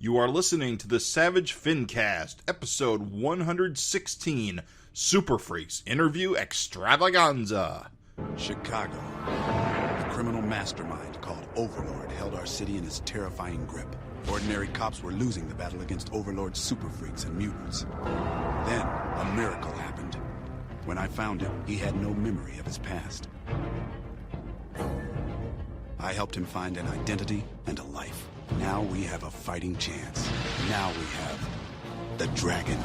You are listening to the Savage FINcast, episode 116, Super Freaks Interview Extravaganza. Chicago. A criminal mastermind called Overlord held our city in his terrifying grip. Ordinary cops were losing the battle against Overlord's super freaks and mutants. Then, a miracle happened. When I found him, he had no memory of his past. I helped him find an identity and a life. Now we have a fighting chance. Now we have the dragon.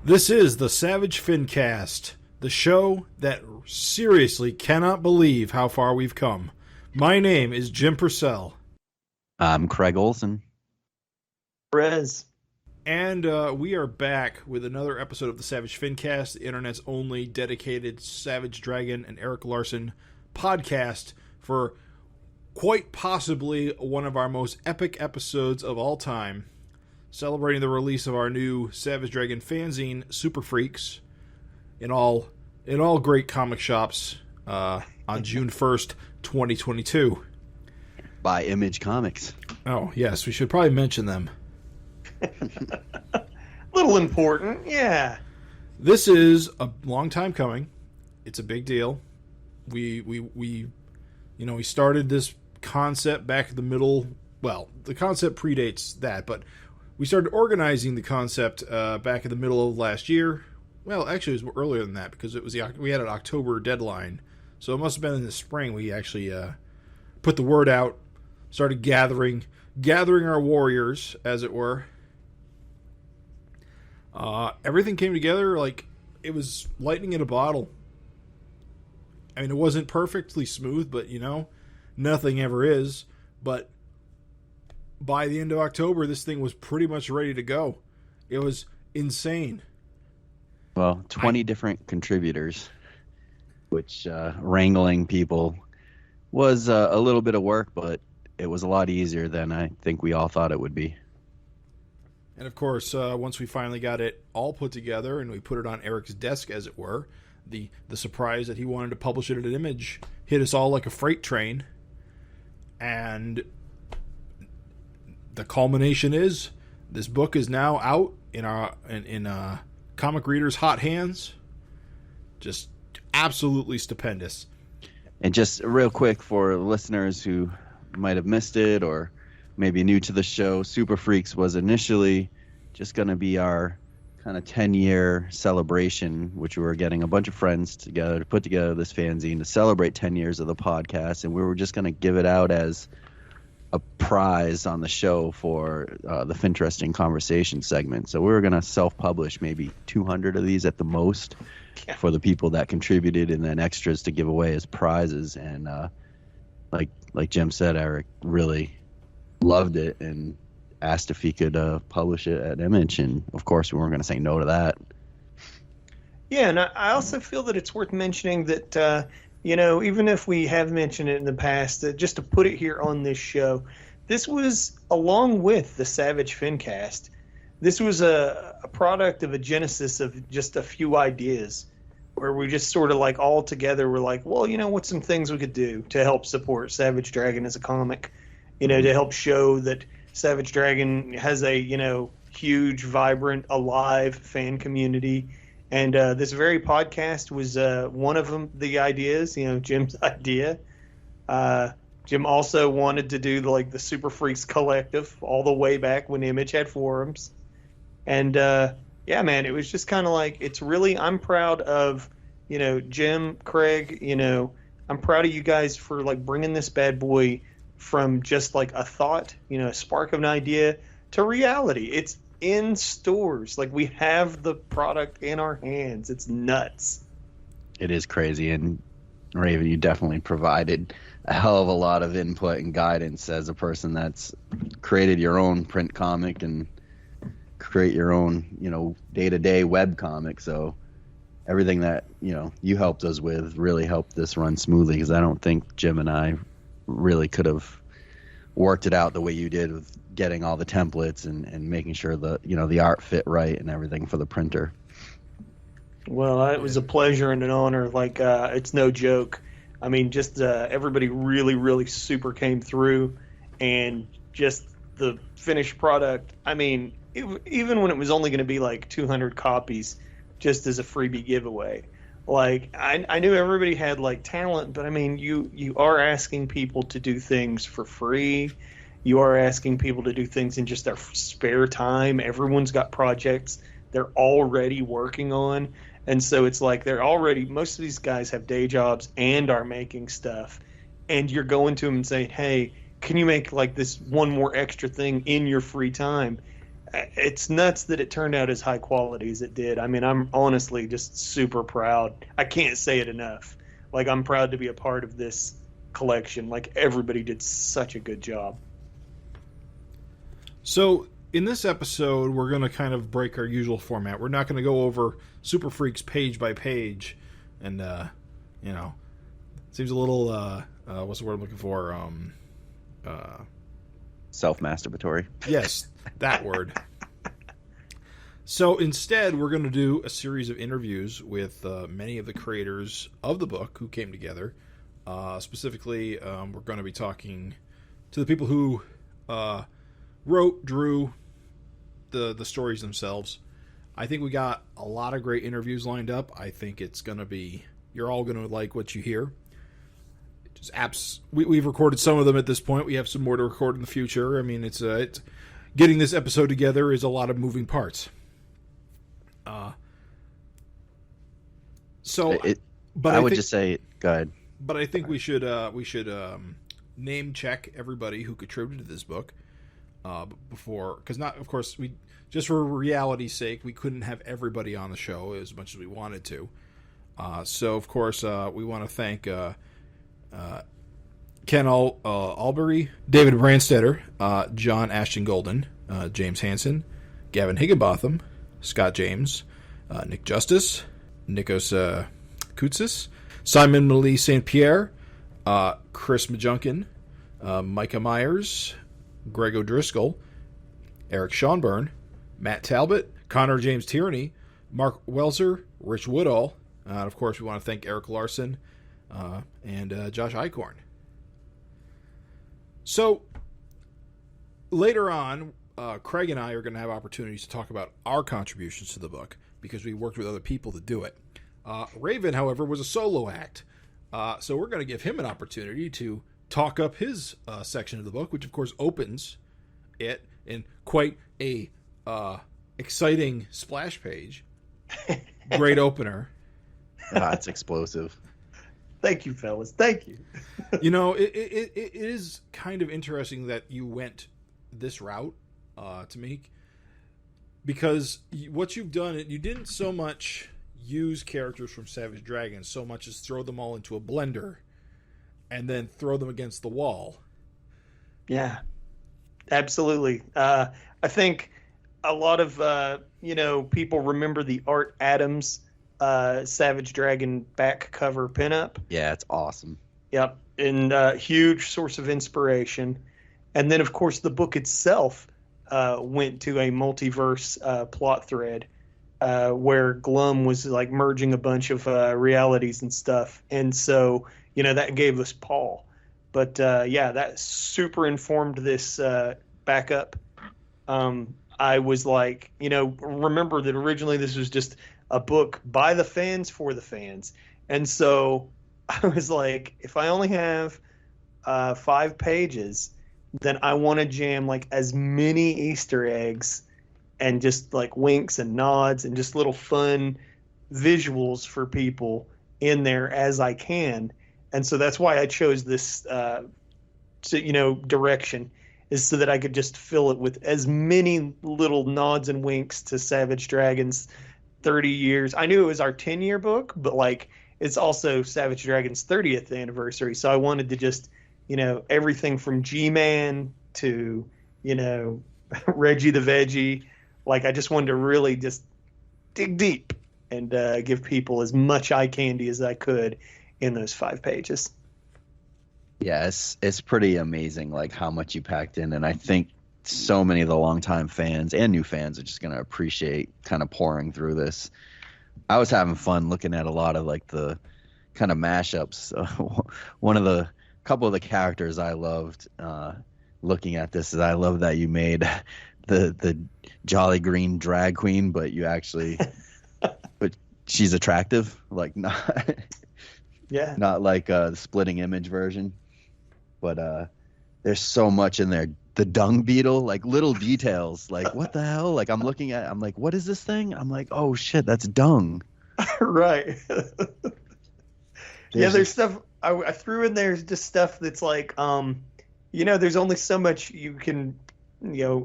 This is the Savage FINcast, the show that seriously cannot believe how far we've come. My name is Jim Purcell. I'm Craig Olsen. Perez. And we are back with another episode of the Savage FINcast, the internet's only dedicated Savage Dragon and Eric Larson podcast for quite possibly one of our most epic episodes of all time, celebrating the release of our new Savage Dragon fanzine, Super Freaks, in all great comic shops on June 1st, 2022. By Image Comics. Oh, yes, we should probably mention them. Little important, yeah. This is a long time coming. It's a big deal. We started this concept back in the middle. Well, the concept predates that, but we started organizing the concept back in the middle of last year. Well, actually, it was earlier than that because we had an October deadline. So it must have been in the spring we actually put the word out, started gathering our warriors, as it were. Everything came together like it was lightning in a bottle. I mean, it wasn't perfectly smooth, but, nothing ever is. But by the end of October, this thing was pretty much ready to go. It was insane. Well, 20 different contributors, which wrangling people was a little bit of work, but it was a lot easier than I think we all thought it would be. And of course, once we finally got it all put together and we put it on Eric's desk, as it were, the surprise that he wanted to publish it at an Image hit us all like a freight train. And the culmination is this book is now out in comic readers' hot hands. Just absolutely stupendous. And just real quick for listeners who might have missed it or maybe new to the show, Super Freaks was initially just going to be our kind of 10-year celebration, which we were getting a bunch of friends together to put together this fanzine to celebrate 10 years of the podcast, and we were just going to give it out as a prize on the show for the Finteresting Conversation segment. So we were going to self-publish maybe 200 of these at the most for the people that contributed, and then extras to give away as prizes. And like Jim said, Eric really loved it and asked if he could publish it at Image, and of course we weren't going to say no to that. Yeah, and I also feel that it's worth mentioning that even if we have mentioned it in the past, just to put it here on this show, this was, along with the Savage FINcast, this was a product of a genesis of just a few ideas where we just sort of like all together were like, well, what's some things we could do to help support Savage Dragon as a comic, to help show that Savage Dragon has a, huge, vibrant, alive fan community. And this very podcast was one of them, the ideas, Jim's idea. Jim also wanted to do the Super Freaks Collective all the way back when Image had forums. And yeah, man, it was just kind of like, it's really, I'm proud of, Jim, Craig, I'm proud of you guys for bringing this bad boy from just a thought, a spark of an idea to reality. It's in stores. We have the product in our hands. It's nuts. It is crazy. And Raven, you definitely provided a hell of a lot of input and guidance as a person that's created your own print comic and create your own, day-to-day web comic. So everything that, you helped us with really helped this run smoothly, because I don't think Jim and I really could have worked it out the way you did with getting all the templates and making sure the art fit right and everything for the printer. Well, it was a pleasure and an honor. Like, it's no joke. I mean, just everybody really, really super came through, and just the finished product. I mean, even when it was only going to be like 200 copies, just as a freebie giveaway. Like, I knew everybody had like talent, but I mean, you are asking people to do things for free. You are asking people to do things in just their spare time. Everyone's got projects they're already working on. And so it's like most of these guys have day jobs and are making stuff. And you're going to them and saying, hey, can you make like this one more extra thing in your free time? It's nuts that it turned out as high quality as it did. I mean, I'm honestly just super proud. I can't say it enough. Like, I'm proud to be a part of this collection. Like, everybody did such a good job. So in this episode, we're going to kind of break our usual format. We're not going to go over Super Freaks page by page, and it seems a little what's the word I'm looking for? Self-masturbatory. Yes, that word. So instead, we're going to do a series of interviews with many of the creators of the book who came together. Specifically, we're going to be talking to the people who wrote, drew the stories themselves. I think we got a lot of great interviews lined up. I think it's going to be, you're all going to like what you hear. Just apps. We've recorded some of them at this point. We have some more to record in the future. I mean, it's getting this episode together is a lot of moving parts. I would just say, go ahead. But I think we should name check everybody who contributed to this book before, because not, of course, we just for reality's sake, we couldn't have everybody on the show as much as we wanted to. So of course, we want to thank Ken Albery, David Branstetter, John Ashton Golden, James Hanson, Gavin Higginbotham, Scott James, Nick Justus, Nikos Koutsis, Simon Malie St-Pierre, Chris McJunkin, Micah Myers, Greg O'Driscoll, Eric Schonburn, Matt Talbot, Connor James Tierney, Mark Welser, Rich Woodall, and of course we want to thank Eric Larson and Josh Eichhorn. So later on, Craig and I are going to have opportunities to talk about our contributions to the book because we worked with other people to do it. Raven, however, was a solo act, so we're going to give him an opportunity to talk up his section of the book, which of course opens it in quite a exciting splash page. Great opener. It's explosive. Thank you, fellas. Thank you. It is kind of interesting that you went this route, to make, because what you've done, you didn't so much use characters from Savage Dragon so much as throw them all into a blender and then throw them against the wall. Yeah, absolutely. I think a lot of people remember the Art Adams Savage Dragon back cover pinup. Yeah, it's awesome. Yep, and huge source of inspiration. And then, of course, the book itself went to a multiverse plot thread where Glum was like merging a bunch of realities and stuff. And so, that gave us Paul. But that super informed this backup. I was like, remember that originally this was just a book by the fans for the fans. And so I was like, if I only have 5 pages, then I want to jam like as many Easter eggs and just like winks and nods and just little fun visuals for people in there as I can. And so that's why I chose this, direction, is so that I could just fill it with as many little nods and winks to Savage Dragon's 30 years. I knew it was our 10-year book, but like it's also Savage Dragon's 30th anniversary, so I wanted to just, everything from G-Man to, Reggie the Veggie. Like, I just wanted to really just dig deep and give people as much eye candy as I could in those 5 pages. Yeah, it's pretty amazing, like, how much you packed in, and I think so many of the longtime fans and new fans are just going to appreciate kind of pouring through this. I was having fun looking at a lot of, like, the kind of mashups. Couple of the characters I loved looking at this is I love that you made the Jolly Green drag queen, but you actually but she's attractive, like not not like the splitting image version. But there's so much in there. The dung beetle, like little details, like what the hell? Like I'm like, what is this thing? I'm like, oh shit, that's dung. Right. There's stuff I threw in there, just stuff that's like, there's only so much you can,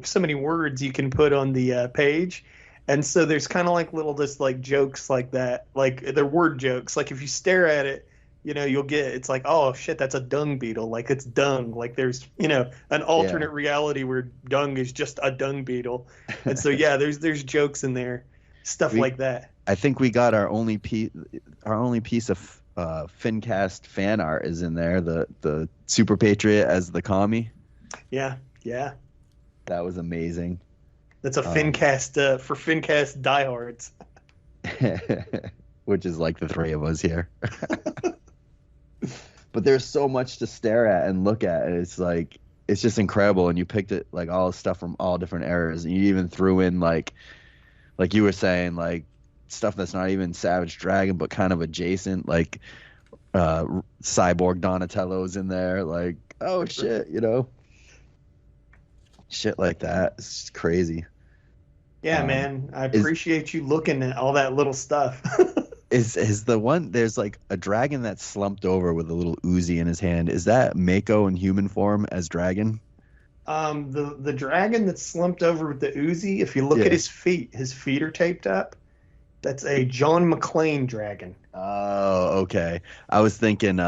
so many words you can put on the page. And so there's kind of like little just like jokes like that, like they're word jokes. Like if you stare at it, you'll get, it's like, oh shit, that's a dung beetle. Like it's dung. Like there's, an alternate reality where dung is just a dung beetle. And so, there's jokes in there, stuff like that. I think we got our only piece of FINcast fan art is in there. The Super Patriot as the commie. Yeah. That was amazing. That's a FINcast for FINcast diehards. Which is like the 3 of us here. But there's so much to stare at and look at, and it's just incredible. And you picked it like all the stuff from all different eras, and you even threw in like you were saying, like stuff that's not even Savage Dragon but kind of adjacent, like Cyborg Donatello's in there, like oh shit, shit like that. It's crazy. Yeah, man, I appreciate you looking at all that little stuff. Is the one, there's like a dragon that's slumped over with a little Uzi in his hand. Is that Mako in human form as dragon? The dragon that's slumped over with the Uzi, if you look at his feet are taped up. That's a John McClane dragon. Oh, okay. I was thinking,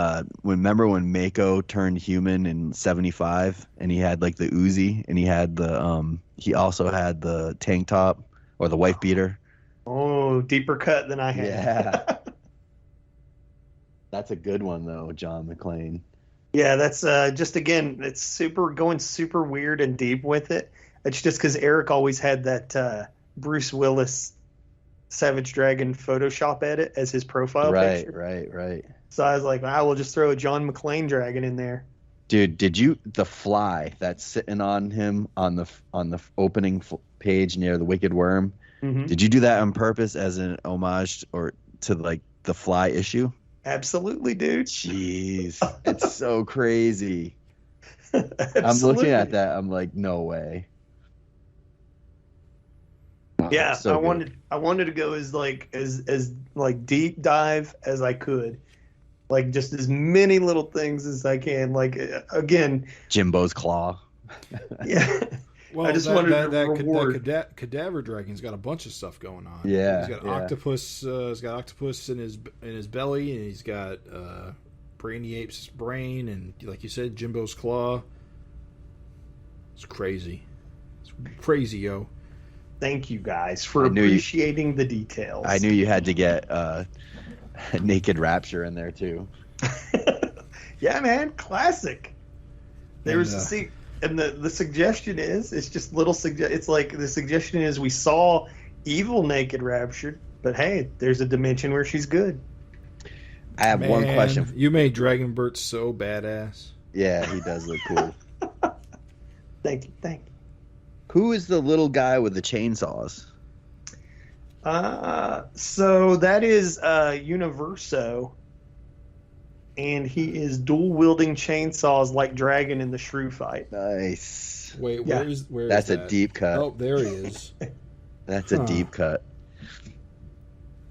remember when Mako turned human in 75 and he had like the Uzi and he had he also had the tank top or the wife beater. Oh, deeper cut than I had. Yeah. That's a good one though, John McClane. Yeah, that's just, again, it's going super weird and deep with it. It's just because Eric always had that Bruce Willis Savage Dragon Photoshop edit as his profile picture. Right. So I was like, I will just throw a John McClane dragon in there. Dude, the fly that's sitting on him on the opening page near the Wicked Worm? Mm-hmm. Did you do that on purpose as an homage to like the Fly issue? Absolutely, dude. Jeez, it's so crazy. I'm looking at that. I'm like, no way. Wow, yeah, so I wanted to go as deep dive as I could, like just as many little things as I can. Like again, Jimbo's claw. Yeah. Well, I just wanted to reward. That cadaver dragon's got a bunch of stuff going on. Yeah, he's got octopus. He's got octopus in his belly, and he's got Brainy Ape's brain, and like you said, Jimbo's claw. It's crazy. It's crazy, yo. Thank you guys for appreciating the details. I knew you had to get Naked Rapture in there too. Yeah, man, classic. And the suggestion is, it's just little it's like the suggestion is we saw evil Naked Rapture, but hey, there's a dimension where she's good. I have one question. You made Dragon Bert so badass. Yeah, he does look cool. Thank you. Who is the little guy with the chainsaws? So that is Universo. And he is dual-wielding chainsaws like Dragon in the Shrew fight. Nice. Wait, where is That's that? A deep cut. Oh, there he is. That's a deep cut.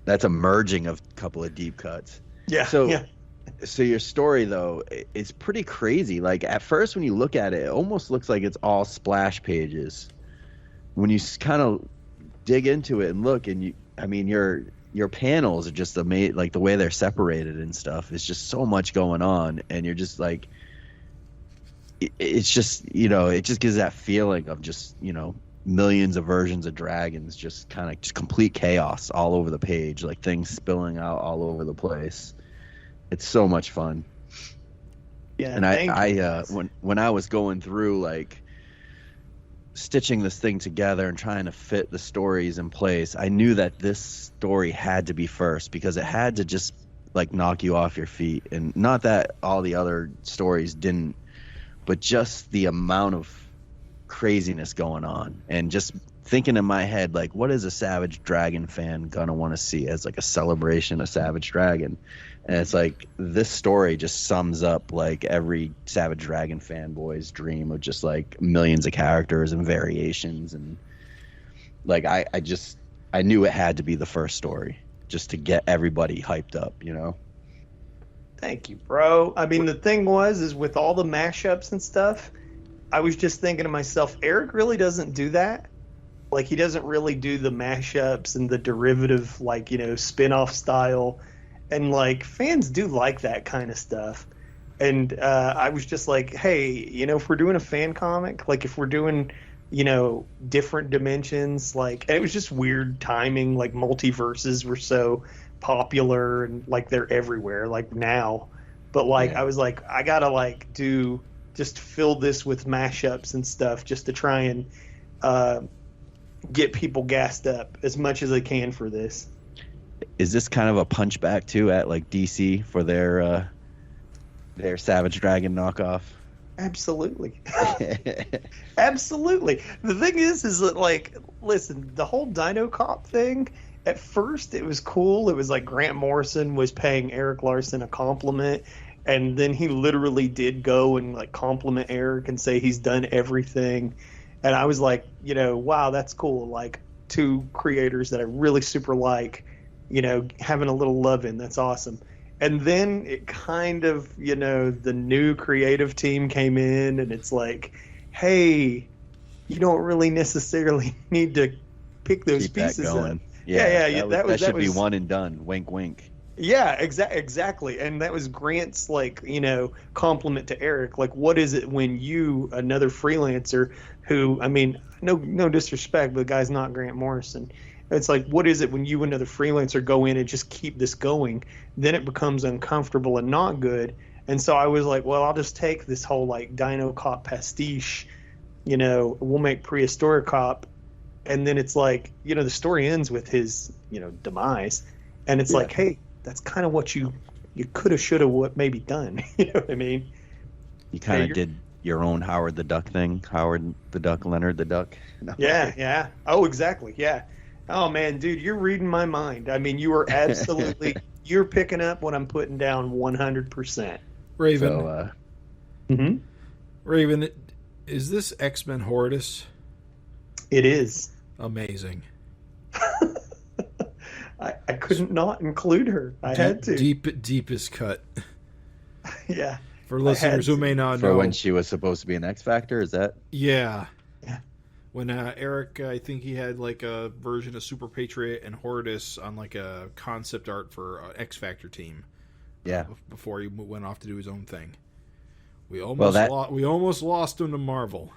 That's a merging of a couple of deep cuts. Yeah. So your story, though, is pretty crazy. Like, at first when you look at it almost looks like it's all splash pages. When you kind of dig into it and look, and you're your panels are just amazing. Like the way they're separated and stuff is just so much going on, and you're just like, it's just, it just gives that feeling of just, millions of versions of dragons, just kind of just complete chaos all over the page, like things spilling out all over the place. It's so much fun. Yeah, and I when I was going through like stitching this thing together and trying to fit the stories in place, I knew that this story had to be first, because it had to just like knock you off your feet. And not that all the other stories didn't, but just the amount of craziness going on, and just thinking in my head, like, what is a Savage Dragon fan gonna want to see as like a celebration of Savage Dragon? And it's like, this story just sums up like every Savage Dragon fanboy's dream of just like millions of characters and variations. And like, I knew it had to be the first story just to get everybody hyped up, Thank you, bro. I mean, the thing is with all the mashups and stuff, I was just thinking to myself, Eric really doesn't do that. Like, he doesn't really do the mashups and the derivative, like, spin-off style. And, like, fans do like that kind of stuff. And I was just like, hey, if we're doing a fan comic, like, if we're doing, different dimensions, like, and it was just weird timing, like, multiverses were so popular and, like, they're everywhere, like, now. But, like, yeah. I was like, I gotta, like, just fill this with mashups and stuff just to try and get people gassed up as much as I can for this. Is this kind of a punchback too at like DC for their Savage Dragon knockoff? Absolutely. Absolutely. The thing is that, like, listen, the whole Dino Cop thing, at first it was cool. It was like Grant Morrison was paying Eric Larson a compliment, and then he literally did go and like compliment Eric and say he's done everything. And I was like, wow, that's cool. Like, two creators that I really super like, having a little love in. That's awesome. And then it kind of, the new creative team came in, and it's like, hey, you don't really necessarily need to pick those Keep pieces that going. up. Yeah. That should be one and done. Wink, wink. Yeah, exactly. And that was Grant's, like, compliment to Eric. Like, what is it when you, another freelancer who, I mean, no disrespect, but the guy's not Grant Morrison. It's like, what is it when you, another freelancer, go in and just keep this going? Then it becomes uncomfortable and not good. And so I was like, well, I'll just take this whole, like, Dino Cop pastiche, we'll make Prehistoric Cop. And then it's like, the story ends with his, demise. And it's like, hey, that's kind of what you could have, should have, maybe done. You know what I mean? You kind of did your own Howard the Duck thing. Howard the Duck, Leonard the Duck. No. Yeah. Oh, exactly. Yeah. Oh, man, dude, you're reading my mind. I mean, you are absolutely, you're picking up what I'm putting down 100%. Raven. So, Raven, is this X-Men Horridus? It is. Amazing. I couldn't not include her. I had to. Deepest cut. Yeah. For listeners who may not know. For when she was supposed to be an X Factor, is that? Yeah. When Eric, I think he had like a version of Super Patriot and Horridus on like a concept art for X Factor team. Yeah. Before he went off to do his own thing. We almost lost him to Marvel.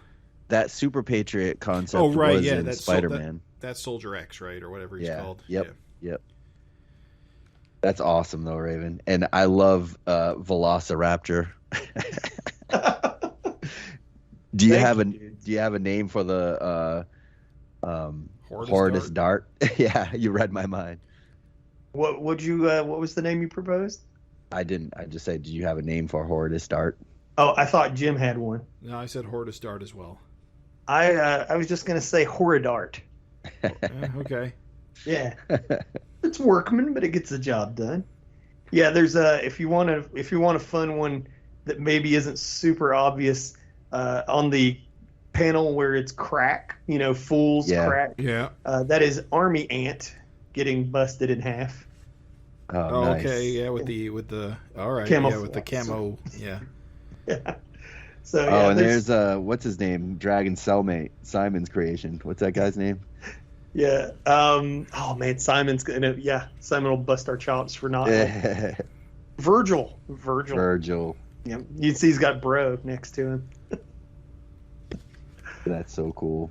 That Super Patriot concept was in Spider-Man. That's Soldier X, right? Or whatever he's called. Yep. That's awesome, though, Raven. And I love Velociraptor. Do you have a name for the Horridus Dart? Yeah, you read my mind. What was the name you proposed? I didn't. I just said, do you have a name for Horridus Dart? Oh, I thought Jim had one. No, I said Horridus Dart as well. I was just going to say Horridart. Okay. Yeah. It's workman, but it gets the job done. Yeah, there's if you want a fun one that maybe isn't super obvious, on the panel where it's crack, Fool's crack. Yeah. That is Army Ant getting busted in half. Oh, nice. Okay, yeah, with the all right, Camouflage. with the camo, yeah. Yeah. So and there's what's his name? Dragon Cellmate, Simon's creation. What's that guy's name? Yeah. Oh man, Simon's gonna. Yeah, Simon will bust our chops for not. Virgil. Yeah, you see, he's got bro next to him. That's so cool.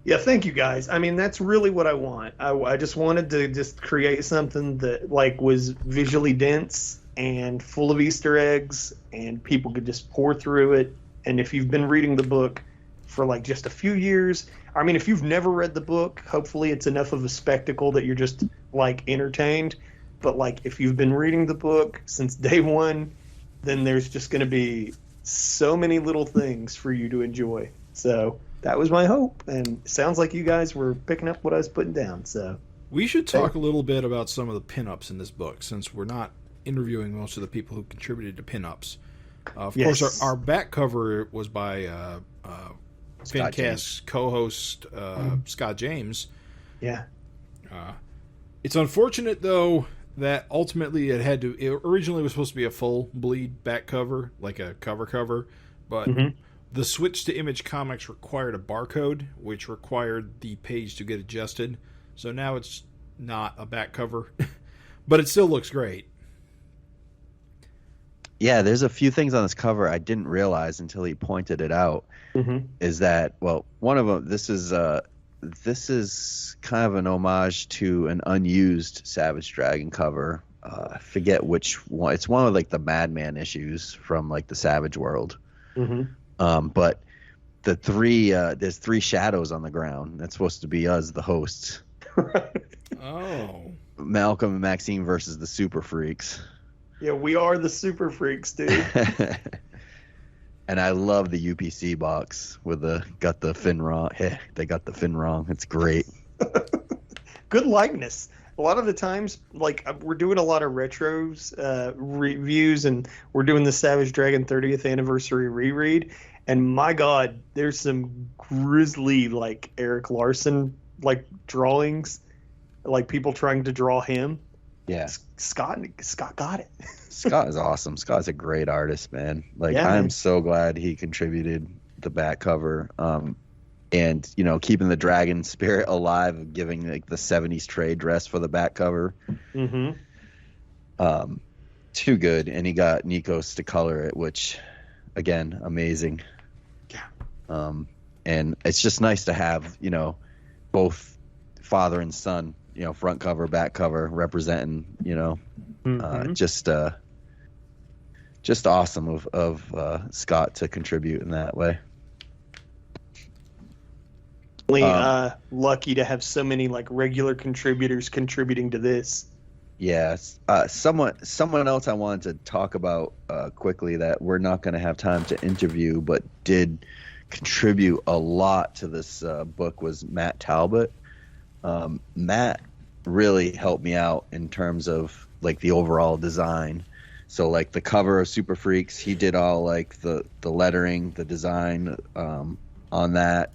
Yeah, thank you guys. I mean, that's really what I want. I just wanted to just create something that like was visually dense and full of Easter eggs, and people could just pour through it. And if you've been reading the book for like just a few years, I mean, if you've never read the book, hopefully it's enough of a spectacle that you're just like entertained. But like if you've been reading the book since day one, then there's just going to be so many little things for you to enjoy. So that was my hope, and it sounds like you guys were picking up what I was putting down. So we should talk a little bit about some of the pinups in this book, since we're not interviewing most of the people who contributed to pinups. Of course, our back cover was by FINcast co-host Scott James. Yeah. It's unfortunate, though, that ultimately it originally was supposed to be a full bleed back cover, like a cover, but the switch to Image Comics required a barcode, which required the page to get adjusted. So now it's not a back cover, but it still looks great. Yeah, there's a few things on this cover I didn't realize until he pointed it out. Is that, well, one of them, this is kind of an homage to an unused Savage Dragon cover. I forget which one. It's one of like the Madman issues from like the Savage World. But the there's three shadows on the ground. That's supposed to be us, the hosts. Oh. Malcolm and Maxine versus the Super Freaks. Yeah, we are the Super Freaks, dude. And I love the UPC box with got the fin wrong. They got the fin wrong. It's great. Good likeness. A lot of the times, like we're doing a lot of retros reviews, and we're doing the Savage Dragon 30th anniversary reread. And my God, there's some grisly like Eric Larson like drawings, like people trying to draw him. Yeah, Scott got it. Scott is awesome. Scott's a great artist, man. Like, yeah, I'm so glad he contributed the back cover. And, you know, keeping the dragon spirit alive of giving like the 70s trade dress for the back cover. Too good. And he got Nikos to color it, which, again, amazing. Yeah. And it's just nice to have, you know, both father and son, you know, front cover, back cover, representing, you know, just awesome of Scott to contribute in that way. Lucky to have so many like regular contributors contributing to this. Yes. Someone else I wanted to talk about quickly that we're not going to have time to interview, but did contribute a lot to this book was Matt Talbot. Matt really helped me out in terms of like the overall design. So like the cover of Super Freaks, he did all like the lettering, the design on that.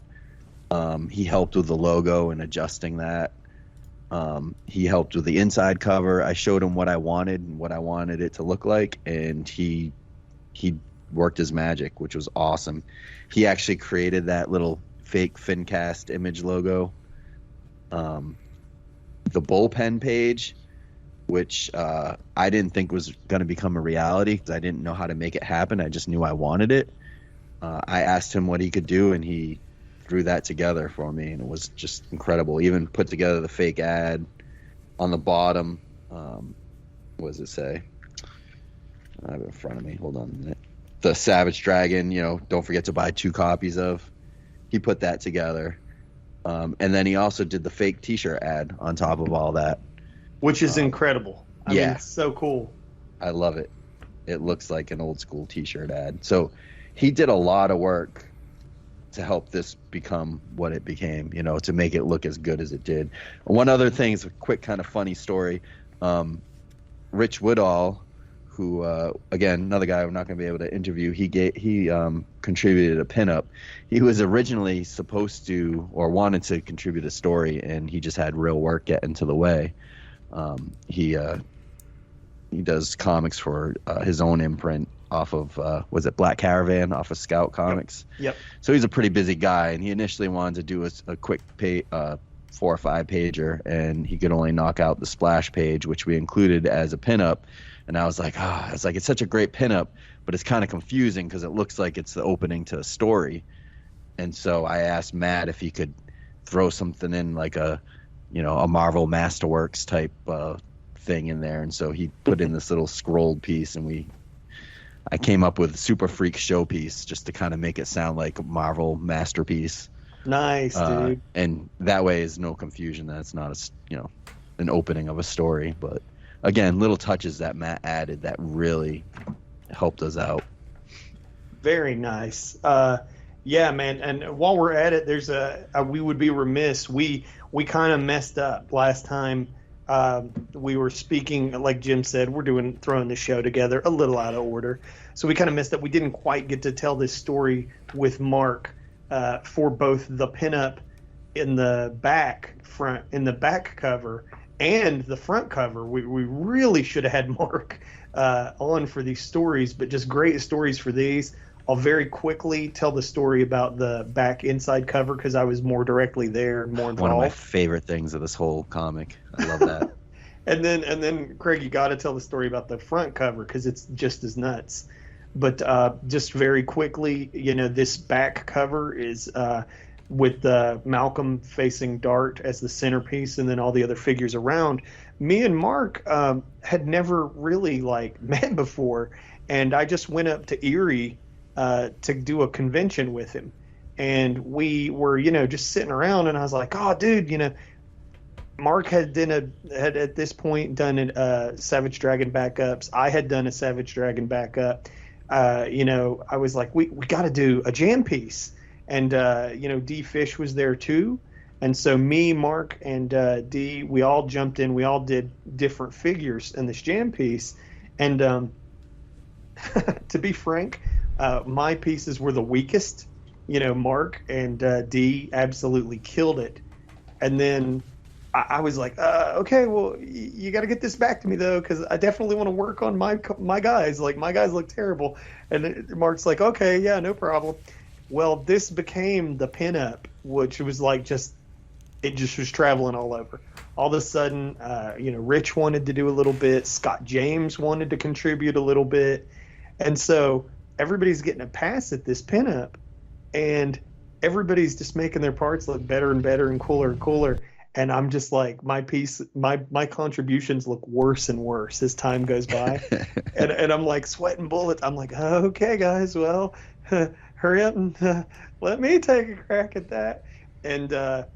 He helped with the logo and adjusting that. He helped with the inside cover. I showed him what I wanted and what I wanted it to look like, and he worked his magic, which was awesome. He actually created that little fake FINcast image logo. The bullpen page, which I didn't think was going to become a reality because I didn't know how to make it happen. I just knew I wanted it. I asked him what he could do, and he threw that together for me, and it was just incredible. Even put together the fake ad on the bottom. What does it say? I have it in front of me. Hold on a minute. The Savage Dragon, you know, don't forget to buy 2 copies of. He put that together. And then he also did the fake t-shirt ad on top of all that. Which is incredible. I mean, it's so cool. I love it. It looks like an old school t-shirt ad. So he did a lot of work to help this become what it became, you know, to make it look as good as it did. One other thing is a quick kind of funny story. Rich Woodall, who, again, another guy we're not going to be able to interview, he contributed a pinup. He was originally supposed to or wanted to contribute a story, and he just had real work get into the way. He does comics for his own imprint off of, was it Black Caravan, off of Scout Comics? Yep. So he's a pretty busy guy, and he initially wanted to do a quick 4 or 5 pager, and he could only knock out the splash page, which we included as a pinup. And I was like, it's such a great pinup, but it's kind of confusing because it looks like it's the opening to a story. And so I asked Matt if he could throw something in like a Marvel Masterworks type thing in there. And so he put in this little scrolled piece, and I came up with Super Freak Showpiece just to kind of make it sound like a Marvel masterpiece. Nice, dude. And that way is no confusion that it's not an opening of a story. But again, little touches that Matt added that really helped us out. Very nice. Yeah, man. And while we're at it, there's we would be remiss. We kind of messed up last time. We were speaking, like Jim said, we're throwing the show together a little out of order. So we kind of messed up. We didn't quite get to tell this story with Mark for both the pinup in the back cover and the front cover. We really should have had Mark on for these stories, but just great stories for these. I'll very quickly tell the story about the back inside cover because I was more directly there and more involved. One of my favorite things of this whole comic. I love that. and then Craig, you got to tell the story about the front cover because it's just as nuts. But just very quickly, this back cover is with Malcolm facing Dart as the centerpiece, and then all the other figures around. Me and Mark had never really met before, and I just went up to Erie to do a convention with him, and we were just sitting around, and I was like, oh dude, Mark had at this point done a Savage Dragon backups. I had done a Savage Dragon backup. I was like, we got to do a jam piece, and D Fish was there too, and so me, Mark, and D, we all jumped in. We all did different figures in this jam piece, and to be frank, my pieces were the weakest. Mark and D absolutely killed it. And then I was like, okay, well, you got to get this back to me, though, because I definitely want to work on my guys. My guys look terrible. And Mark's like, okay, yeah, no problem. Well, this became the pinup, which was it just was traveling all over. All of a sudden, Rich wanted to do a little bit. Scott James wanted to contribute a little bit. And so everybody's getting a pass at this pinup, and everybody's just making their parts look better and better and cooler. And I'm just like, my contributions look worse and worse as time goes by. and I'm like sweating bullets. I'm like, okay, guys, well, hurry up and let me take a crack at that. And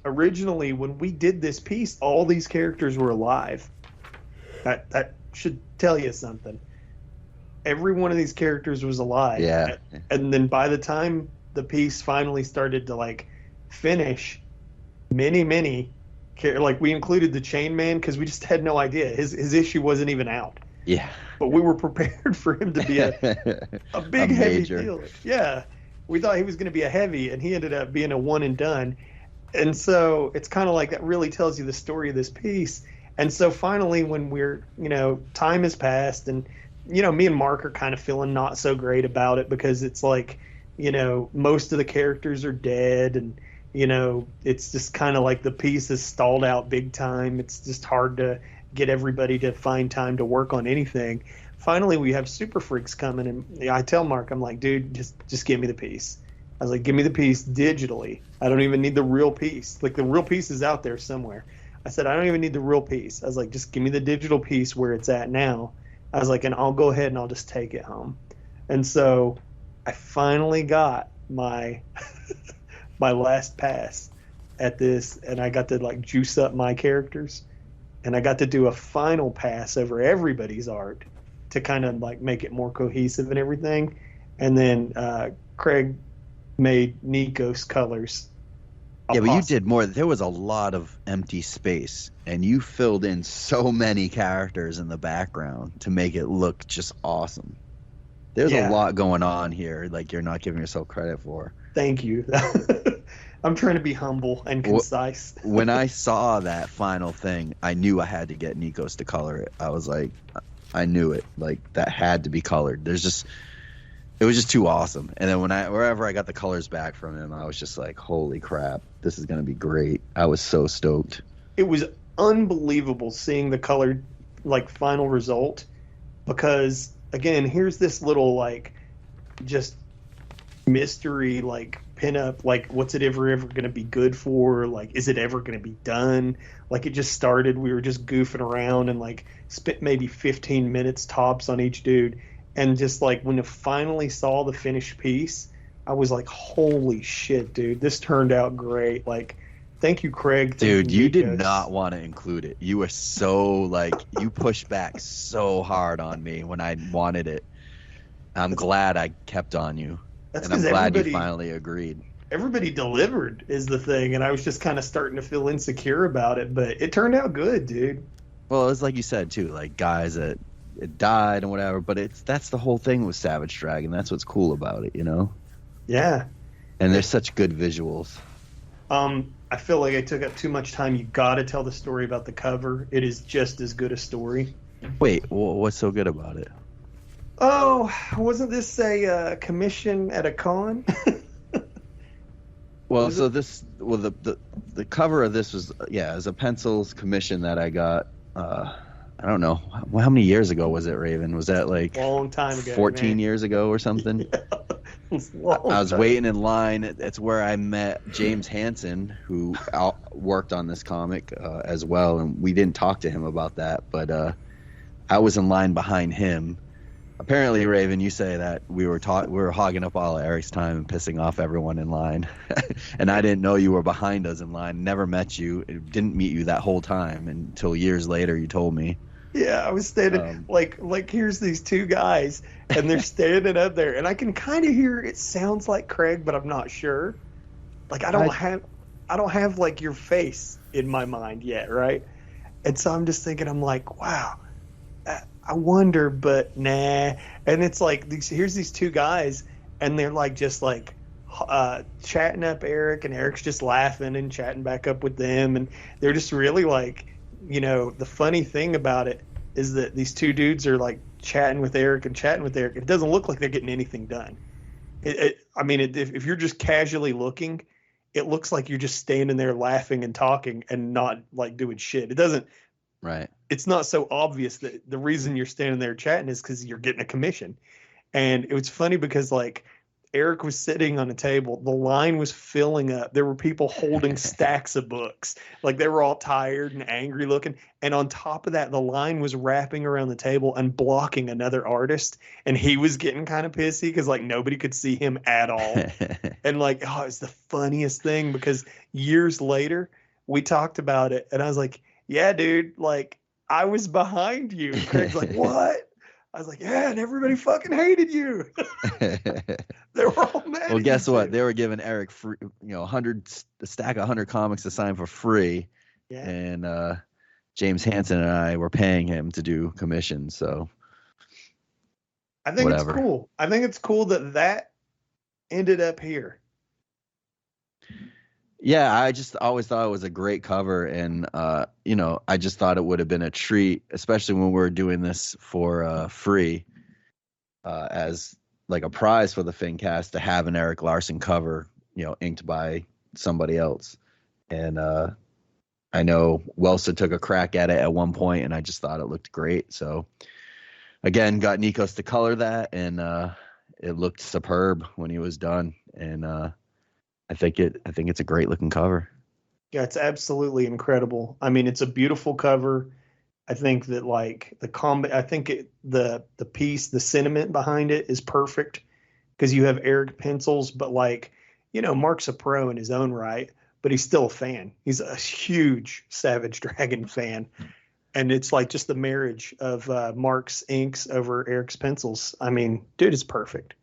originally, when we did this piece, all these characters were alive. That should tell you something. Every one of these characters was alive. Yeah. And then by the time the piece finally started to finish, many we included the Chain Man because we just had no idea. His issue wasn't even out. Yeah. But we were prepared for him to be a big heavy deal. Yeah. We thought he was going to be a heavy, and he ended up being a one and done. And so it's kind of like that really tells you the story of this piece. And so finally, when we're, time has passed, and me and Mark are kind of feeling not so great about it because it's most of the characters are dead, and it's just kind of like the piece is stalled out big time. It's just hard to get everybody to find time to work on anything. Finally, we have Super Freaks coming, and I tell Mark, I'm like, dude, just give me the piece. I was like, give me the piece digitally. I don't even need the real piece. The real piece is out there somewhere. I said, I don't even need the real piece. I was like, just give me the digital piece where it's at now. I was like, and I'll go ahead and I'll just take it home. And so I finally got my my last pass at this, and I got to juice up my characters, and I got to do a final pass over everybody's art to kind of make it more cohesive and everything. And then Craig made Nikos colors. Yeah, but you did more. There was a lot of empty space, and you filled in so many characters in the background to make it look just awesome. There's a lot going on here, you're not giving yourself credit for. Thank you. I'm trying to be humble and concise. When I saw that final thing, I knew I had to get Nikos to color it. I was like, I knew it. That had to be colored. It It was just too awesome. And then wherever I got the colors back from him, I was just like, holy crap, this is going to be great. I was so stoked. It was unbelievable seeing the colored like final result, because again, here's this little like just mystery like pinup, like what's it ever going to be good for, like is it ever going to be done. Like it just started, we were just goofing around and like spent maybe 15 minutes tops on each dude, and just like when I finally saw the finished piece, I was like, holy shit, dude, this turned out great. Like, thank you, Craig. Dude, you did not want to include it. You were so like, you pushed back so hard on me when I wanted it. I'm glad I kept on you. That's and I'm glad you finally agreed. Everybody delivered is the thing, and I was just kind of starting to feel insecure about it, but it turned out good, dude. Well, it's like you said too, like guys that it died and whatever, but that's the whole thing with Savage Dragon. That's what's cool about it, you know? Yeah. And there's such good visuals. I feel like I took up too much time. You got to tell the story about the cover. It is just as good a story. Wait, what's so good about it? Oh, wasn't this a commission at a con? Well, so the cover of this was as a pencils commission that I got. I don't know how many years ago was it, Raven? Was that like long time ago? 14 years ago or something? Yeah, I was waiting in line. That's where I met James Hanson, who worked on this comic as well, and we didn't talk to him about that. But I was in line behind him. Apparently, Raven, you say that we were hogging up all of Eric's time and pissing off everyone in line, and I didn't know you were behind us in line. Never met you. Didn't meet you that whole time until years later. You told me. Yeah, I was standing like here's these two guys, and they're standing up there, and I can kind of hear it sounds like Craig, but I'm not sure. Like I don't have like your face in my mind yet, right? And so I'm just thinking, I'm like, wow, I wonder, but nah. And it's like here's these two guys, and they're like just like chatting up Eric, and Eric's just laughing and chatting back up with them, and they're just really like. You know, the funny thing about it is that these two dudes are like chatting with Eric. It doesn't look like they're getting anything done. If you're just casually looking, it looks like you're just standing there laughing and talking and not like doing shit. It doesn't. Right. It's not so obvious that the reason you're standing there chatting is because you're getting a commission. And it was funny because like Eric was sitting on a table. The line was filling up. There were people holding stacks of books. Like they were all tired and angry looking. And on top of that, the line was wrapping around the table and blocking another artist. And he was getting kind of pissy because like nobody could see him at all. And like, oh, it's the funniest thing because years later we talked about it. And I was like, yeah, dude, like I was behind you. And Craig's like, what? I was like, yeah, and everybody fucking hated you. They were all mad. Well, guess what? They were giving Eric free, a stack of 100 comics to sign for free. Yeah. And James Hanson and I were paying him to do commissions. So I think it's cool. I think it's cool that ended up here. Yeah, I just always thought it was a great cover, and I just thought it would have been a treat, especially when we were doing this for free, as like a prize for the FINcast to have an Eric Larson cover, inked by somebody else. And I know Welser took a crack at it at one point, and I just thought it looked great. So again, got Nikos to color that, and it looked superb when he was done, and I think it's a great looking cover. Yeah, it's absolutely incredible. I mean, it's a beautiful cover. I think that like the piece, the sentiment behind it is perfect because you have Eric pencils, but like, Mark's a pro in his own right, but he's still a fan. He's a huge Savage Dragon fan. And it's like just the marriage of Mark's inks over Eric's pencils. I mean, dude, it's perfect.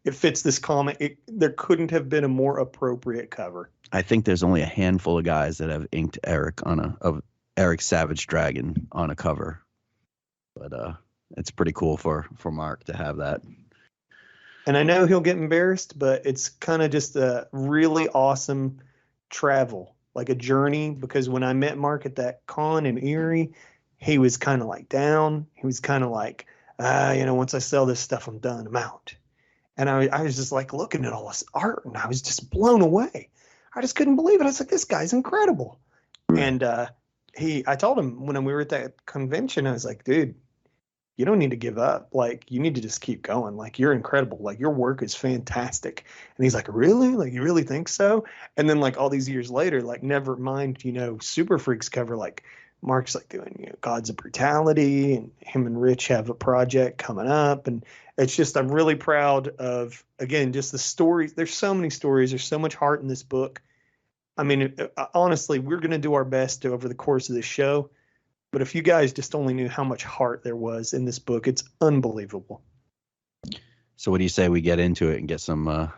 It fits this comic. There couldn't have been a more appropriate cover. I think there's only a handful of guys that have inked Eric of Eric Savage Dragon on a cover, but it's pretty cool for Mark to have that. And I know he'll get embarrassed, but it's kind of just a really awesome travel, like a journey. Because when I met Mark at that con in Erie, he was kind of like down. He was kind of like, once I sell this stuff, I'm done. I'm out. And I was just like looking at all this art, and I was just blown away. I just couldn't believe it. I was like, this guy's incredible. And I told him when we were at that convention, I was like, dude, you don't need to give up. Like, you need to just keep going. Like, you're incredible. Like, your work is fantastic. And he's like, really? Like, you really think so? And then, like, all these years later, like, never mind, Super Freaks cover, like, Mark's, like, doing, Gods of Brutality, and him and Rich have a project coming up. And it's just, I'm really proud of, again, just the stories. There's so many stories. There's so much heart in this book. I mean, honestly, we're going to do our best over the course of this show. But if you guys just only knew how much heart there was in this book, it's unbelievable. So what do you say we get into it and get some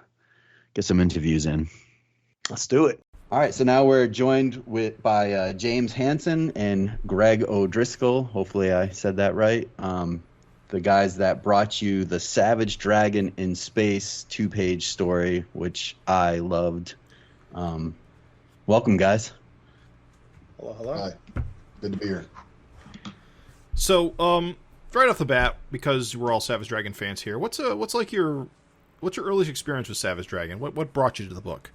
interviews in? Let's do it. All right, so now we're joined by James Hanson and Greg O'Driscoll. Hopefully I said that right. The guys that brought you the Savage Dragon in Space 2-page story, which I loved. Welcome, guys. Hello. Hi. Good to be here. So, right off the bat, because we're all Savage Dragon fans here, what's your earliest experience with Savage Dragon? What brought you to the book?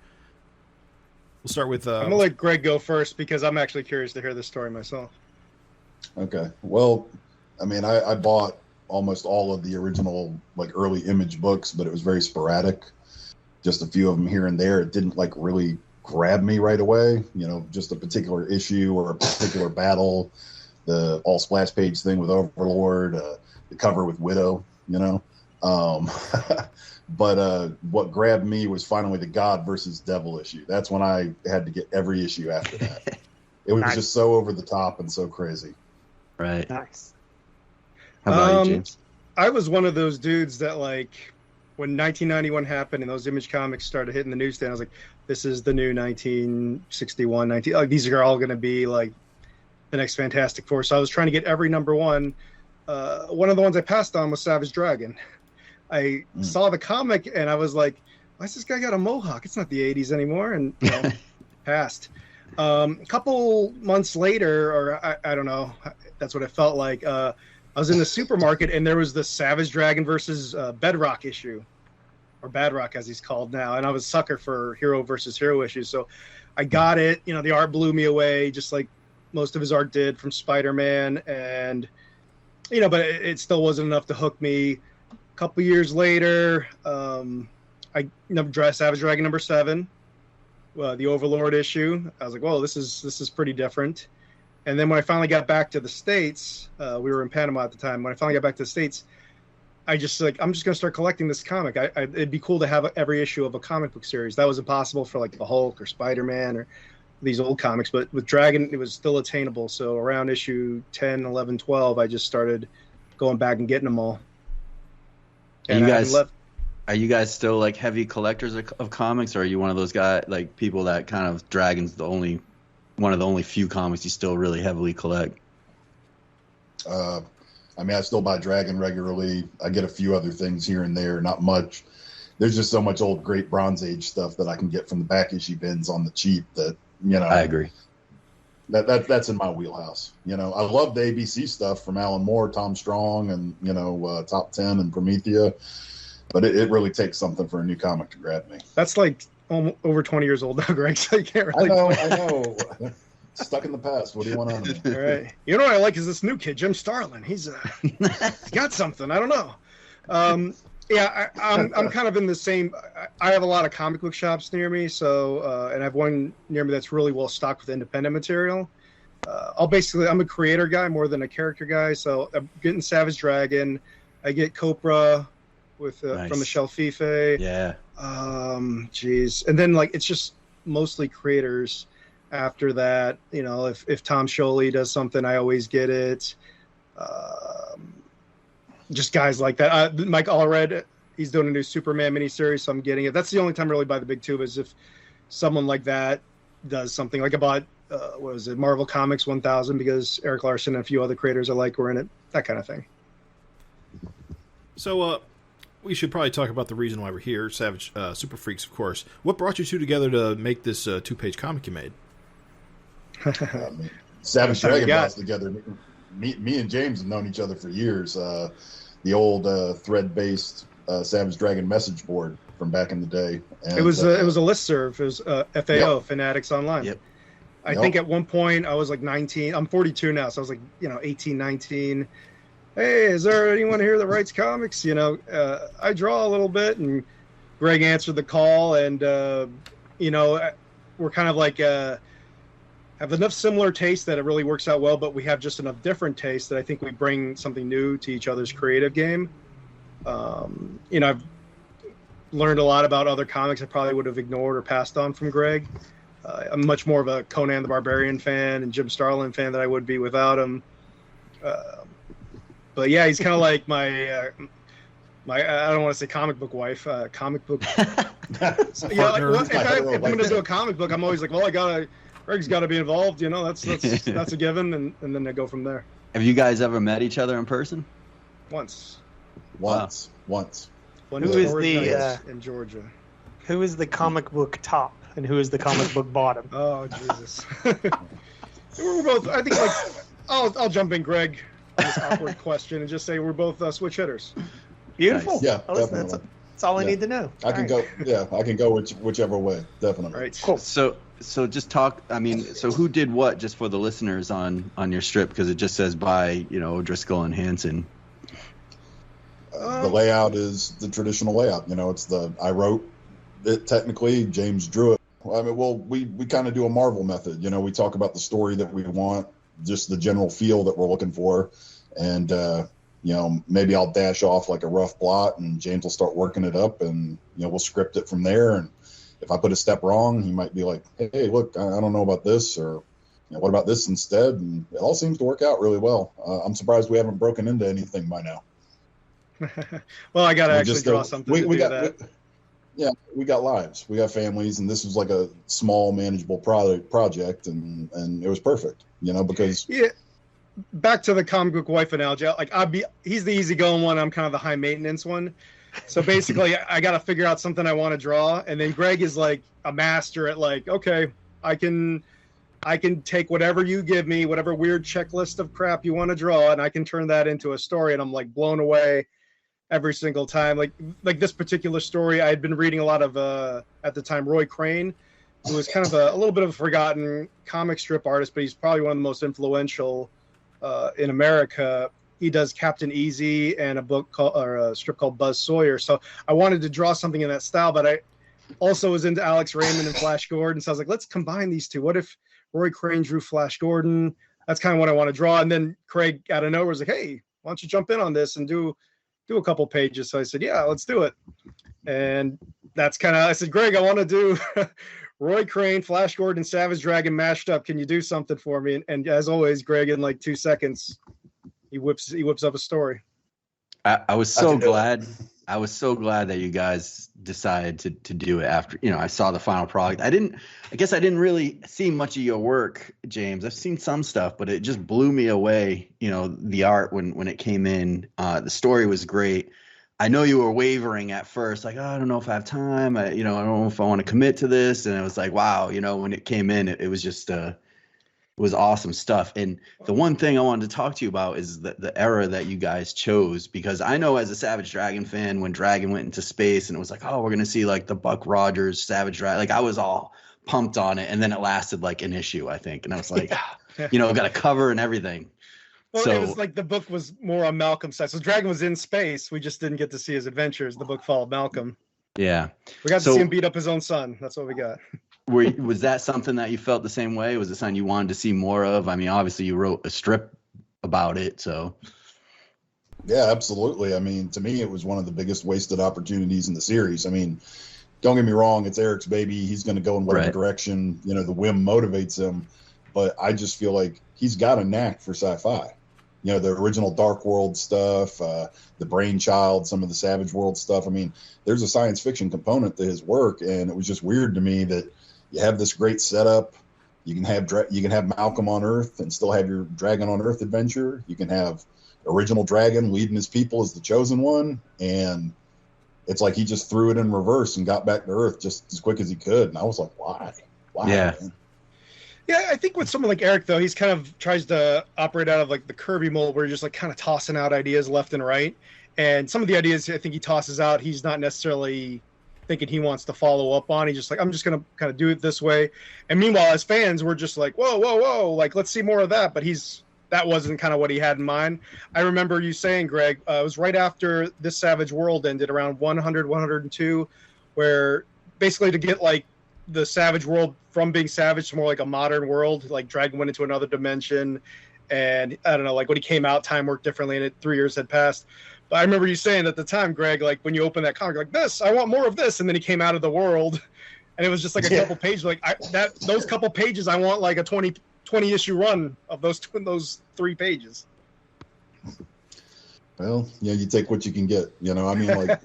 We'll start with. I'm gonna let Greg go first because I'm actually curious to hear this story myself. Okay. Well, I mean, I bought almost all of the original early Image books, but it was very sporadic. Just a few of them here and there. It didn't really grab me right away. Just a particular issue or a particular battle. The all splash page thing with Overlord, the cover with Widow, But what grabbed me was finally the God versus Devil issue. That's when I had to get every issue after that. It was just so over the top and so crazy. Right. Nice. How about you, James? I was one of those dudes that when 1991 happened and those Image comics started hitting the newsstand, I was like, this is the new 1961, these are all going to be the next Fantastic Four. So I was trying to get every number one. One of the ones I passed on was Savage Dragon. I saw the comic and I was like, why's this guy got a mohawk? It's not the 80s anymore. And passed. A couple months later, or I don't know, that's what it felt like. I was in the supermarket and there was the Savage Dragon versus Bedrock issue, or Badrock as he's called now. And I was a sucker for hero versus hero issues. So I got it. The art blew me away, just like most of his art did from Spider-Man. And, but it still wasn't enough to hook me. A couple years later, I Savage Dragon number 7, the Overlord issue. I was like, whoa, this is pretty different. And then when I finally got back to the States, we were in Panama at the time. When I finally got back to the States, I just I'm just going to start collecting this comic. It'd be cool to have every issue of a comic book series. That was impossible for the Hulk or Spider-Man or these old comics. But with Dragon, it was still attainable. So around issue 10, 11, 12, I just started going back and getting them all. And are you guys still heavy collectors of comics, or are you one of those guys people that kind of Dragon's one of the only few comics you still really heavily collect? I mean, I still buy Dragon regularly. I get a few other things here and there, not much. There's just so much old great Bronze Age stuff that I can get from the back issue bins on the cheap that, I agree. That's in my wheelhouse. I love the ABC stuff from Alan Moore, Tom Strong, and, Top 10 and Promethea. But it really takes something for a new comic to grab me. That's over 20 years old now, Greg, so you can't really... I know. Stuck in the past. What do you want out of me? All right. You know what I like is this new kid, Jim Starlin. He's got something. I don't know. I'm kind of in the same... I have a lot of comic book shops near me, so and I have one near me that's really well stocked with independent material. I'm a creator guy more than a character guy, so I'm getting Savage Dragon. I get Copra with nice. From Michel Fife. Yeah. And then it's just mostly creators. After that, if Tom Scioli does something, I always get it. Just guys like that. Mike Allred, he's doing a new Superman miniseries, so I'm getting it. That's the only time I really buy the big tube is if someone like that does something. I bought Marvel Comics 1000 because Eric Larson and a few other creators I like were in it. That kind of thing. So, we should probably talk about the reason why we're here, Savage Super Freaks, of course. What brought you two together to make this 2-page comic you made? Savage Dragon got together. Me and James have known each other for years. The old thread-based Savage Dragon message board from back in the day. And, it was a listserv. It was FAO, Yep. Fanatics Online. Yep. I think at one point I was like 19. I'm 42 now, so I was like 18, 19. Hey, is there anyone here that writes comics? I draw a little bit, and Greg answered the call, and we're kind of like have enough similar tastes that it really works out well, but we have just enough different tastes that I think we bring something new to each other's creative game. I've learned a lot about other comics I probably would have ignored or passed on from Greg. I'm much more of a Conan the Barbarian fan and Jim Starlin fan than I would be without him. But yeah, he's kind of like my I don't want to say comic book wife, comic book. So, yeah, if I'm going to do a comic book, I'm always like, well, Greg's got to be involved. That's a given, and then I go from there. Have you guys ever met each other in person? Once. Wow. Once. Who is in Georgia? Who is the comic book top and who is the comic book bottom? Oh Jesus! We're both. I think I'll jump in, Greg, on this awkward question and just say we're both switch hitters. Beautiful. Nice. Yeah, That's all I need to know. I can go. Yeah, I can go whichever way. Definitely. All right. Cool. So just talk. I mean, so who did what? Just for the listeners on your strip, because it just says by Driscoll and Hanson. The layout is the traditional layout. It's I wrote it technically. James drew it. I mean, well, we kind of do a Marvel method. We talk about the story that we want, just the general feel that we're looking for, and maybe I'll dash off like a rough plot, and James will start working it up, and we'll script it from there. And if I put a step wrong, he might be like, "Hey, look, I don't know about this," or "What about this instead?" And it all seems to work out really well. I'm surprised we haven't broken into anything by now. Well, I got to actually draw something to do that. We got lives. We got families, and this was like a small, manageable project, and it was perfect, because... Yeah, back to the comic book wife analogy, he's the easygoing one, I'm kind of the high-maintenance one. So basically, I got to figure out something I want to draw, and then Greg is like a master at okay, I can take whatever you give me, whatever weird checklist of crap you want to draw, and I can turn that into a story, and I'm like blown away every single time. Like this particular story, I had been reading a lot of at the time Roy Crane, who was kind of a little bit of a forgotten comic strip artist, but he's probably one of the most influential in America. He does Captain Easy and a strip called Buzz Sawyer. So I wanted to draw something in that style, but I also was into Alex Raymond and Flash Gordon. So I was like, let's combine these two. What if Roy Crane drew Flash Gordon? That's kind of what I want to draw. And then Craig out of nowhere was like, hey, why don't you jump in on this and do a couple pages? So I said, yeah, let's do it. And that's I said, Greg, I want to do Roy Crane, Flash Gordon, Savage Dragon mashed up. Can you do something for me? And as always, Greg, in like 2 seconds, he whips up a story. I was so glad. I was so glad that you guys decided to do it after, I saw the final product. I guess I didn't really see much of your work, James. I've seen some stuff, but it just blew me away. The art when it came in, the story was great. I know you were wavering at first, like, I don't know if I have time. I don't know if I want to commit to this. And it was like, wow, when it came in, it was just, it was awesome stuff. And the one thing I wanted to talk to you about is the era that you guys chose, because I know as a Savage Dragon fan, when Dragon went into space and it was like, oh, we're going to see like the Buck Rogers Savage Dragon, like I was all pumped on it. And then it lasted like an issue, I think. And I was like, got a cover and everything. Well, so, it was like the book was more on Malcolm's side. So Dragon was in space. We just didn't get to see his adventures. The book followed Malcolm. Yeah. We got to see him beat up his own son. That's what we got. Was that something that you felt the same way? Was it something you wanted to see more of? I mean, obviously you wrote a strip about it, so. Yeah, absolutely. I mean, to me, it was one of the biggest wasted opportunities in the series. I mean, don't get me wrong, it's Eric's baby. He's going to go in whatever direction, the whim motivates him. But I just feel like he's got a knack for sci-fi. The original Dark World stuff, the Brainchild, some of the Savage World stuff. I mean, there's a science fiction component to his work, and it was just weird to me that you have this great setup. You can have Malcolm on Earth and still have your Dragon on Earth adventure. You can have original Dragon leading his people as the chosen one, and it's like he just threw it in reverse and got back to Earth just as quick as he could. And I was like, why? Yeah. Man? Yeah, I think with someone like Eric, though, he's kind of tries to operate out of like the Kirby mold where you're just like kind of tossing out ideas left and right. And some of the ideas I think he tosses out, he's not necessarily thinking he wants to follow up on. He's just like, I'm just going to kind of do it this way. And meanwhile, as fans, we're just like, whoa, like, let's see more of that. But that wasn't kind of what he had in mind. I remember you saying, Greg, it was right after this Savage World ended, around 100, 102, where basically to get like the Savage World from being savage to more like a modern world, like Dragon went into another dimension. And I don't know, like when he came out, time worked differently and 3 years had passed. But I remember you saying at the time, Greg, like when you open that comic, like this, I want more of this. And then he came out of the world and it was just like a couple pages. Like those couple pages, I want like a 20 issue run of those 3 pages. Well, yeah, you take what you can get. You know, I mean, like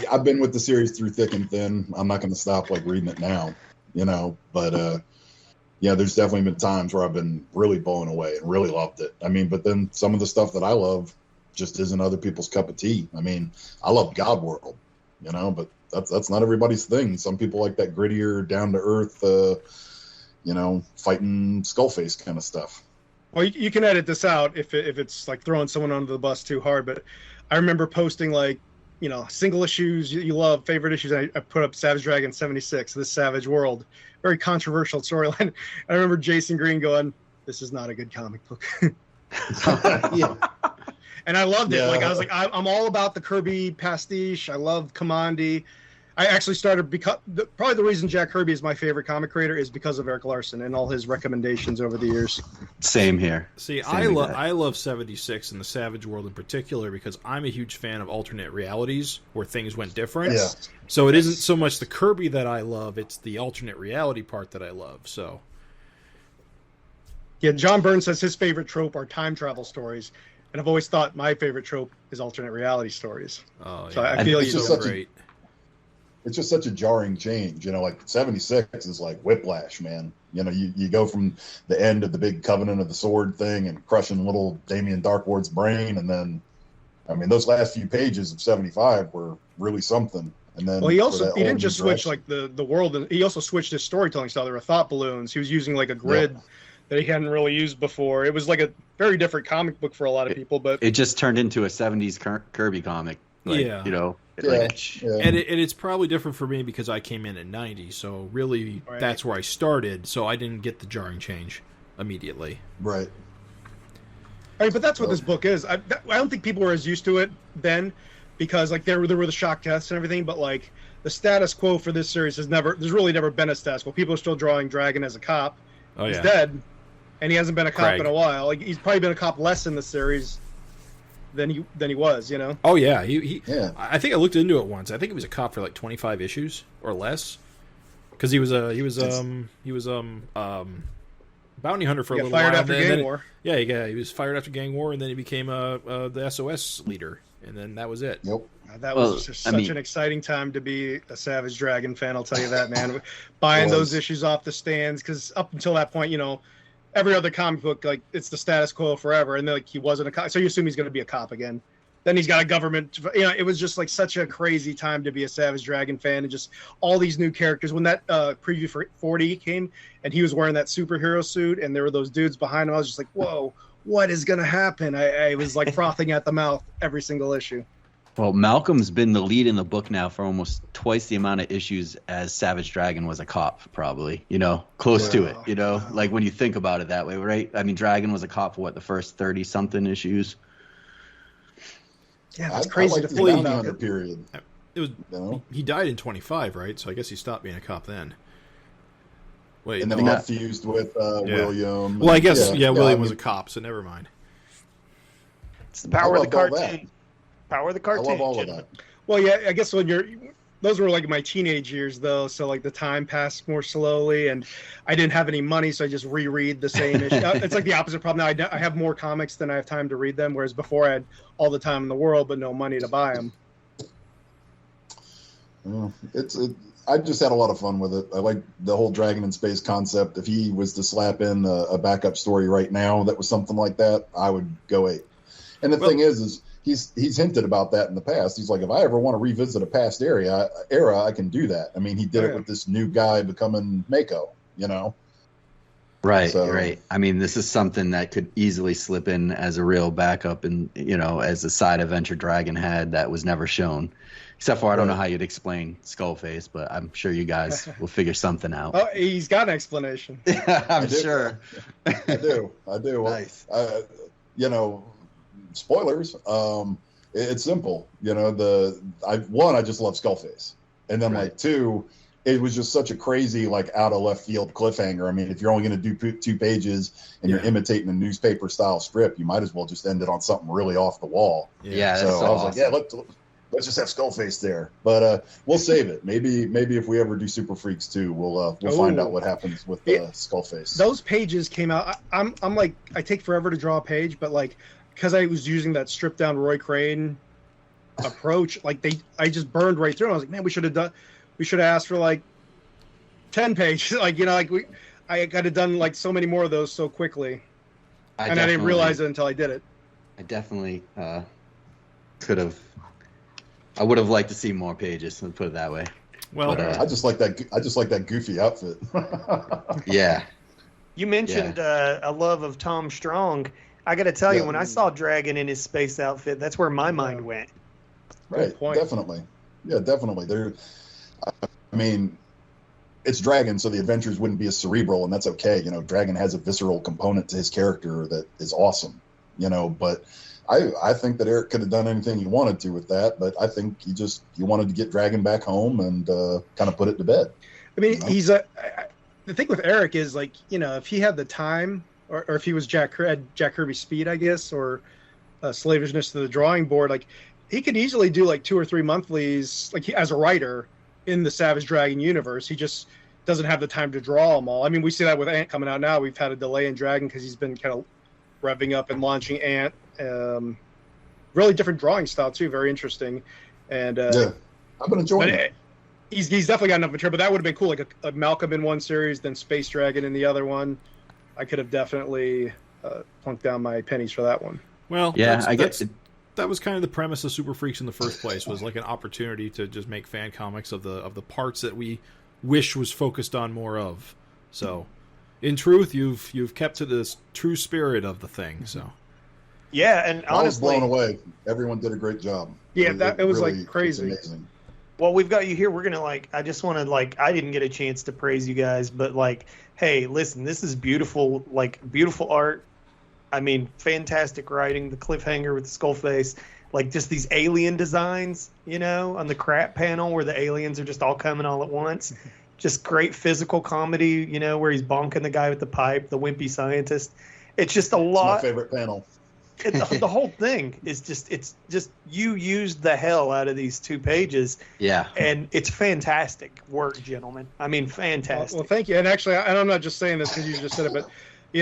I've been with the series through thick and thin. I'm not going to stop like reading it now, you know, but yeah, there's definitely been times where I've been really blown away and really loved it. I mean, but then some of the stuff that I love just isn't other people's cup of tea. I mean, I love God World, you know, but that's not everybody's thing. Some people like that grittier, down to earth, you know, fighting Skullface kind of stuff. Well, you can edit this out if it's like throwing someone under the bus too hard. But I remember posting like, you know, single issues you love, favorite issues. I put up Savage Dragon 76, This Savage World, very controversial storyline. I remember Jason Green going, "This is not a good comic book." Yeah. And I loved it. Like I was like, I'm all about the Kirby pastiche. I love Commandi. I actually started probably the reason Jack Kirby is my favorite comic creator is because of Eric Larson and all his recommendations over the years. Same here. See, I love 76 and the Savage World in particular because I'm a huge fan of alternate realities where things went different. Yeah. So it isn't so much the Kirby that I love; it's the alternate reality part that I love. So. Yeah, John Byrne says his favorite trope are time travel stories. And I've always thought my favorite trope is alternate reality stories. Oh, yeah. So I feel it's you. Great. It's just such a jarring change, you know. Like 76 is like whiplash, man. You know, you go from the end of the big Covenant of the Sword thing and crushing little Damien Darkwood's brain, and then, I mean, those last few pages of 75 were really something. And then, well, he didn't just switch like the world, and he also switched his storytelling style. There were thought balloons. He was using like a grid that he hadn't really used before. It was like a very different comic book for a lot of people, but it just turned into a 70s Kirby comic. Like, yeah. You know, And it's probably different for me because I came in 90, so really that's where I started, so I didn't get the jarring change immediately. Right. I mean, but that's what this book is. I don't think people were as used to it then because like there were the shock tests and everything, but like the status quo for this series there's really never been a status quo. People are still drawing Dragon as a cop. Oh, yeah. He's dead, and he hasn't been a cop Craig. in a while. Like he's probably been a cop less in the series than he was, you know. Oh yeah, I think I looked into it once. I think he was a cop for like 25 issues or less, because he was bounty hunter for a little fired while. After Gang War. Yeah, he was fired after Gang War, and then he became the SOS leader, and then that was it. Yep. That was just such an exciting time to be a Savage Dragon fan. I'll tell you that, man. Buying those issues off the stands, because up until that point, you know, every other comic book, like it's the status quo forever, and then like he wasn't a cop, so you assume he's going to be a cop again. Then he's got a government. You know, it was just like such a crazy time to be a Savage Dragon fan, and just all these new characters. When that preview for 40 came, and he was wearing that superhero suit, and there were those dudes behind him, I was just like, whoa, what is going to happen? I was like frothing at the mouth every single issue. Well, Malcolm's been the lead in the book now for almost twice the amount of issues as Savage Dragon was a cop, probably. You know, close to it. You know, like when you think about it that way, right? I mean, Dragon was a cop for the first 30-something issues. Yeah, that's crazy to think about. The period. It was he died in 25, right? So I guess he stopped being a cop then. Wait, and then he got fused with William. Well, I guess William was a cop, so never mind. It's the power of the cartoon. Power of the cartoon. I love all of that. Well, yeah, I guess those were like my teenage years, though. So like the time passed more slowly, and I didn't have any money, so I just reread the same issue. It's like the opposite problem now. I have more comics than I have time to read them, whereas before I had all the time in the world but no money to buy them. I just had a lot of fun with it. I like the whole Dragon in Space concept. If he was to slap in a backup story right now that was something like that, I would go ape. And the thing is he's hinted about that in the past. He's like, if I ever want to revisit a past era, I can do that. I mean, he did it with this new guy becoming Mako, you know. Right, So- right. I mean, this is something that could easily slip in as a real backup, and as a side adventure Dragon had that was never shown. Except for I don't know how you'd explain Skullface, but I'm sure you guys will figure something out. Oh, he's got an explanation. I'm do. sure. I do. Nice. Spoilers. It's simple. I just love Skullface, and then Right. 2, it was just such a crazy out of left field cliffhanger. I mean, if you're only going to do 2 pages and you're imitating a newspaper style strip, you might as well just end it on something really off the wall. Yeah, So that's so I was awesome. like, let's just have Skullface there. But we'll save it. Maybe if we ever do Super Freaks 2, we'll find out what happens with Skullface. Those pages came out. I'm like, I take forever to draw a page, but because I was using that stripped down Roy Crane approach, I just burned right through. I was like, man, we should have asked for 10 pages. I could have done so many more of those so quickly, and I didn't realize it until I did it. I definitely could have. I would have liked to see more pages. Let's put it that way. Well, But, I just like that goofy outfit. Yeah. You mentioned a love of Tom Strong. I got to tell you, when I saw Dragon in his space outfit, that's where my mind went. Right, point. definitely. Yeah, definitely. I mean, it's Dragon, so the adventures wouldn't be as cerebral, and that's okay. Dragon has a visceral component to his character that is awesome. But I think that Eric could have done anything he wanted to with that, but I think he wanted to get Dragon back home and kind of put it to bed. I mean, the thing with Eric is if he had the time, or if he was Jack Kirby's speed, I guess, or slavishness to the drawing board, he could easily do 2 or 3 monthlies, as a writer in the Savage Dragon universe. He just doesn't have the time to draw them all. I mean, we see that with Ant coming out now. We've had a delay in Dragon because he's been kind of revving up and launching Ant. Really different drawing style too, very interesting. And Yeah, I've been enjoying it. He's definitely got enough material, but that would have been cool, a Malcolm in one series, then Space Dragon in the other one. I could have definitely plunked down my pennies for that one. well, Yeah, I guess. that was kind of the premise of Super Freaks in the first place. Was an opportunity to just make fan comics of the parts that we wish was focused on more of. So, in truth, you've kept to the true spirit of the thing. So. Yeah, and I was honestly, blown away. Everyone did a great job. Yeah, it was really, crazy. It's amazing. well, we've got you here. We're gonna I just want to I didn't get a chance to praise you guys, but hey, listen, this is beautiful, beautiful art. I mean, fantastic writing. The cliffhanger with the skull face, just these alien designs, on the crap panel where the aliens are just all coming all at once. Just great physical comedy, where he's bonking the guy with the pipe, the wimpy scientist. It's just a It's lot. my favorite panel. The whole thing is it's just you used the hell out of these 2 pages. Yeah. And it's fantastic work, gentlemen. I mean, fantastic. Well, thank you. And actually, and I'm not just saying this because you just said it, but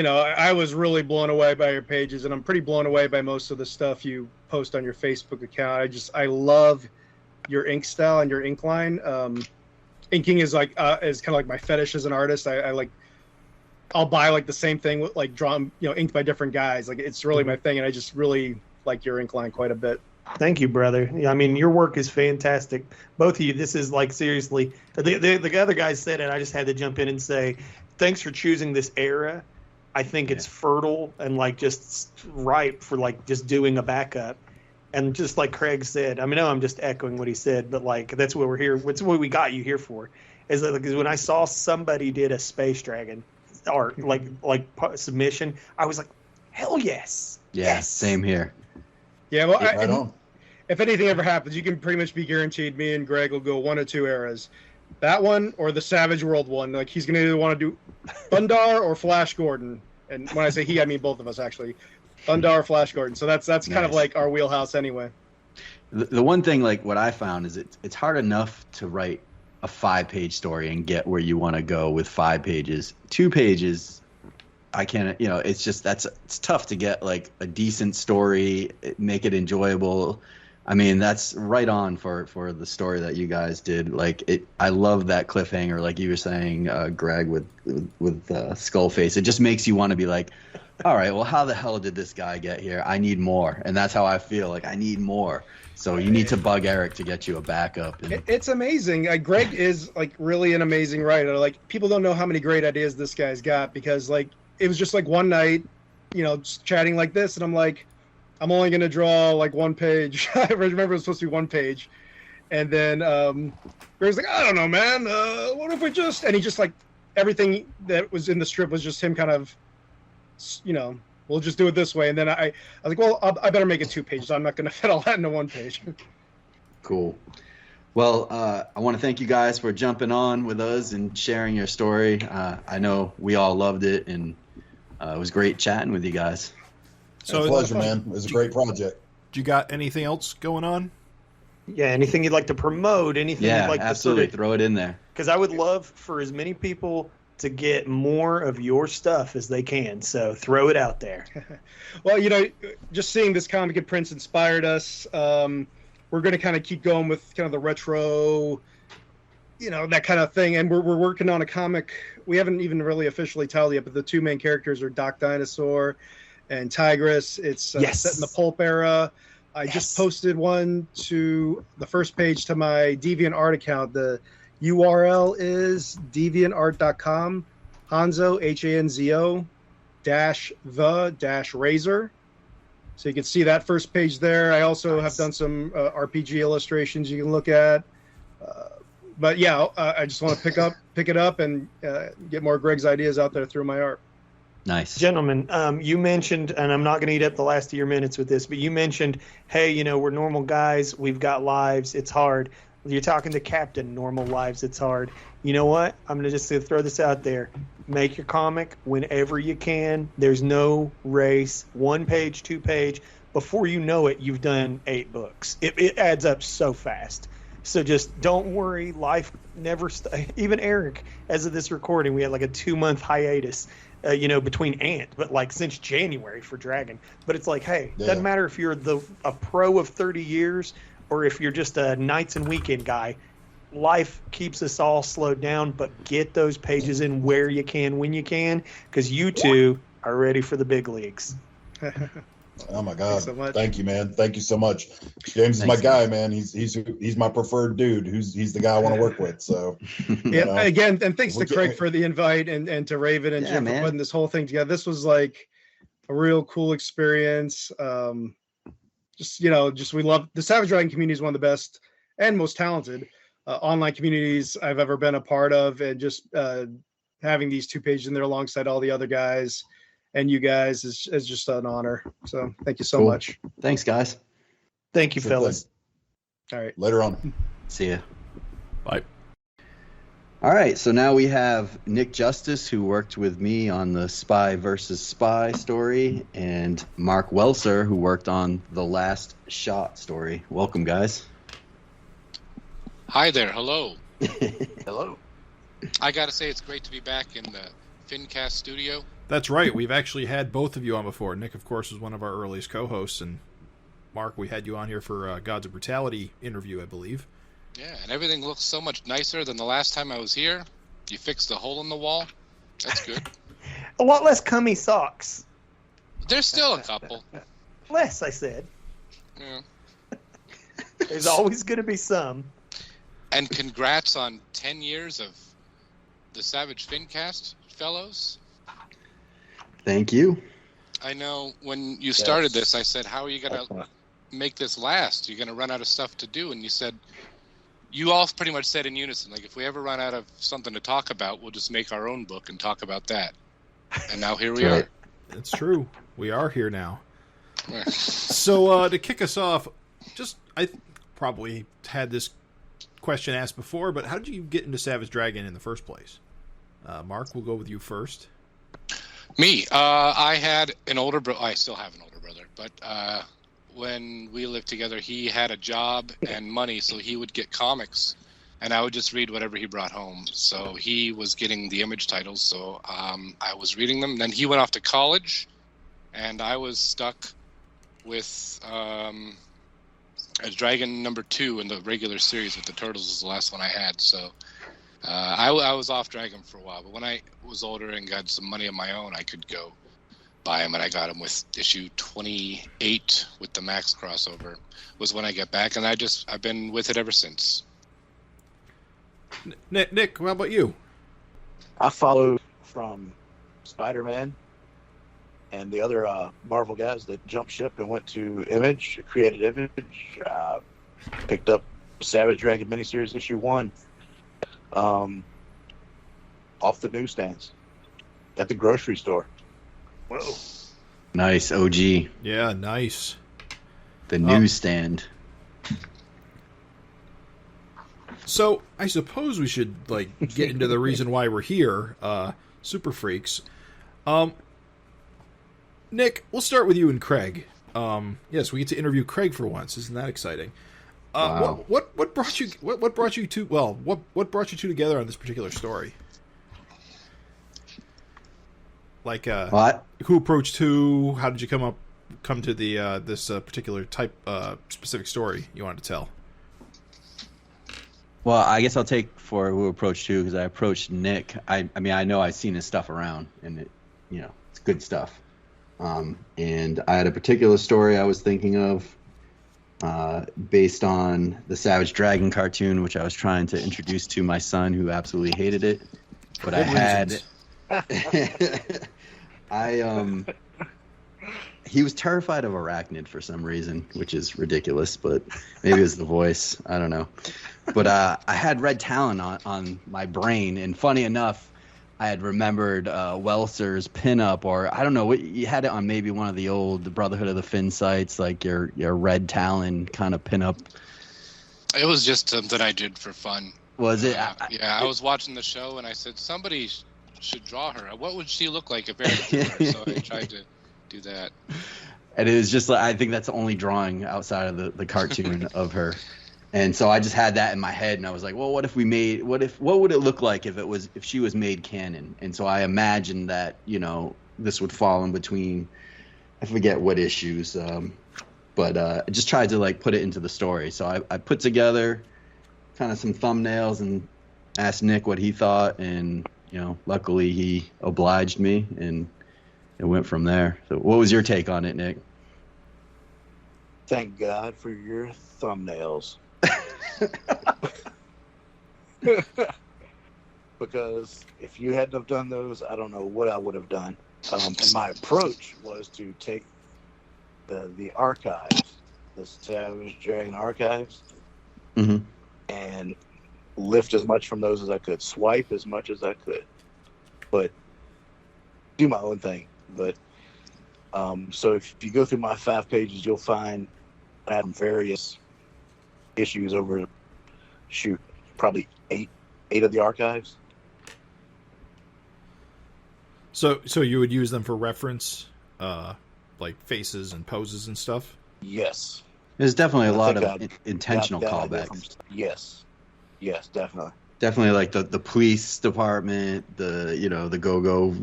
I was really blown away by your pages, and I'm pretty blown away by most of the stuff you post on your Facebook account. I love your ink style and your ink line. Inking is is kind of like my fetish as an artist. I'll buy the same thing with drawn, inked by different guys. It's really my thing, and I just really like your ink line quite a bit. Thank you, brother. I mean, your work is fantastic. Both of you. This is seriously. The other guys said it. I just had to jump in and say, thanks for choosing this era. I think it's fertile and just ripe for just doing a backup. And just like Craig said, I mean, I'm just echoing what he said, but that's what we're here. That's what we got you here for. Is that when I saw somebody did a Space Dragon art submission, I was like, hell yes. Yeah. Yes. Same here. Yeah, well, Right on. if anything ever happens, you can pretty much be guaranteed me and Greg will go 1 of 2 eras. That one or the Savage World one. He's going to either want to do Thundar or Flash Gordon. And when I say he, I mean both of us, actually. Thundar or Flash Gordon. So that's kind of Nice. our wheelhouse anyway. The one thing, what I found is it's hard enough to write a 5-page story and get where you want to go with 5 pages. 2 pages, I can't. It's just it's tough to get a decent story, make it enjoyable. I mean, that's right on for the story that you guys did. I love that cliffhanger, like you were saying, Greg, with Skullface. It just makes you want to be all right, well, how the hell did this guy get here? I need more. And that's how I feel. Like, I need more. So you need to bug Eric to get you a backup. And... It's amazing. Greg is like really an amazing writer. Like, people don't know how many great ideas this guy's got, because like it was just like one night, just chatting like this, and I'm like, I'm only gonna draw like one page. I remember it was supposed to be one page, and then Greg's like, I don't know, man. What if we just? And he just like everything that was in the strip was just him kind of, we'll just do it this way. And then I was like, well, I better make it 2 pages. I'm not going to fit all that into 1 page. Cool. Well, I want to thank you guys for jumping on with us and sharing your story. I know we all loved it, and it was great chatting with you guys. So a pleasure, man. It was a great project. Do you got anything else going on? Yeah, anything you'd like to promote? Anything you'd like absolutely. to Throw it in there. Because I would love for as many people to get more of your stuff as they can. So throw it out there. Well, just seeing this comic at Prince inspired us. We're going to kind of keep going with kind of the retro, that kind of thing. And we're working on a comic. We haven't even really officially titled yet, but the 2 main characters are Doc Dinosaur and Tigress. It's set in the pulp era. I just posted one to the first page to my DeviantArt account. The URL is deviantart.com, Hanzo, Hanzo, -- razor. So you can see that first page there. I also have done some RPG illustrations you can look at. But yeah, I just want to pick it up and get more Greg's ideas out there through my art. Nice. Gentlemen, you mentioned, and I'm not going to eat up the last of your minutes with this, but you mentioned, hey, we're normal guys. We've got lives. It's hard. You're talking to Captain, normal lives, it's hard. You know what? I'm going to just throw this out there. Make your comic whenever you can. There's no race. 1 page, 2 page. Before you know it, you've done 8 books. It adds up so fast. So just don't worry. Life never even Eric, as of this recording, we had like a 2-month hiatus, between Ant, but like since January for Dragon. But it's like, hey, doesn't matter if you're a pro of 30 years or if you're just a nights and weekend guy. Life keeps us all slowed down, but get those pages in where you can, when you can, because you two are ready for the big leagues. Oh my God! So thank you, man. Thank you so much. James is my guy, man. He's my preferred dude. He's the guy I want to work with. So again, and thanks to Craig for the invite, and to Raven and Jim for putting this whole thing together. This was like a real cool experience. Just we love the Savage Dragon community is one of the best and most talented online communities I've ever been a part of, and just having these 2 pages in there alongside all the other guys and you guys is just an honor. So thank you so much. Thanks, guys. Thank you, fellas. All right. Later on. See ya. Bye. All right, so now we have Nick Justus, who worked with me on the Spy versus Spy story, and Mark Welser, who worked on the Last Shot story. Welcome, guys. Hi there. Hello. Hello. I got to say, it's great to be back in the FINcast studio. That's right. We've actually had both of you on before. Nick, of course, was one of our earliest co-hosts, and Mark, we had you on here for Gods of Brutality interview, I believe. Yeah, and everything looks so much nicer than the last time I was here. You fixed the hole in the wall. That's good. A lot less cummy socks. There's still a couple. Less, I said. Yeah. There's always going to be some. And congrats on 10 years of the Savage FINcast, fellows. Thank you. I know when you started this, I said, how are you going to make this last? You're going to run out of stuff to do. And you said, you all pretty much said in unison, like, if we ever run out of something to talk about, we'll just make our own book and talk about that. And now here we are. It's true. We are here now. So to kick us off, I probably had this question asked before, but how did you get into Savage Dragon in the first place? Mark, we'll go with you first. Me, I had an older brother. I still have an older brother, but when we lived together, he had a job and money, so he would get comics, and I would just read whatever he brought home. So he was getting the Image titles, so I was reading them. Then he went off to college, and I was stuck with Dragon number 2 in the regular series with the Turtles was the last one I had. So I was off Dragon for a while, but when I was older and got some money of my own, I could go buy them, and I got them with issue 28 with the Max crossover. Was when I got back, and I've been with it ever since. Nick, how about you? I followed from Spider-Man and the other Marvel guys that jumped ship and went to Image, created Image, picked up Savage Dragon miniseries issue 1 off the newsstands at the grocery store. Whoa. Nice, OG. Yeah, nice. The newsstand. So I suppose we should get into the reason why we're here, Super Freaks. Nick, we'll start with you and Craig. Yes, we get to interview Craig for once. Isn't that exciting? Wow. What brought you two together on this particular story? What? Who approached who? How did you come to the this particular specific story you wanted to tell? Well, I guess I'll take for who approached who, because I approached Nick. I mean, I know I've seen his stuff around, and it's good stuff. And I had a particular story I was thinking of, based on the Savage Dragon cartoon, which I was trying to introduce to my son, who absolutely hated it. But he was terrified of arachnid for some reason, which is ridiculous, but maybe it was the voice. I don't know. But I had Red Talon on my brain, and funny enough, I had remembered Welser's pinup, or I don't know, you had it on maybe one of the old Brotherhood of the Finn sites, like your Red Talon kind of pinup. It was just something I did for fun. Was it? Yeah, I was watching the show, and I said, somebody should draw her. What would she look like if Eric drew her? So I tried to do that. And it was just I think that's the only drawing outside of the cartoon of her. And so I just had that in my head, and I was like, well, what would it look like if she was made canon? And so I imagined that, this would fall in between, I forget what issues, but I just tried to put it into the story. So I put together kind of some thumbnails and asked Nick what he thought, and luckily he obliged me, and it went from there. So what was your take on it, Nick? Thank God for your thumbnails. Because if you hadn't have done those, I don't know what I would have done. And my approach was to take the archives, the Savage Dragon archives, mm-hmm. and lift as much from those as I could, swipe as much as I could, but do my own thing. But so if you go through my 5 pages, you'll find I have various issues over, probably eight of the archives. So you would use them for reference, like faces and poses and stuff? Yes. There's definitely a lot of intentional callbacks. Yes, definitely. Definitely like the police department, the go-go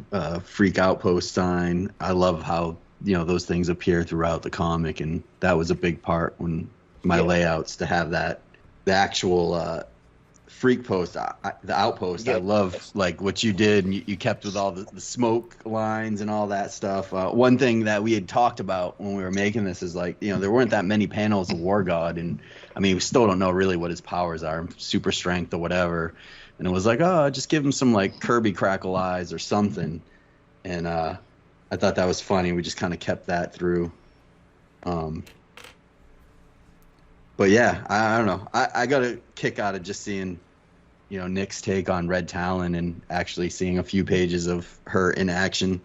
freak outpost sign. I love how, those things appear throughout the comic, and that was a big part when my layouts to have that, the actual freak post, the outpost. I love what you did, and you kept with all the smoke lines and all that stuff. One thing that we had talked about when we were making this is there weren't that many panels of War God, and I mean we still don't know really what his powers are, super strength or whatever. And it was just give him some Kirby crackle eyes or something. And I thought that was funny. We just kind of kept that through. But yeah, I don't know. I got a kick out of just seeing, Nick's take on Red Talon and actually seeing a few pages of her in action,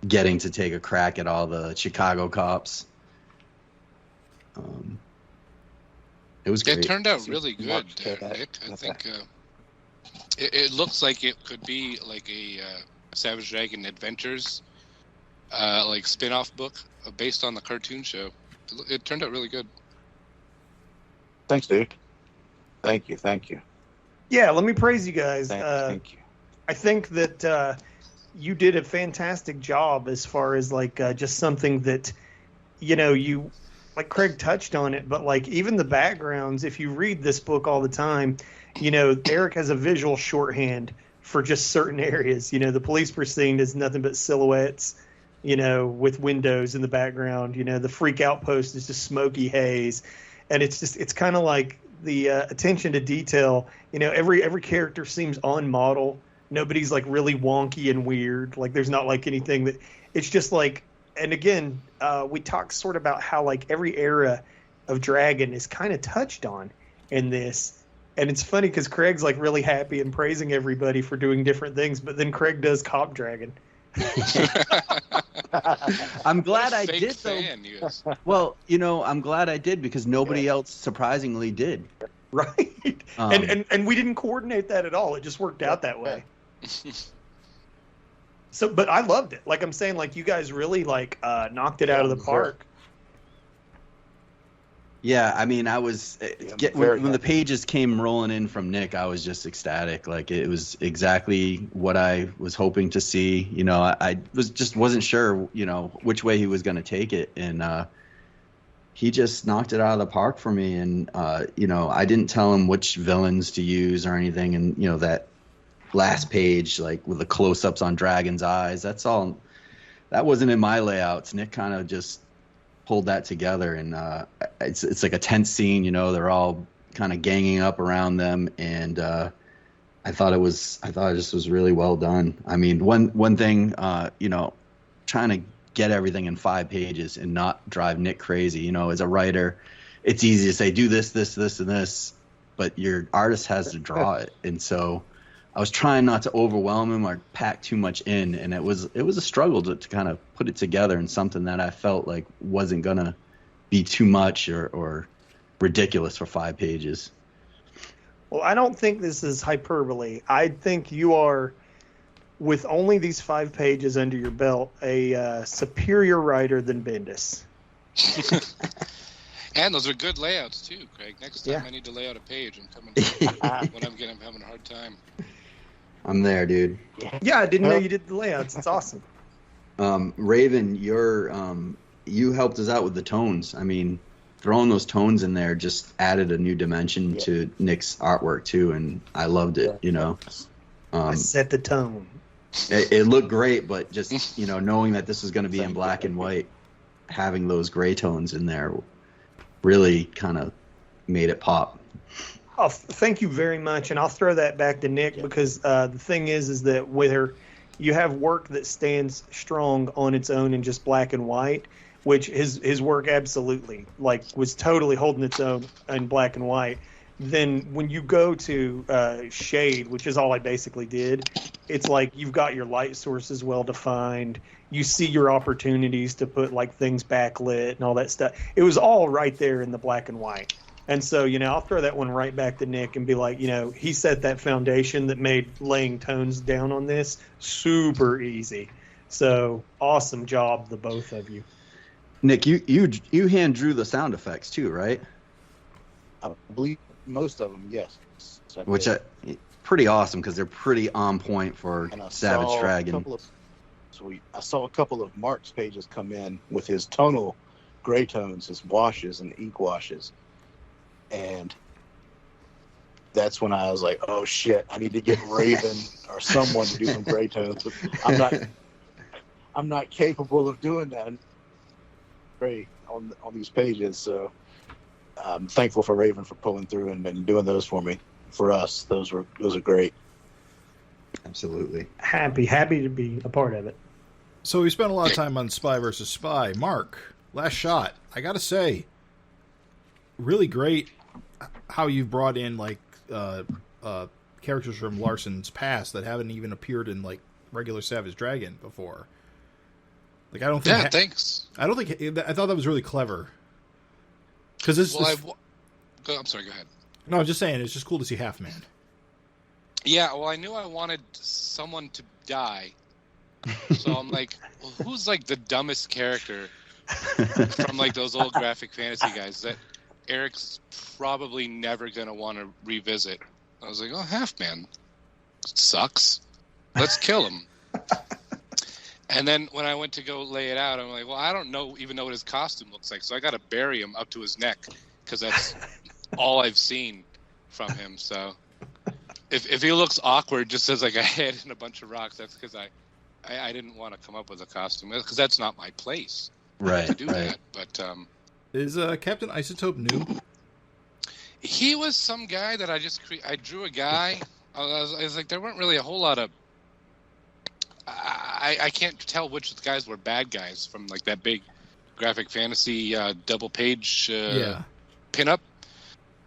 getting to take a crack at all the Chicago cops. It was great. It turned out really good, Nick. I think it looks like it could be like a Savage Dragon Adventures spin-off book based on the cartoon show. It turned out really good. Thanks, dude. Thank you. Yeah, let me praise you guys. Thank you. I think that you did a fantastic job as far as just something that, you, like Craig touched on it, but even the backgrounds, if you read this book all the time, Eric has a visual shorthand for just certain areas. The police precinct is nothing but silhouettes, with windows in the background. The freak outpost is just smoky haze. And it's kind of like the attention to detail. Every character seems on model. Nobody's like really wonky and weird. Like there's not like anything that it's just like, and again, we talked sort of about how like every era of Dragon is kind of touched on in this. And it's funny because Craig's like really happy and praising everybody for doing different things, but then Craig does Cop Dragon. I'm glad I did though. Well, I'm glad I did because nobody else surprisingly did. Right. And we didn't coordinate that at all. It just worked out that way. So, but I loved it. Like I'm saying, like you guys really like knocked it out of the park. Yeah, I mean, I was when the pages came rolling in from Nick, I was just ecstatic. Like it was exactly what I was hoping to see. I wasn't sure, which way he was going to take it, and he just knocked it out of the park for me. And I didn't tell him which villains to use or anything. And that last page, like with the close-ups on Dragon's eyes, that's all. That wasn't in my layouts. Nick kind of just pulled that together, and it's like a tense scene. They're all kind of ganging up around them, and I thought it just was really well done. I mean, one thing, trying to get everything in 5 pages and not drive Nick crazy. As a writer, it's easy to say do this, this, this, and this, but your artist has to draw it, and so I was trying not to overwhelm him or pack too much in, and it was a struggle to kind of put it together in something that I felt like wasn't gonna be too much or ridiculous for 5 pages. Well, I don't think this is hyperbole. I think you are, with only these 5 pages under your belt, a superior writer than Bendis. And those are good layouts too, Craig. Next time I need to lay out a page. I'm coming when I'm having a hard time. I'm there, dude. Yeah, I didn't know you did the layouts. It's awesome. Raven, you helped us out with the tones. I mean, throwing those tones in there just added a new dimension to Nick's artwork too, and I loved it. I set the tone. It looked great, but just knowing that this was going to be in black and white, having those gray tones in there really kind of made it pop. Oh, thank you very much, and I'll throw that back to Nick because the thing is that whether you have work that stands strong on its own in just black and white, which his work absolutely was totally holding its own in black and white. Then when you go to shade, which is all I basically did, it's like you've got your light sources well defined. You see your opportunities to put things backlit and all that stuff. It was all right there in the black and white. And so, I'll throw that one right back to Nick and be like, he set that foundation that made laying tones down on this super easy. So awesome job, the both of you. Nick, you hand drew the sound effects too, right? I believe most of them, yes. Which pretty awesome because they're pretty on point for Savage Dragon. I saw a couple of Mark's pages come in with his tonal gray tones, his washes and ink washes. And that's when I was like, oh shit, I need to get Raven or someone to do some gray tones. I'm not capable of doing that gray on these pages. So I'm thankful for Raven for pulling through and doing those for me. For us, those are great. Absolutely. Happy to be a part of it. So we spent a lot of time on Spy versus Spy. Mark, last shot. I gotta say, really great how you've brought in characters from Larson's past that haven't even appeared in regular Savage Dragon before. I don't think. Yeah, thanks. I don't think. I thought that was really clever. Because this. I'm sorry. Go ahead. No, I'm just saying it's just cool to see Half Man. Yeah, well, I knew I wanted someone to die, so I'm like, well, who's the dumbest character from those old graphic fantasy guys that Eric's probably never gonna want to revisit? I was like, oh, Half Man sucks. Let's kill him. And then when I went to go lay it out, I'm like, well, I don't even know what his costume looks like, so I got to bury him up to his neck because that's all I've seen from him. So if he looks awkward, just as like a head and a bunch of rocks, that's because I didn't want to come up with a costume because that's not my place. Right. To do that, but is Captain Isotope new? He was some guy that I drew a guy. I was like, there weren't really a whole lot of. I can't tell which guys were bad guys from like that big graphic fantasy double page pinup.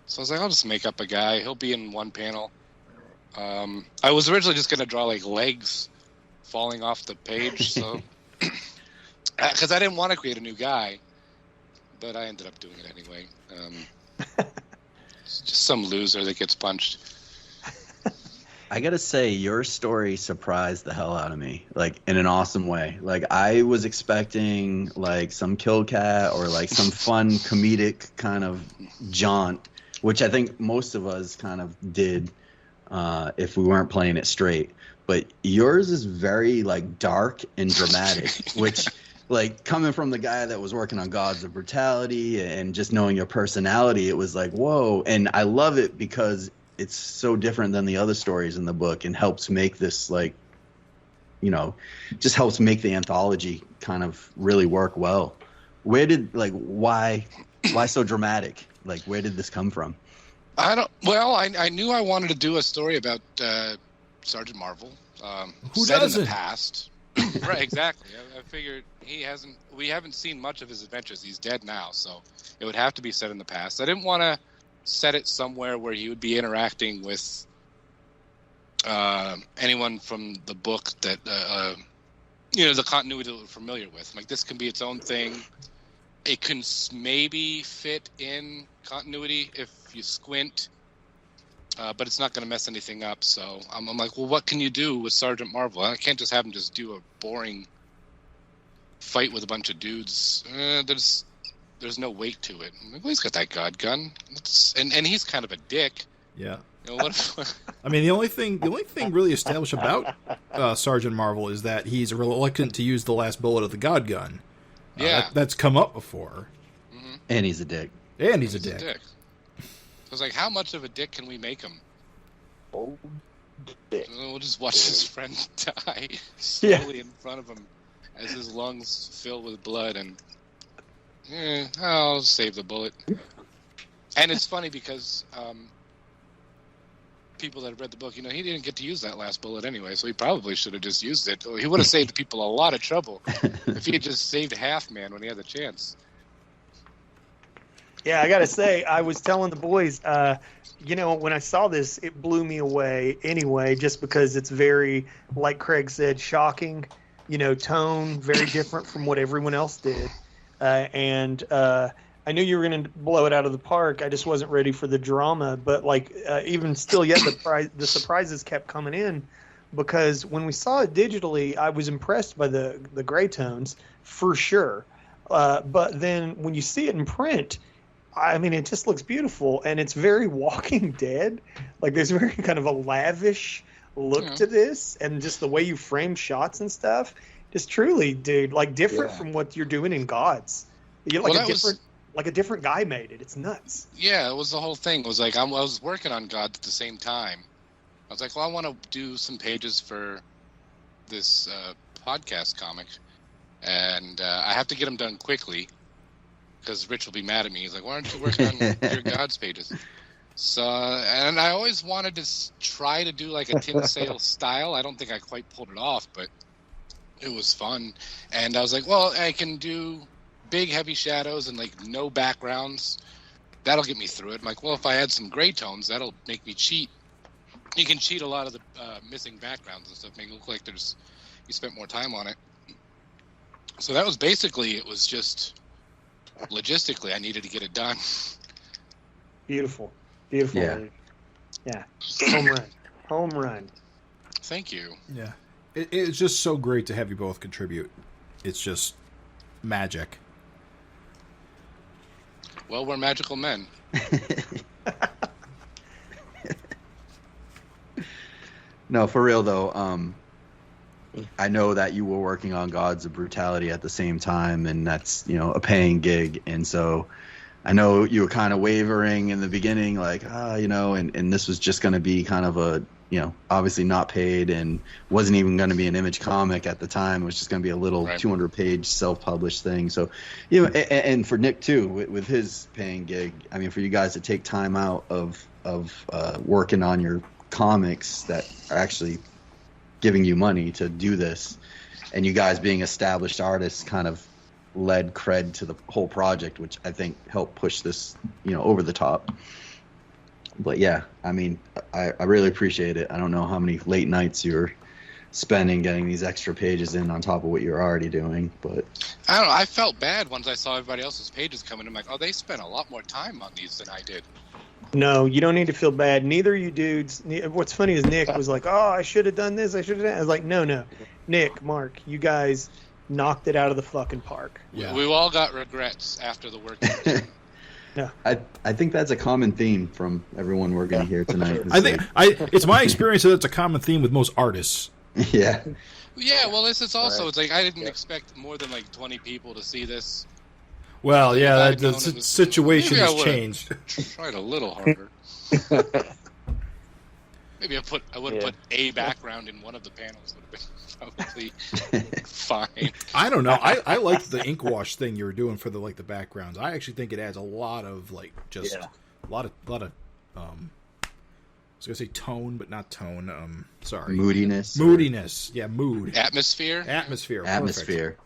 So I was like, I'll just make up a guy. He'll be in one panel. I was originally just gonna draw like legs falling off the page, so because I didn't want to create a new guy, but I ended up doing it anyway. It's just some loser that gets punched. I gotta say, your story surprised the hell out of me, like in an awesome way. Like I was expecting like some kill cat or like some fun comedic kind of jaunt, which I think most of us kind of did if we weren't playing it straight. But yours is very like dark and dramatic, which like coming from the guy that was working on Gods of Brutality and just knowing your personality, it was like, whoa. And I love it because it's so different than the other stories in the book and helps make this like, you know, just helps make the anthology kind of really work well. Where did like, why so dramatic? Like, where did this come from? I knew I wanted to do a story about Sergeant Marvel. Who set doesn't? in the past. Right, exactly. I figured we haven't seen much of his adventures. He's dead now, so it would have to be set in the past. I didn't want to set it somewhere where he would be interacting with anyone from the book that, the continuity that we're familiar with. Like, this can be its own thing. It can maybe fit in continuity if you squint, but it's not going to mess anything up. So I'm like, well, what can you do with Sergeant Marvel? I can't just have him just do a boring fight with a bunch of dudes. There's no weight to it. I'm like, well, he's got that God gun, and he's kind of a dick. Yeah. You know, what I mean, the only thing really established about Sergeant Marvel is that he's reluctant to use the last bullet of the God gun. Yeah, that's come up before. Mm-hmm. And he's a dick. And he's a dick. I was like, how much of a dick can we make him? Oh, dick. We'll just watch his friend die slowly in front of him as his lungs fill with blood, and I'll save the bullet. And it's funny because people that have read the book, he didn't get to use that last bullet anyway, so he probably should have just used it. He would have saved people a lot of trouble if he had just saved Half-Man when he had the chance. Yeah, I gotta say, I was telling the boys, when I saw this, it blew me away anyway, just because it's very, like Craig said, shocking, tone, very different from what everyone else did. And I knew you were going to blow it out of the park. I just wasn't ready for the drama. But even still yet, the surprises kept coming in, because when we saw it digitally, I was impressed by the gray tones for sure. But then when you see it in print, I mean, it just looks beautiful, and it's very Walking Dead. Like, there's very kind of a lavish look to this, and just the way you frame shots and stuff. Just truly, dude, like different from what you're doing in Gods. You're like a different guy made it. It's nuts. Yeah, it was the whole thing. It was like I was working on Gods at the same time. I was like, well, I want to do some pages for this podcast comic, and I have to get them done quickly because Rich will be mad at me. He's like, why aren't you working on your Gods pages? So, and I always wanted to try to do like a tin sale style. I don't think I quite pulled it off, but it was fun. And I was like, well, I can do big heavy shadows and like no backgrounds. That'll get me through it. I'm like, well, if I add some gray tones, that'll make me cheat. You can cheat a lot of the missing backgrounds and stuff, make it look like you spent more time on it. So that was basically, it was just logistically I needed to get it done. Beautiful. Yeah. Home run. Thank you. Yeah. It's just so great to have you both contribute. It's just magic. Well, we're magical men. No, for real though. I know that you were working on Gods of Brutality at the same time, and that's a paying gig, and so I know you were kind of wavering in the beginning, like, and this was just going to be kind of a, obviously not paid and wasn't even going to be an Image comic at the time. It was just going to be a little 200-page self-published thing. So, and for Nick too, with his paying gig, I mean, for you guys to take time out of working on your comics that are actually giving you money to do this, and you guys being established artists kind of led cred to the whole project, which I think helped push this, over the top. But yeah, I mean, I really appreciate it. I don't know how many late nights you're spending getting these extra pages in on top of what you're already doing, but I don't know. I felt bad once I saw everybody else's pages coming. I'm like, oh, they spent a lot more time on these than I did. No, you don't need to feel bad. Neither you dudes. What's funny is Nick was like, oh, I should have done this. I was like, no. Nick, Mark, you guys knocked it out of the fucking park. Yeah. We all got regrets after the work. No. I think that's a common theme from everyone we're going to hear tonight. It's my experience that it's a common theme with most artists. Yeah. Yeah, well, it's also, it's like I didn't expect more than like 20 people to see this. Well, yeah, the situation has changed. Tried a little harder. Maybe I would have put a background in one of the panels. Would have been probably fine. I don't know. I like the ink wash thing you were doing for the backgrounds. I actually think it adds a lot of a lot of I was gonna say tone, but not tone. Sorry, moodiness. Yeah, mood. Atmosphere. Perfect.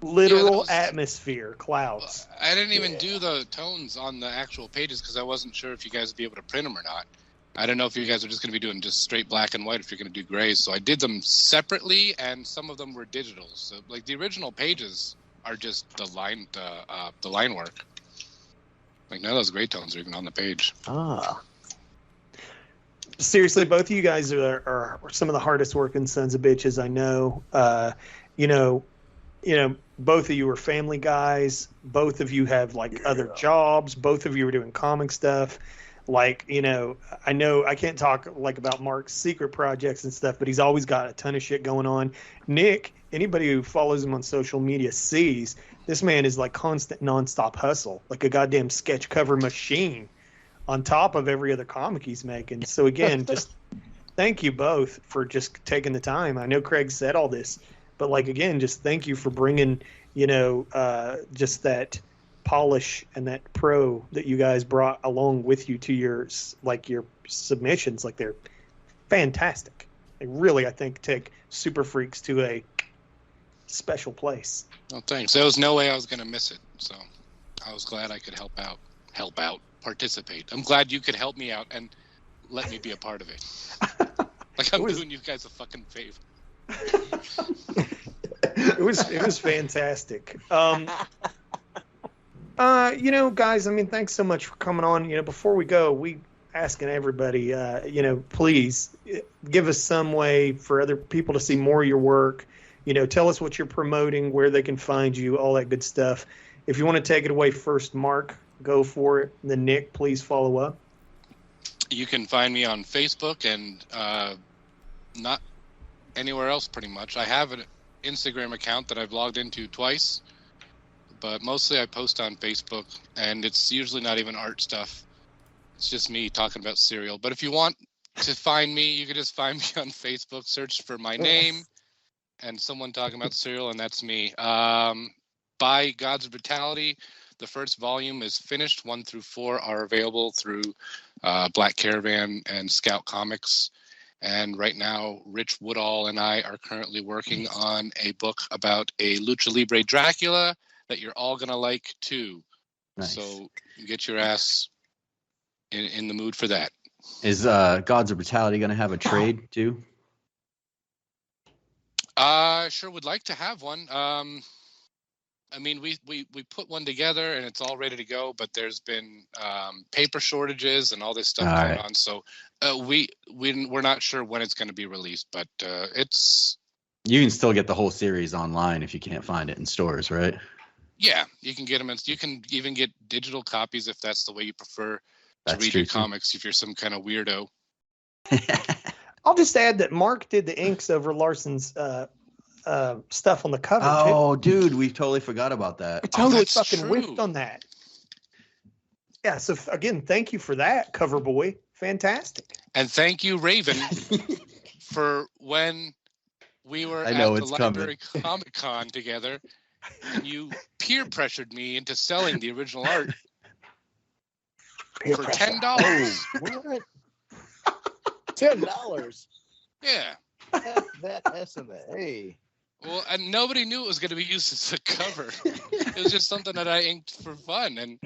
Literal atmosphere, clouds. I didn't even do the tones on the actual pages because I wasn't sure if you guys would be able to print them or not. I don't know if you guys are just going to be doing just straight black and white, if you're going to do grays. So I did them separately, and some of them were digital. So like the original pages are just the line work. Like none of those gray tones are even on the page. Seriously, both of you guys are some of the hardest working sons of bitches I know. Both of you are family guys. Both of you have other jobs. Both of you are doing comic stuff. I know I can't talk about Mark's secret projects and stuff, but he's always got a ton of shit going on. Nick, anybody who follows him on social media sees this man is constant nonstop hustle, like a goddamn sketch cover machine on top of every other comic he's making. So again, just thank you both for just taking the time. I know Craig said all this, but again, just thank you for bringing, just that polish and that pro that you guys brought along with you to your submissions. They're fantastic. They really, I think, take Super Freaks to a special place. Well, thanks. There was no way I was going to miss it, so I was glad I could help out, participate. I'm glad you could help me out and let me be a part of it. I'm doing you guys a fucking favor. It was fantastic. Guys, thanks so much for coming on. Before we go, we asking everybody, please give us some way for other people to see more of your work. Tell us what you're promoting, where they can find you, all that good stuff. If you want to take it away first, Mark, go for it. And then Nick, please follow up. You can find me on Facebook and not anywhere else pretty much. I have an Instagram account that I've logged into twice, but mostly I post on Facebook, and it's usually not even art stuff. It's just me talking about cereal. But if you want to find me, you can just find me on Facebook, search for my name and someone talking about cereal, and that's me. By God's Brutality, the first volume is finished. 1 through 4 are available through Black Caravan and Scout Comics. And right now, Rich Woodall and I are currently working on a book about a Lucha Libre Dracula that you're all going to like, too. Nice. So get your ass in the mood for that. Is Gods of Brutality going to have a trade, too? Sure would like to have one. We put one together and it's all ready to go, but there's been paper shortages and all this stuff going on. So we're not sure when it's going to be released, but it's. You can still get the whole series online if you can't find it in stores, right? Yeah, you can get them. You can even get digital copies if that's the way you prefer to read your comics. If you're some kind of weirdo. I'll just add that Mark did the inks over Larson's stuff on the cover. Oh, dude, we totally forgot about that. I totally fucking whiffed on that. Yeah. So again, thank you for that, cover boy. Fantastic. And thank you, Raven, for when we were I know at the it's Library coming. Comic Con together, and you peer pressured me into selling the original art for $10. What? $10? Yeah. That SMA. Well, and nobody knew it was going to be used as a cover. It was just something that I inked for fun. And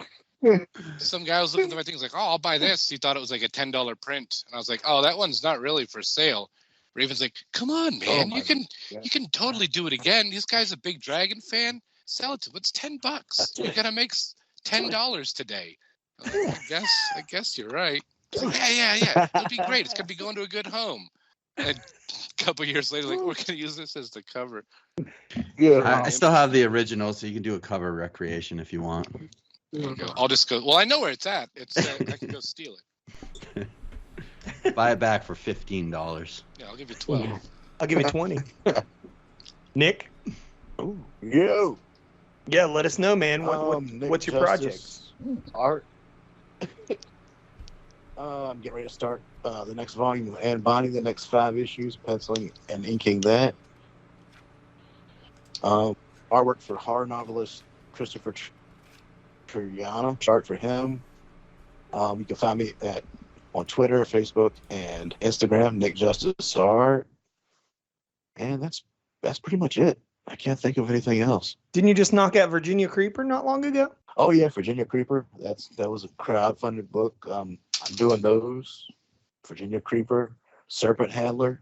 some guy was looking at my thing. He's like, "Oh, I'll buy this." He thought it was like a $10 print, and I was like, "Oh, that one's not really for sale." Raven's like, "Come on, man, you can totally do it again. This guy's a big Dragon fan. Sell it to him. It's $10. You're gonna make $10 today." I was like, I guess you're right. He's like, yeah. It'll be great. It's gonna be going to a good home. And a couple years later, like, we're gonna use this as the cover. Yeah. I still have the original, so you can do a cover recreation if you want. I'll just go. Well, I know where it's at. It's I can go steal it. Buy it back for $15. Yeah, I'll give you 12. I'll give you 20. Nick? Ooh, yo. Yeah, let us know, man. Nick What's your project? Justus Art. I'm getting ready to start the next volume of Anne Bonny, the next 5 issues, penciling and inking that. Artwork for horror novelist Christopher Triana. Art for him. You can find me on Twitter, Facebook, and Instagram, Nick Justus Art. And that's pretty much it. I can't think of anything else. Didn't you just knock out Virginia Creeper not long ago? Oh yeah, Virginia Creeper. That was a crowdfunded book. I'm doing those. Virginia Creeper, Serpent Handler.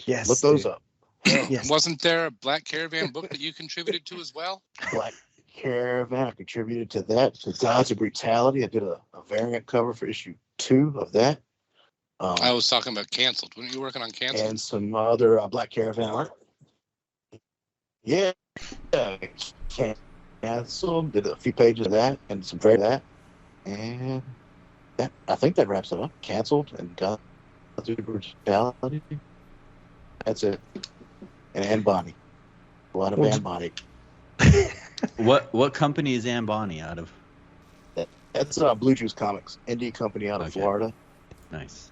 Yes. Look those up. Yes. Wasn't there a Black Caravan book that you contributed to as well? Black Caravan. I contributed to that. To Gods of Brutality. I did a variant cover for issue 2 of that. I was talking about Canceled. Weren't you working on Canceled? And some other Black Caravan art. Yeah. Canceled. Did a few pages of that and some of that. And I think that wraps it up. Canceled and Gods of Brutality. That's it. And Anne Bonny. A lot of Anne Bonny. What company is Anne Bonny out of? That's Blue Juice Comics, indie company out of Florida. Nice.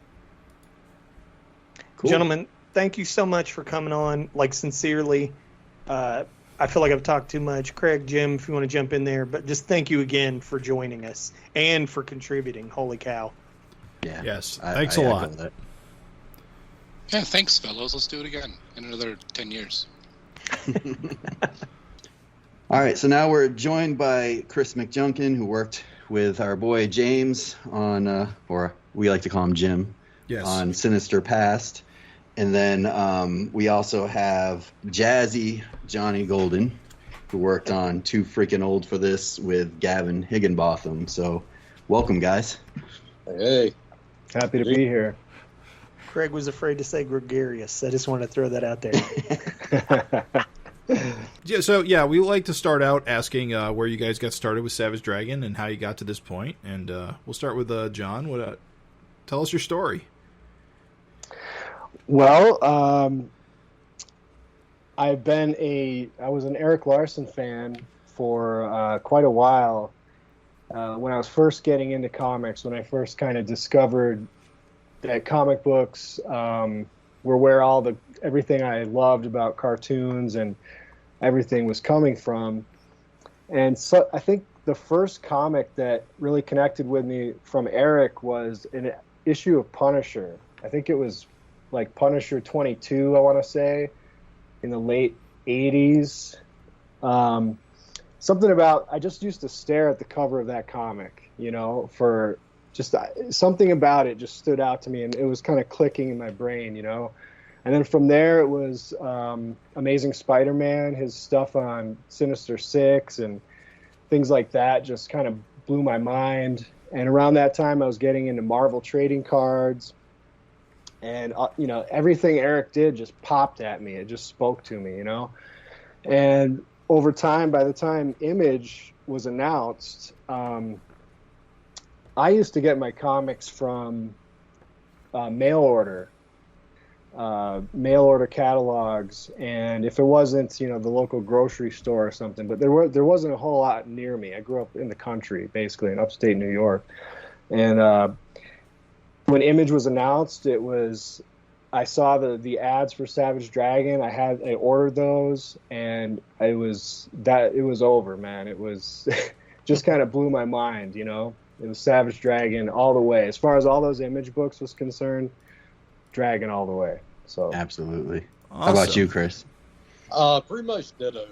Cool. Gentlemen, thank you so much for coming on. Like, sincerely, I feel like I've talked too much. Craig, Jim, if you want to jump in there, but just thank you again for joining us and for contributing. Holy cow. Yeah. Yes. Thanks a lot. Yeah, thanks, fellows. Let's do it again in another 10 years. All right, so now we're joined by Chris McJunkin, who worked with our boy James on, or we like to call him Jim, on Sinister Past. And then we also have Jazzy Johnny Golden, who worked on Too Freaking Old for This with Gavin Higginbotham. So welcome, guys. Hey. Happy to be here. Craig was afraid to say gregarious. I just want to throw that out there. Yeah, so we like to start out asking where you guys got started with Savage Dragon and how you got to this point. And we'll start with John. Tell us your story. Well, I was an Eric Larson fan for quite a while. When I was first getting into comics, when I first kind of discovered that comic books were where everything I loved about cartoons and everything was coming from. And so I think the first comic that really connected with me from Eric was an issue of Punisher. I think it was like Punisher 22, I want to say, in the late 80s. Something about, I just used to stare at the cover of that comic, for just something about it just stood out to me, and it was kind of clicking in my brain, And then from there, it was Amazing Spider-Man, his stuff on Sinister Six and things like that just kind of blew my mind. And around that time, I was getting into Marvel trading cards. And, everything Eric did just popped at me. It just spoke to me, And over time, by the time Image was announced, I used to get my comics from mail order. mail order catalogs, and if it wasn't, the local grocery store or something, but there wasn't a whole lot near me. I grew up in the country, basically in upstate New York, and when Image was announced, I saw the ads for Savage Dragon. I ordered those, and it was over, man. It was just kind of blew my mind, It was Savage Dragon all the way. As far as all those Image books was concerned, Dragon all the way. So absolutely. Awesome. How about you, Chris? Pretty much ditto.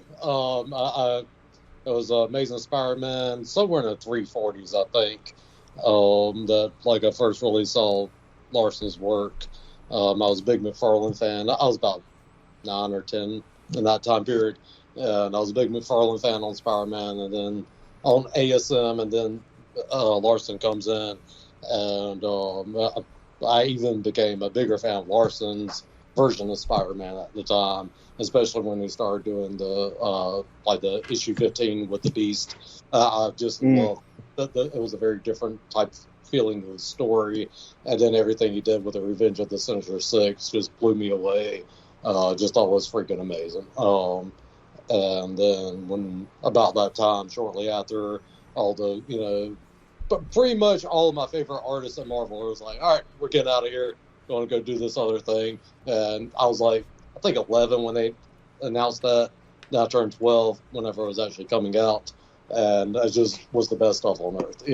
It was Amazing Spider-Man, somewhere in the 340s, I think. That I first really saw Larson's work. I was a big McFarlane fan. I was about 9 or 10 in that time period, and I was a big McFarlane fan on Spider-Man, and then on ASM, and then Larson comes in, and I even became a bigger fan of Larson's version of Spider-Man at the time, especially when he started doing the issue 15 with the Beast. I just loved it was a very different type of feeling of the story, and then everything he did with the Revenge of the Sinister Six just blew me away. Just thought it was freaking amazing. And then when about that time, shortly after, all the but pretty much all of my favorite artists at Marvel was like, all right, we're getting out of here, going to go do this other thing. And I was like, I think 11 when they announced that. Now I turned 12 whenever it was actually coming out, and it just was the best stuff on earth,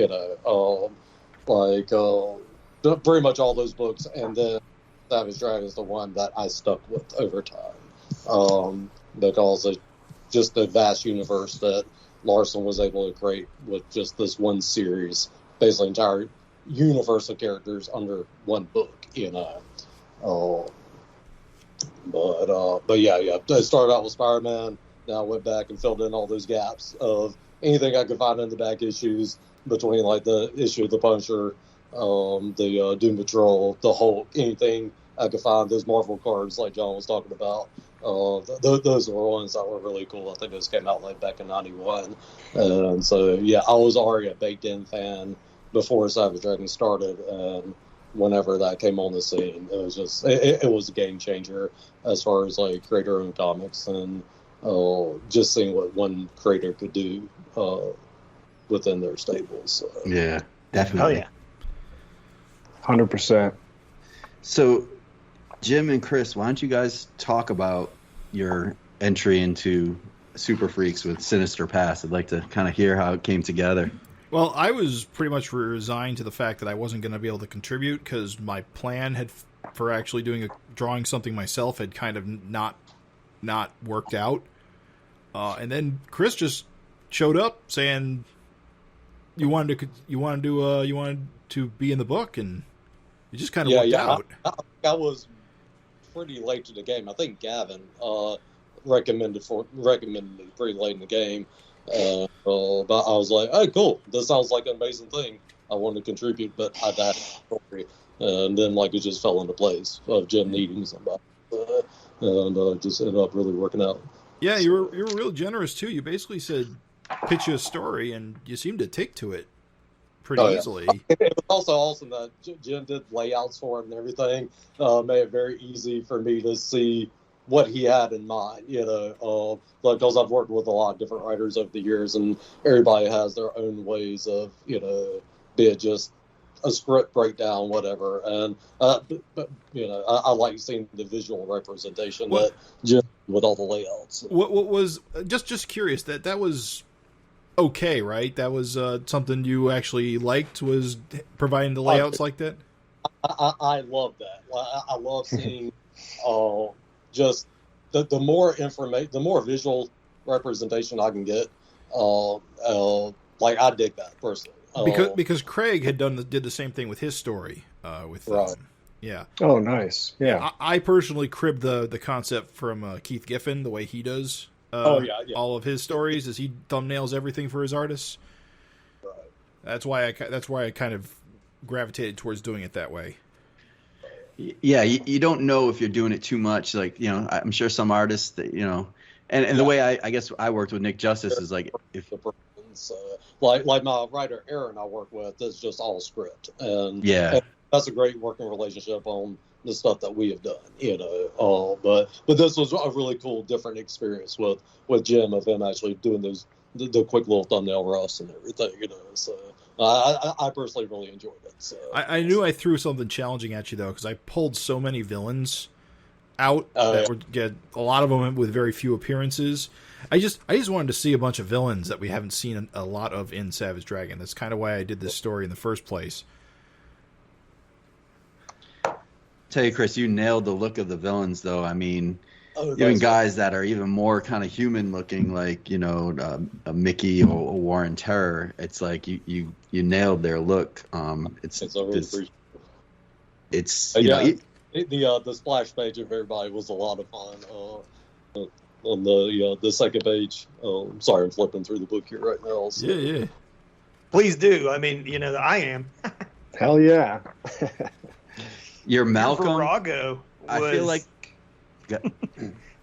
pretty much all those books. And then Savage Dragon is the one that I stuck with over time, because of just the vast universe that Larson was able to create with just this one series, basically entire universe of characters under one book, But yeah. I started out with Spider-Man. Then I went back and filled in all those gaps of anything I could find in the back issues between the issue of the Punisher, the Doom Patrol, the Hulk, anything I could find. Those Marvel cards like John was talking about. Those were ones that were really cool. I think those came out back in '91, and so yeah, I was already a baked-in fan before Savage Dragon started, and whenever that came on the scene, it was just it was a game changer as far as creator-owned comics, and just seeing what one creator could do within their stables. So. Yeah, definitely. Oh yeah, 100%. So, Jim and Chris, why don't you guys talk about your entry into Super Freaks with Sinister Past? I'd like to kind of hear how it came together. Well, I was pretty much resigned to the fact that I wasn't going to be able to contribute because my plan for actually drawing something myself had kind of not worked out. And then Chris just showed up saying you wanted to be in the book, and it just kind of worked out. I was pretty late to the game. I think Gavin recommended me pretty late in the game. But I was like, hey, cool. This sounds like an amazing thing. I wanted to contribute, but I had a story. And then it just fell into place of Jim needing somebody. And it just ended up really working out. Yeah, you were real generous, too. You basically said, pitch you a story, and you seemed to take to it pretty easily. It was also awesome that Jim did layouts for it and everything. Made it very easy for me to see what he had in mind, because I've worked with a lot of different writers over the years, and everybody has their own ways of, be it just a script breakdown, whatever. And I like seeing the visual representation that Jim with all the layouts. What was just curious that was okay, right? That was something you actually liked, was providing the layouts like that. I love that. I love seeing just the more information, the more visual representation I can get. I dig that personally. Because Craig did the same thing with his story. Yeah. Oh, nice. Yeah. I personally cribbed the concept from Keith Giffen, the way he does. All of his stories, as he thumbnails everything for his artists. Right. That's why I kind of gravitated towards doing it that way. Yeah, you don't know if you're doing it too much. I'm sure some artists that and the way I guess I worked with Nick Justus is if like my writer Aaron I work with is just all script, and that's a great working relationship on the stuff that we have done, but this was a really cool, different experience with Jim, of him actually doing the quick little thumbnail roast and everything, so I personally really enjoyed it. So I knew I threw something challenging at you though, because I pulled so many villains out that would get a lot of them with very few appearances. I just wanted to see a bunch of villains that we haven't seen a lot of in Savage Dragon. That's kind of why I did this story in the first place. Tell you, Chris, you nailed the look of the villains, though. I mean, even guys that are even more kind of human looking, like a Mickey or Warren Terror. It's like you nailed their look. The splash page of everybody was a lot of fun. On the second page. Sorry, I'm flipping through the book here right now. So. Yeah. Please do. I mean, I am. Hell yeah. Your Malcolm. Virago was... I feel like.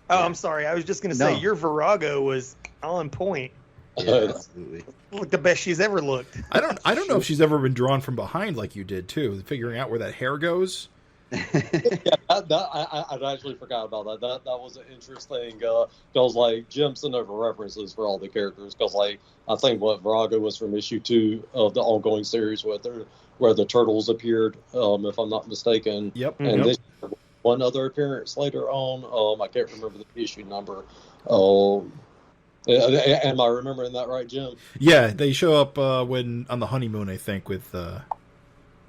I'm sorry. I was just going to say your Virago was on point. Yeah, absolutely. Look, the best she's ever looked. I don't know if she's ever been drawn from behind like you did too, figuring out where that hair goes. I actually forgot about that. That was an interesting. Because like Jim sent over references for all the characters. Because like I think what Virago was from issue 2 of the ongoing series where the turtles appeared, if I'm not mistaken. Yep. And this one other appearance later on. I can't remember the issue number. Am I remembering that right, Jim? Yeah, they show up when on the honeymoon, I think, with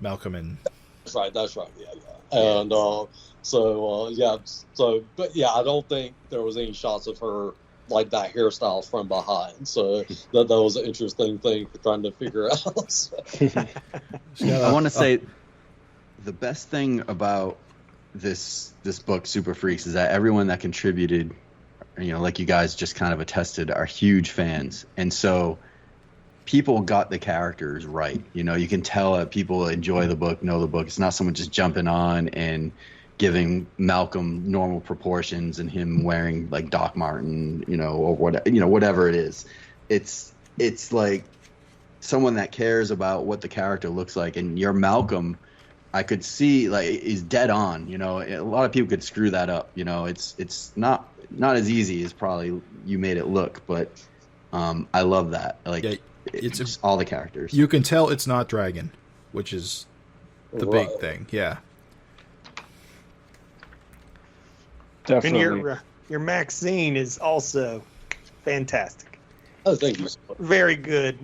Malcolm and. That's right. Yeah. And but I don't think there was any shots of her like that hairstyle from behind. So that was an interesting thing for trying to figure out. I want to say the best thing about this book, Super Freaks, is that everyone that contributed, like you guys just kind of attested, are huge fans, and so people got the characters right. You can tell that people enjoy the book, know the book. It's not someone just jumping on and giving Malcolm normal proportions and him wearing like Doc Marten, or whatever it is. It's like someone that cares about what the character looks like. And your Malcolm, I could see like is dead on. A lot of people could screw that up. It's not as easy as probably you made it look, but I love that. Like. Yeah. It's all the characters. You can tell it's not Dragon, which is the big thing. Yeah. Definitely. And your Maxine is also fantastic. Oh, thank you. Very good,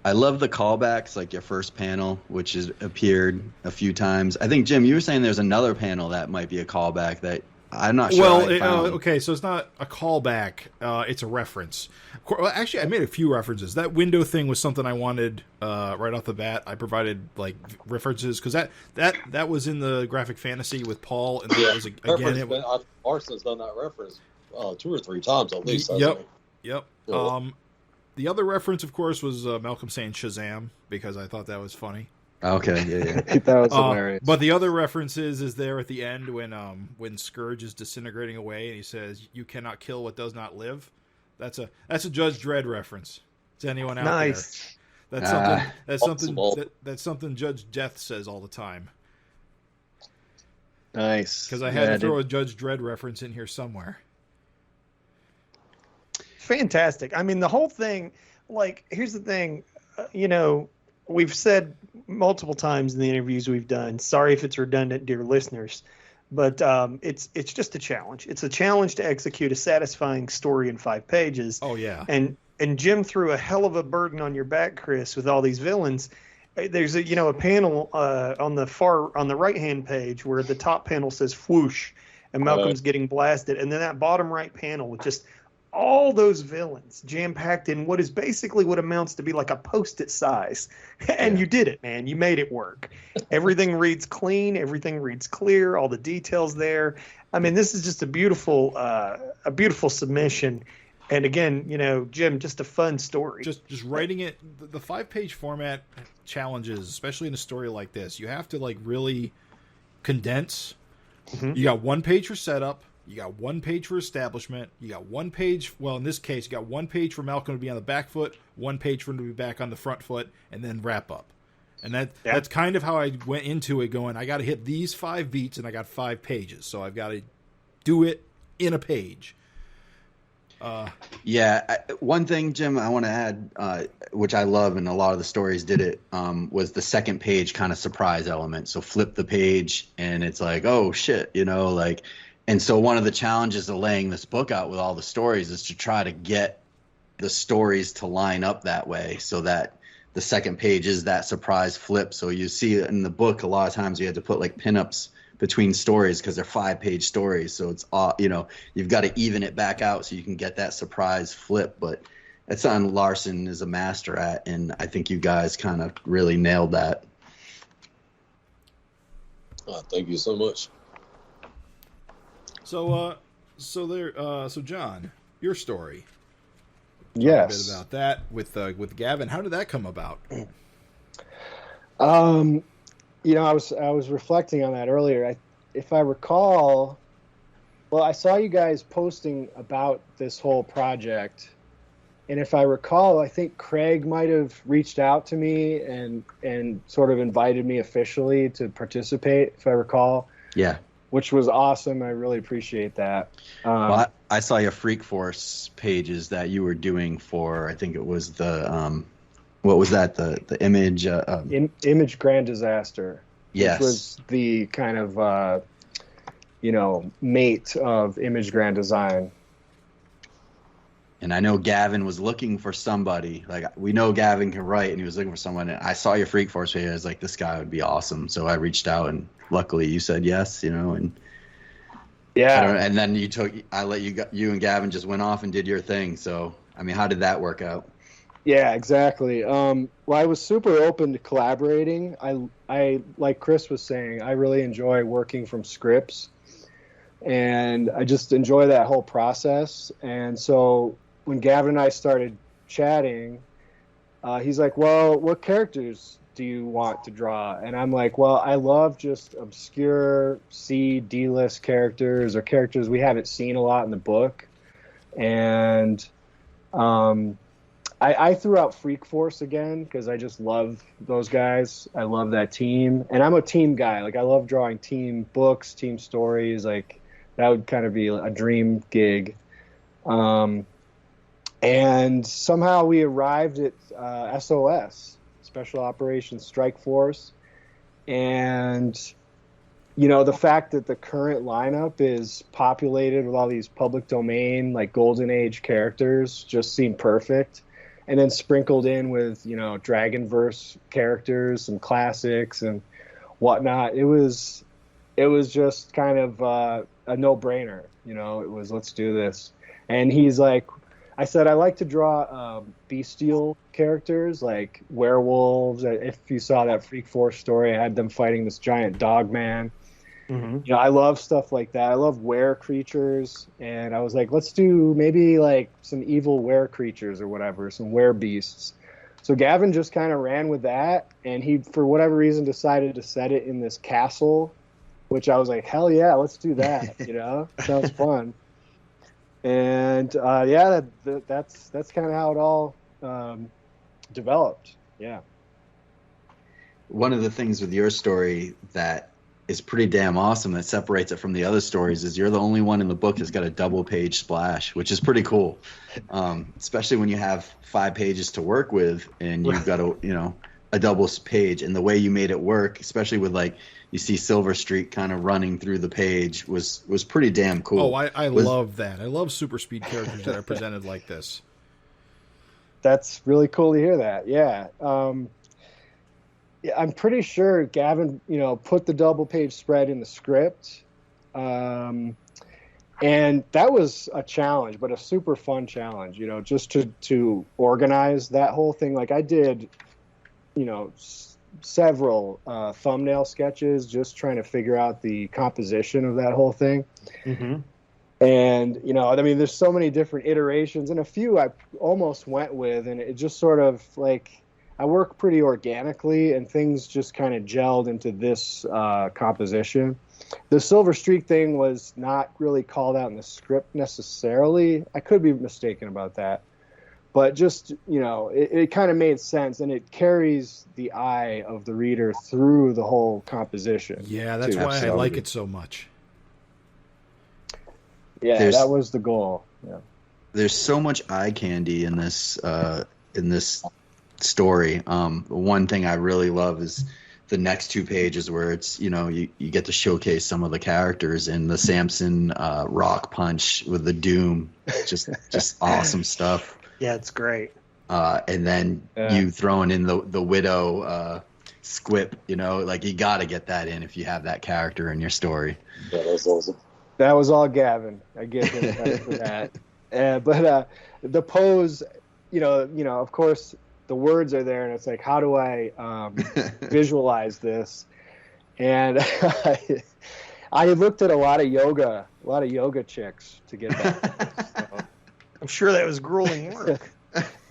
I love the callbacks, like your first panel, which has appeared a few times. I think, Jim, you were saying there's another panel that might be a callback that I'm not sure. Well, okay, so it's not a callback. It's a reference. Well, actually, I made a few references. That window thing was something I wanted right off the bat. I provided like references because that was in the graphic fantasy with Paul, and that was again. Arson's done that reference 2 or 3 times at least. Yep. Yeah. The other reference, of course, was Malcolm saying Shazam because I thought that was funny. Okay, yeah. That was hilarious. But the other references is there at the end when Scourge is disintegrating away and he says, "You cannot kill what does not live." That's a Judge Dredd reference. To anyone out there? That's something Judge Death says all the time. Nice. Because I had to throw a Judge Dredd reference in here somewhere. Fantastic. I mean, the whole thing. Like, here's the thing. We've said multiple times in the interviews we've done, sorry if it's redundant, dear listeners, but it's just a challenge. It's a challenge to execute a satisfying story in 5 pages. Oh, yeah. And Jim threw a hell of a burden on your back, Chris, with all these villains. There's a panel on the right-hand page where the top panel says whoosh, and Malcolm's getting blasted. And then that bottom right panel with just all those villains jam-packed in what is basically what amounts to be like a Post-it size. And you did it, man. You made it work. Everything reads clean. Everything reads clear. All the details there. I mean, this is just a beautiful submission. And again, Jim, just a fun story. Just writing it. The 5-page format challenges, especially in a story like this, you have to like really condense. Mm-hmm. You got 1 page for setup. You got 1 page for establishment. You got 1 page. Well, in this case, you got 1 page for Malcolm to be on the back foot, 1 page for him to be back on the front foot, and then wrap up. And that's kind of how I went into it, going, I got to hit these 5 beats, and I got 5 pages, so I've got to do it in a page. One thing, Jim, I want to add, which I love, and a lot of the stories did it, was the second page kind of surprise element. So flip the page, and it's like, oh shit, and so one of the challenges of laying this book out with all the stories is to try to get the stories to line up that way, so that the second page is that surprise flip. So you see in the book, a lot of times you had to put like pinups between stories because they're 5-page stories. So it's you've got to even it back out so you can get that surprise flip. But that's something Larson is a master at, and I think you guys kind of really nailed that. Thank you so much. So John, your story. Yes. A bit about that with Gavin. How did that come about? I was reflecting on that earlier. If I recall, I saw you guys posting about this whole project, and if I recall, I think Craig might have reached out to me and sort of invited me officially to participate, if I recall. Yeah. Which was awesome. I really appreciate that. I saw your Freak Force pages that you were doing for, I think it was the, what was that? The image? Image Grand Disaster. Yes. Which was the kind of, mate of Image Grand Design. And I know Gavin was looking for somebody. Like, we know Gavin can write, and he was looking for someone. And I saw your Freak Force page. I was like, this guy would be awesome. So I reached out, and luckily you said yes, and yeah. And then you and Gavin just went off and did your thing. So, I mean, how did that work out? Yeah, exactly. I was super open to collaborating. I like Chris was saying, I really enjoy working from scripts, and I just enjoy that whole process. And so when Gavin and I started chatting, he's like, well, what characters do you want to draw? And I'm like, well, I love just obscure D-list characters, or characters we haven't seen a lot in the book. And I threw out Freak Force again because I just love those guys. I love that team, and I'm a team guy. Like, I love drawing team books, team stories. Like, that would kind of be a dream gig. And somehow we arrived at SOS, Special Operations Strike Force, and the fact that the current lineup is populated with all these public domain, like Golden Age characters, just seemed perfect. And then sprinkled in with, Dragonverse characters, some classics and whatnot. It was just kind of a no-brainer. It was, let's do this. And he's like, I said, I like to draw bestial characters, like werewolves. If you saw that Freak Force story, I had them fighting this giant dog man. Mm-hmm. I love stuff like that. I love were creatures, and I was like, let's do maybe like some evil were creatures or whatever, some were beasts. So Gavin just kind of ran with that, and he, for whatever reason, decided to set it in this castle, which I was like, hell yeah, let's do that. Sounds fun. And that's kind of how it all developed. Yeah. One of the things with your story that is pretty damn awesome that separates it from the other stories is you're the only one in the book that's got a double page splash, which is pretty cool. Especially when you have 5 pages to work with and you've got a double page, and the way you made it work, especially with like, you see Silver Streak kind of running through the page was pretty damn cool. Oh, I love that. I love super speed characters that are presented like this. That's really cool to hear that. Yeah. I'm pretty sure Gavin, put the double page spread in the script. And that was a challenge, but a super fun challenge, just to organize that whole thing. Like, I did, several thumbnail sketches just trying to figure out the composition of that whole thing. Mm-hmm. And, there's so many different iterations, and a few I almost went with, and it just sort of like, I work pretty organically, and things just kind of gelled into this composition. The Silver Streak thing was not really called out in the script necessarily. I could be mistaken about that. but just, it kind of made sense, and it carries the eye of the reader through the whole composition. Yeah, that's why I like it so much. Yeah, that was the goal. Yeah. There's so much eye candy in this story. One thing I really love is the next 2 pages where it's, you get to showcase some of the characters in the Samson rock punch with the Doom. Just awesome stuff. Yeah, it's great. And then you throwing in the Widow squip, you got to get that in if you have that character in your story. Yeah, that's awesome. That was all Gavin. I give him credit for that. But the pose, of course, the words are there, and it's like, how do I visualize this? And I looked at a lot of yoga chicks to get that. So, I'm sure that was grueling work.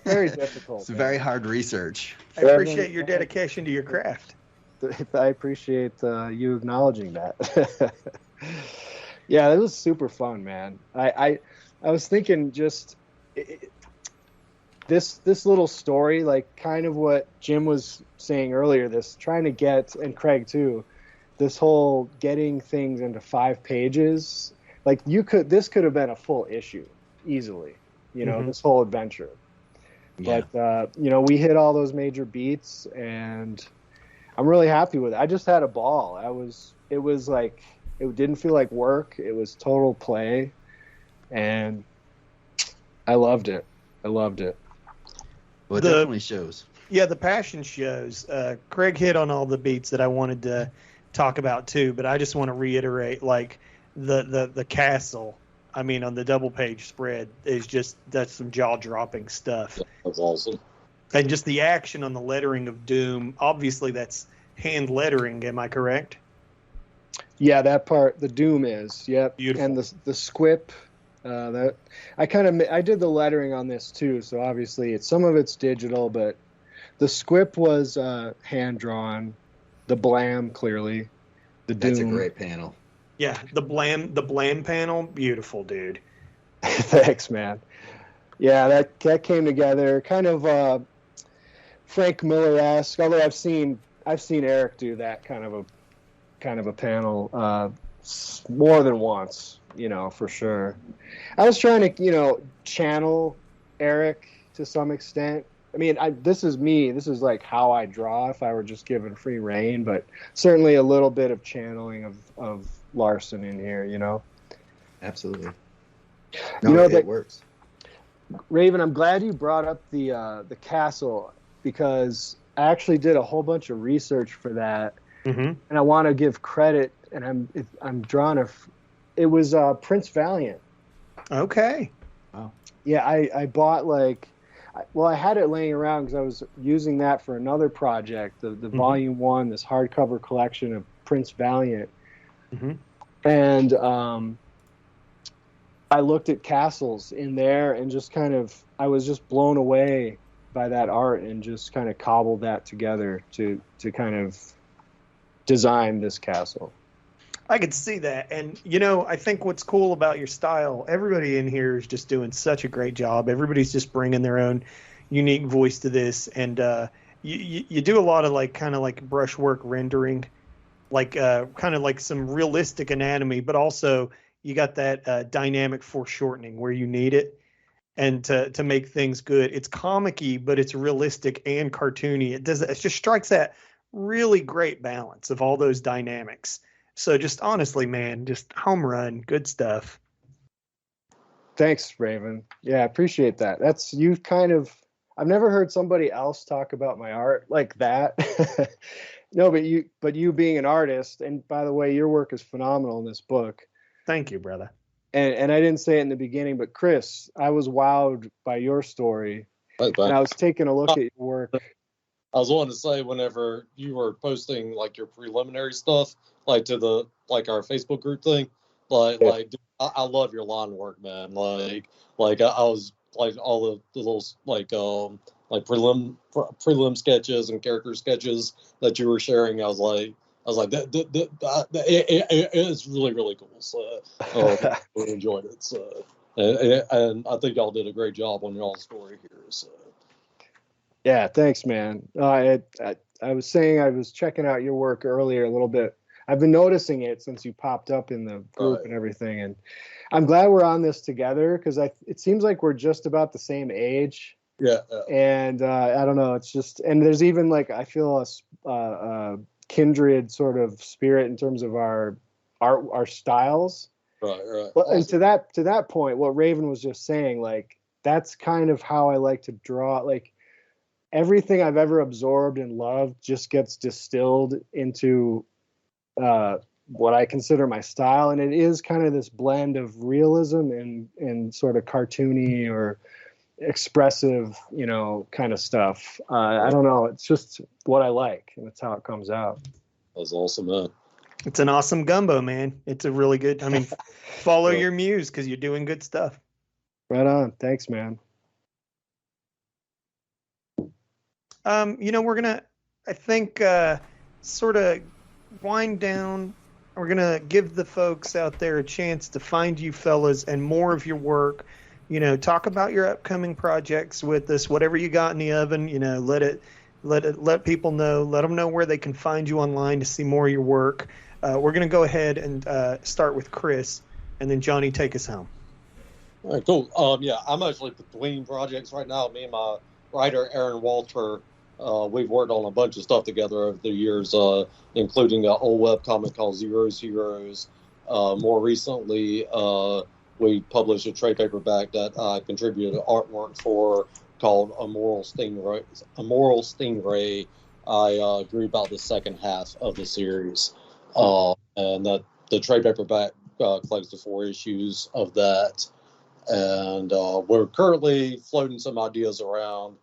Very difficult. It's very hard research. I appreciate your dedication to your craft. I appreciate you acknowledging that. Yeah, it was super fun, man. I was thinking just this little story, like kind of what Jim was saying earlier, this trying to get, and Craig too, this whole getting things into 5 pages. Like this could have been a full issue easily, this whole adventure. Yeah. But, we hit all those major beats, and I'm really happy with it. I just had a ball. It was like, it didn't feel like work. It was total play, and I loved it. Well, it definitely shows. Yeah, the passion shows. Craig hit on all the beats that I wanted to talk about too, but I just want to reiterate, like the castle. I mean, on the double page spread that's some jaw dropping stuff. That's awesome. And just the action on the lettering of Doom. Obviously, that's hand lettering. Am I correct? Yeah, that part, the Doom is, yep. Beautiful. And the squip, that I did the lettering on this too, so obviously some of it's digital, but the squip was hand drawn, the blam clearly, the Doom. That's a great panel. Yeah, the blam panel, beautiful, dude. Thanks, man. Yeah, that came together, kind of Frank Miller-esque. Although I've seen Eric do that kind of a panel more than once, for sure. I was trying to, channel Eric to some extent. I mean, this is me. This is like how I draw if I were just given free rein, but certainly a little bit of channeling of Larson in here, Absolutely. It works. Raven, I'm glad you brought up the castle, because I actually did a whole bunch of research for that. Mm-hmm. And I want to give credit, and I'm drawing it was Prince Valiant. Okay. Wow. Yeah, I bought I had it laying around because I was using that for another project, the mm-hmm. Volume 1, this hardcover collection of Prince Valiant. Mm-hmm. And I looked at castles in there and just I was just blown away by that art, and just kind of cobbled that together to kind of design this castle. I could see that. And, I think what's cool about your style, everybody in here is just doing such a great job. Everybody's just bringing their own unique voice to this. And you do a lot of kind of brushwork rendering, kind of like some realistic anatomy, but also you got that dynamic foreshortening where you need it. And to make things good. It's comic-y, but it's realistic and cartoony. It just strikes that really great balance of all those dynamics. So just honestly, man, just home run, good stuff. Thanks, Raven. Yeah, I appreciate that. I've never heard somebody else talk about my art like that. No, but you being an artist, and by the way, your work is phenomenal in this book. Thank you, brother. And I didn't say it in the beginning, but Chris, I was wowed by your story. And I was taking a look at your work. I was wanting to say, whenever you were posting your preliminary stuff, to the our Facebook group thing, dude, I love your line work, man. I was all the little prelim sketches and character sketches that you were sharing. I was like, it's really, really cool. So I really enjoyed it. So and I think y'all did a great job on y'all's story here. So. Yeah, thanks, man. I was saying I was checking out your work earlier a little bit. I've been noticing it since you popped up in the group and everything, and I'm glad we're on this together because it seems like we're just about the same age. Yeah. And I don't know, it's just, and there's even like I feel a kindred sort of spirit in terms of our styles. Right. Well, awesome. And to that point, what Raven was just saying, like that's kind of how I like to draw. Like everything I've ever absorbed and loved just gets distilled into what I consider my style, and it is kind of this blend of realism and sort of cartoony or expressive, kind of stuff. I don't know. It's just what I like, and that's how it comes out. That's awesome, man. It's an awesome gumbo, man. It's a really good. I mean, follow your muse because you're doing good stuff. Right on. Thanks, man. We're gonna, I think, sort of wind down. We're gonna give the folks out there a chance to find you fellas and more of your work. Talk about your upcoming projects with us. Whatever you got in the oven, let people know. Let them know where they can find you online to see more of your work. We're gonna go ahead and start with Chris, and then Johnny, take us home. All right, cool. I'm actually between projects right now. Me and my writer Aaron Walter. We've worked on a bunch of stuff together over the years, including an old webcomic called Zero's Heroes. More recently, we published a trade paperback that I contributed artwork for called A Moral Stingray. I drew about the second half of the series. And that the trade paperback collects the 4 issues of that. And we're currently floating some ideas around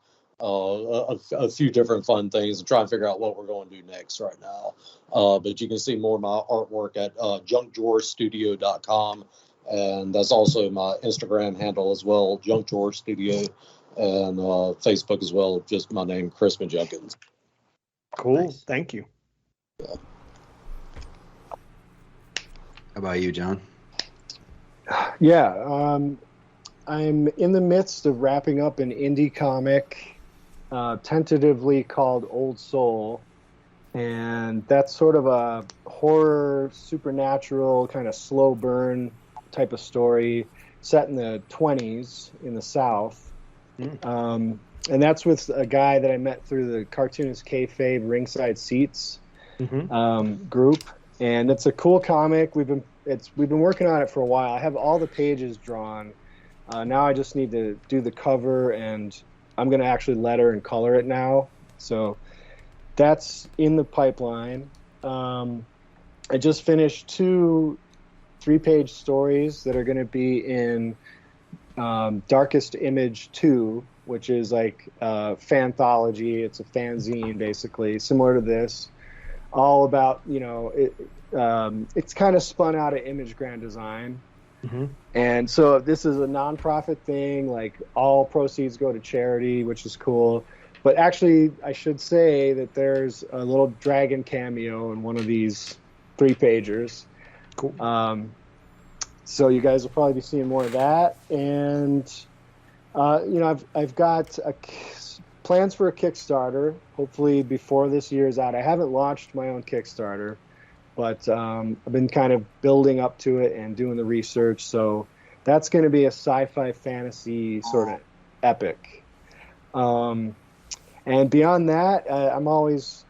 a few different fun things and try and figure out what we're going to do next right now. But you can see more of my artwork at junkdrawerstudio.com, and that's also my Instagram handle as well, junkdrawerstudio, and Facebook as well, just my name, Chris McJunkin. Cool. Nice. Thank you. Yeah. How about you, John? Yeah, I'm in the midst of wrapping up an indie comic tentatively called Old Soul, and that's sort of a horror, supernatural, kind of slow burn type of story set in the 20s in the South. And that's with a guy that I met through the Cartoonist Kayfabe Ringside Seats group, and it's a cool comic. We've been working on it for a while. I have all the pages drawn. Now I just need to do the cover, and I'm going to actually letter and color it now. So that's in the pipeline. I just finished 2 3-page stories that are going to be in Darkest Image 2, which is like a fanthology. It's a fanzine, basically, similar to this. All about, it's kind of spun out of Image Grand Design. And so this is a nonprofit thing, like all proceeds go to charity, which is cool. But actually, I should say that there's a little dragon cameo in one of these 3-pagers. Cool. So you guys will probably be seeing more of that. And, I've got plans for a Kickstarter, hopefully before this year is out. I haven't launched my own Kickstarter, but I've been kind of building up to it and doing the research. So that's going to be a sci-fi fantasy sort of epic. And beyond that,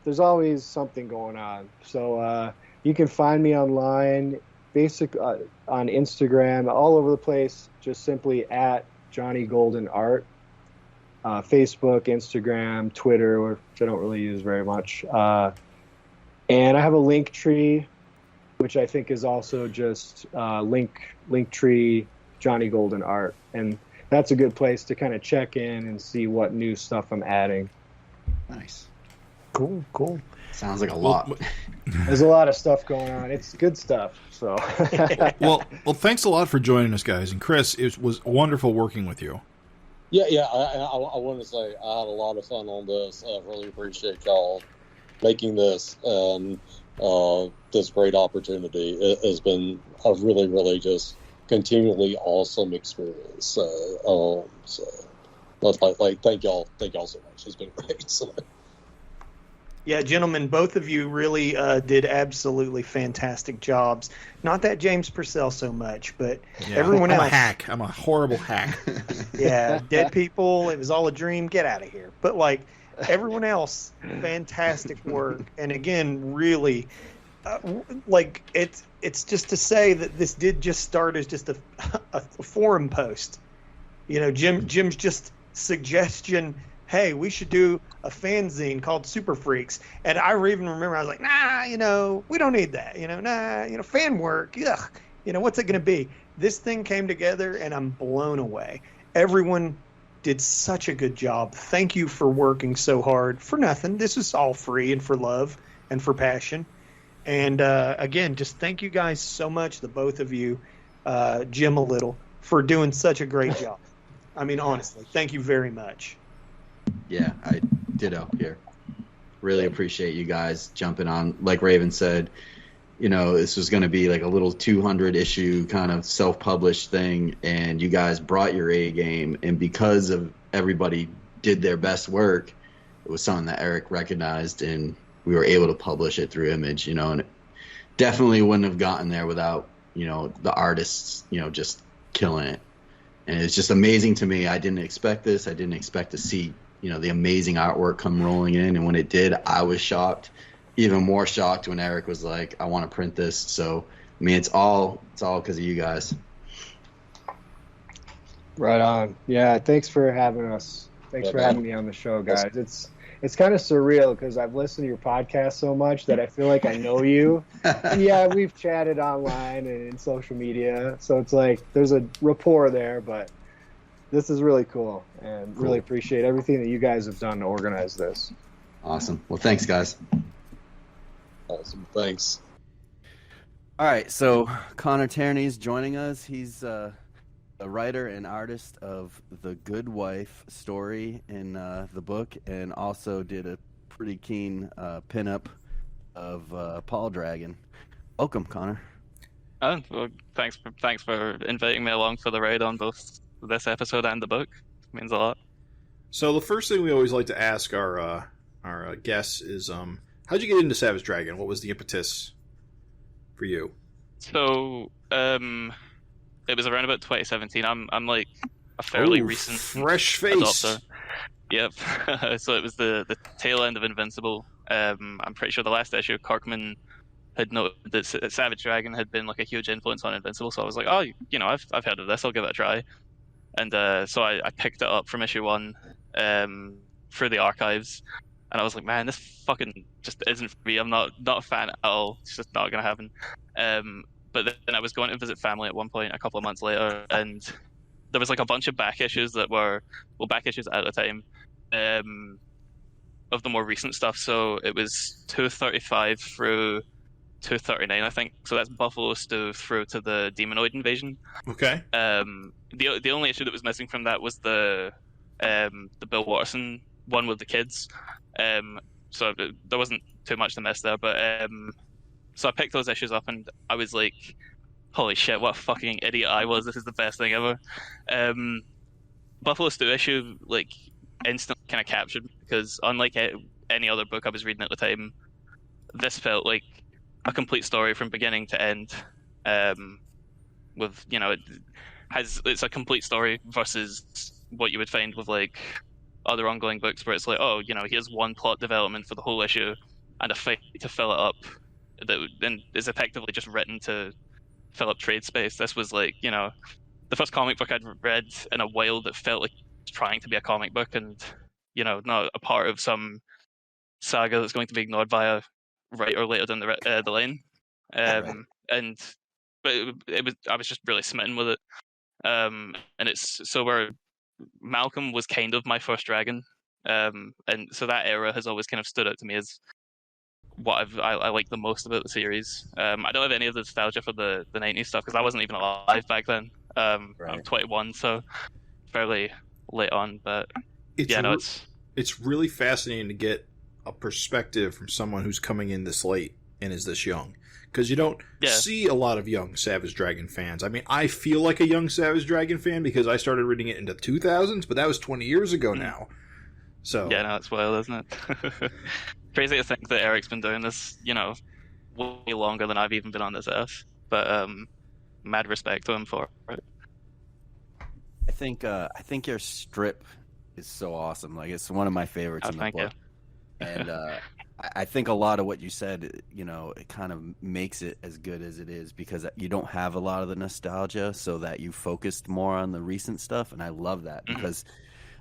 there's always something going on. So you can find me online, on Instagram, all over the place, just simply at Johnny Golden Art. Facebook, Instagram, Twitter, which I don't really use very much. And I have a link tree, which I think is also just Linktree Johnny Golden Art. And that's a good place to kind of check in and see what new stuff I'm adding. Nice. Cool. Sounds like a lot. There's a lot of stuff going on. It's good stuff. So. Well, thanks a lot for joining us, guys. And Chris, it was wonderful working with you. Yeah. I want to say I had a lot of fun on this. I really appreciate y'all making this and this great opportunity. It has been a really, really just continually awesome experience. But thank y'all so much. It's been great. So. Yeah, gentlemen, both of you really did absolutely fantastic jobs. Not that James Purcell so much, but everyone else. I'm a hack. I'm a horrible hack. Yeah, dead people. It was all a dream. Get out of here. But like everyone else, fantastic work. And again, really, like it's just to say that this did just start as just a forum post. You know, Jim's just suggestion. Hey, we should do a fanzine called Super Freaks. And I even remember I was like, nah, you know, we don't need that. You know, nah, you know, fan work. Ugh. You know, what's it going to be? This thing came together and I'm blown away. Everyone did such a good job. Thank you for working so hard for nothing. This is all free and for love and for passion. And again, just thank you guys so much, the both of you, Jim a little, for doing such a great job. I mean, honestly, thank you very much. Yeah, I ditto here. Really appreciate you guys jumping on. Like Raven said, you know, this was going to be like a little 200 issue kind of self-published thing, and you guys brought your A game, and because of everybody did their best work, it was something that Eric recognized, and we were able to publish it through Image, you know, and it definitely wouldn't have gotten there without, you know, the artists, you know, just killing it. And it's just amazing to me. I didn't expect this. I didn't expect to see, you know, the amazing artwork come rolling in. And when it did, I was shocked. Even more shocked when Eric was like, I want to print this. So, I mean, it's all because of you guys. Right on. Yeah, thanks for having us. Thanks for having me on the show, guys. It's kind of surreal because I've listened to your podcast so much that I feel like I know you. And yeah, we've chatted online and in social media. So it's like there's a rapport there, but this is really cool and really appreciate everything that you guys have done to organize this. Awesome. Well, thanks, guys. Awesome. Thanks. All right. So Connor Tierney's joining us. He's a writer and artist of the Good Wife story in the book, and also did a pretty keen pinup of Paul Dragon. Welcome, Connor. Oh, well, thanks for inviting me along for the ride on both this episode and the book. It means a lot. So the first thing we always like to ask our guests is, how'd you get into Savage Dragon? What was the impetus for you? So, it was around about 2017. I'm like a fairly recent fresh face adopter. Yep. So it was the tail end of Invincible. I'm pretty sure the last issue, Kirkman had noted that Savage Dragon had been like a huge influence on Invincible. So I was like, oh, you know, I've heard of this. I'll give it a try. And so I picked it up from issue 1 through the archives, and I was like, man, this fucking just isn't for me. I'm not a fan at all. It's just not gonna happen. But then I was going to visit family at one point a couple of months later, and there was like a bunch of back issues that were, well, back issues at the time, of the more recent stuff. So it was 235 through 239, I think. So that's Buffalo Stew through to the Demonoid Invasion. Okay. The only issue that was missing from that was the Bill Watterson one with the kids. So there wasn't too much to miss there, but so I picked those issues up, and I was like, holy shit, what a fucking idiot I was. This is the best thing ever. Buffalo Stew issue, like, instantly kind of captured me, because unlike any other book I was reading at the time, this felt like a complete story from beginning to end. With, you know, it's a complete story versus what you would find with, like, other ongoing books where it's like, oh, you know, here's one plot development for the whole issue and a fight to fill it up that then is effectively just written to fill up trade space. This was like, you know, the first comic book I'd read in a while that felt like trying to be a comic book and, you know, not a part of some saga that's going to be ignored by a writer later down the lane. But I was just really smitten with it. And it's so where Malcolm was kind of my first dragon. And so that era has always kind of stood out to me as what I like the most about the series. I don't have any of the nostalgia for the 90s stuff because I wasn't even alive back then. I'm 21, so fairly late on. But it's really fascinating to get a perspective from someone who's coming in this late and is this young, because you don't Yeah. see a lot of young Savage Dragon fans. I mean, I feel like a young Savage Dragon fan because I started reading it in the 2000s, but that was 20 years ago now. So Yeah, no, it's wild, isn't it? Crazy to think that Eric's been doing this, way longer than I've even been on this earth. But mad respect to him for it. I think your strip is so awesome. Like, it's one of my favorites in the Thank you. book. And I think a lot of what you said, it kind of makes it as good as it is because you don't have a lot of the nostalgia, so that you focused more on the recent stuff. And I love that because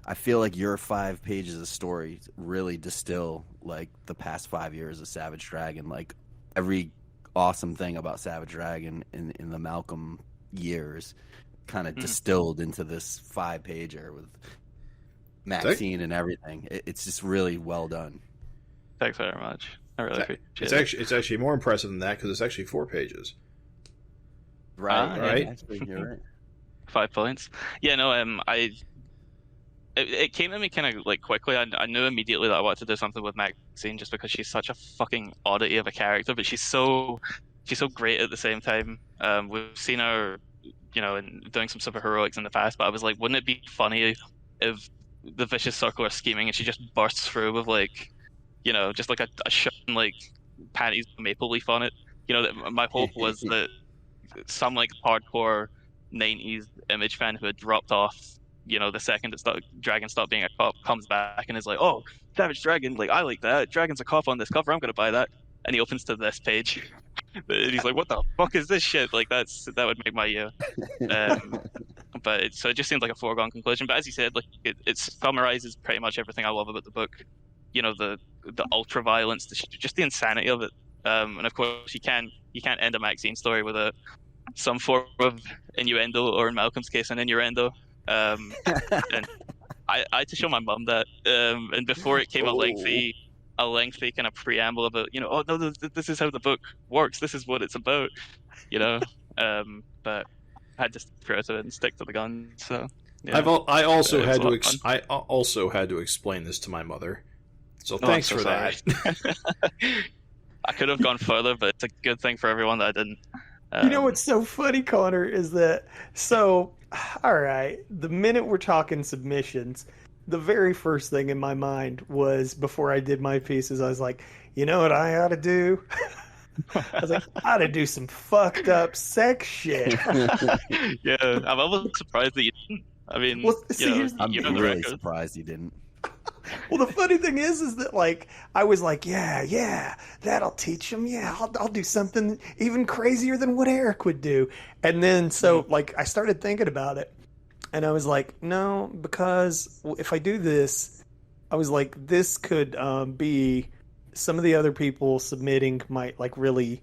I feel like your 5 pages of story really distill like the past 5 years of Savage Dragon, like every awesome thing about Savage Dragon in the Malcolm years kind of distilled into this 5-pager with Maxine and everything. It's just really well done. Thanks very much. I really appreciate it. It's actually more impressive than that because it's actually 4 pages. Right. Yeah. Actually, you're right. 5 points. Yeah, no, it came to me kind of like quickly. I knew immediately that I wanted to do something with Maxine just because she's such a fucking oddity of a character, but she's so great at the same time. We've seen her, in doing some super heroics in the past, but I was like, wouldn't it be funny if the vicious circle are scheming and she just bursts through with like, just like a shirt and like panties with a maple leaf on it. My hope was that some like hardcore 90s Image fan who had dropped off, the second that Dragon stopped being a cop, comes back and is like, oh, Savage Dragon, like, I like that. Dragon's a cop on this cover, I'm going to buy that. And he opens to this page. And he's like, what the fuck is this shit? Like, that would make my year. So it just seems like a foregone conclusion. But as you said, like, it summarizes pretty much everything I love about the book. The ultra violence, just the insanity of it. And of course, you can't end a Maxine story with some form of innuendo, or in Malcolm's case, an innuendo. And I had to show my mum that, and before it came a lengthy kind of preamble about, oh no, this is how the book works. This is what it's about, But I had to throw to it and stick to the gun. So yeah. I also had to explain this to my mother. So thanks for that. I could have gone further, but it's a good thing for everyone that I didn't. What's so funny, Connor, is that all right, the minute we're talking submissions, the very first thing in my mind was, before I did my pieces, I was like, you know what I ought to do? I was like, I ought to do some fucked up sex shit. Yeah, I'm almost surprised that you didn't. I mean, well, see, I'm really surprised you didn't. Well, the funny thing is that, like, I was like, yeah, that'll teach him. Yeah, I'll do something even crazier than what Eric would do. And then, like, I started thinking about it, and I was like, no, because if I do this, I was like, this could be some of the other people submitting might, like, really.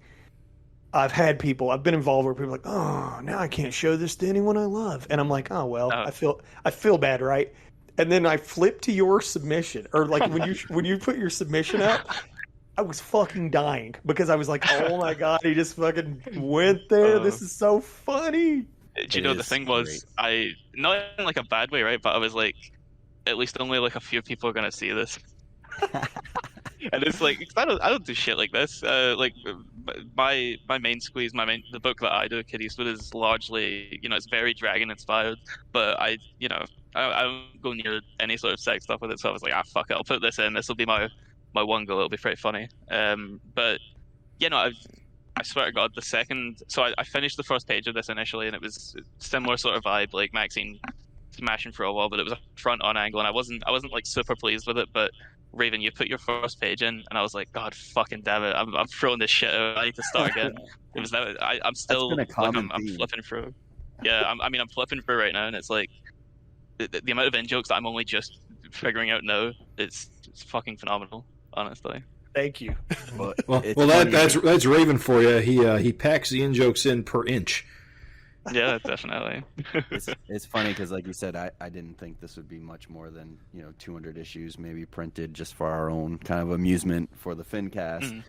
I've been involved where people are like, oh, now I can't show this to anyone I love, and I'm like, oh well, I feel bad, right? And then I flipped to your submission, or like when you put your submission up, I was fucking dying because I was like, oh my god, he just fucking went there. This is so funny. Do you know the thing was, I, not in like a bad way, right? But I was like, at least only like a few people are gonna see this. And it's like, I don't do shit like this. Like my main squeeze, the book that I do, Kid Eastwood, is largely, it's very Dragon inspired, but I don't go near any sort of sex stuff with it. So I was like, fuck it, I'll put this in. This will be my one goal. It'll be pretty funny. But I swear to God, I finished the first page of this initially, and it was a similar sort of vibe, like Maxine smashing for a while, but it was a front on angle, and I wasn't like super pleased with it. But Raven, you put your first page in, and I was like, God fucking damn it, I'm throwing this shit out. I need to start again. It was that I'm still like, I'm flipping through. Yeah, I'm flipping through right now, and it's like the amount of in jokes that I'm only just figuring out now. It's fucking phenomenal, honestly. Thank you. Well, that's Raven for you. He packs the in jokes in per inch. Yeah, definitely. It's funny because, like you said, I didn't think this would be much more than 200 issues, maybe printed just for our own kind of amusement for the FINcast. Mm-hmm.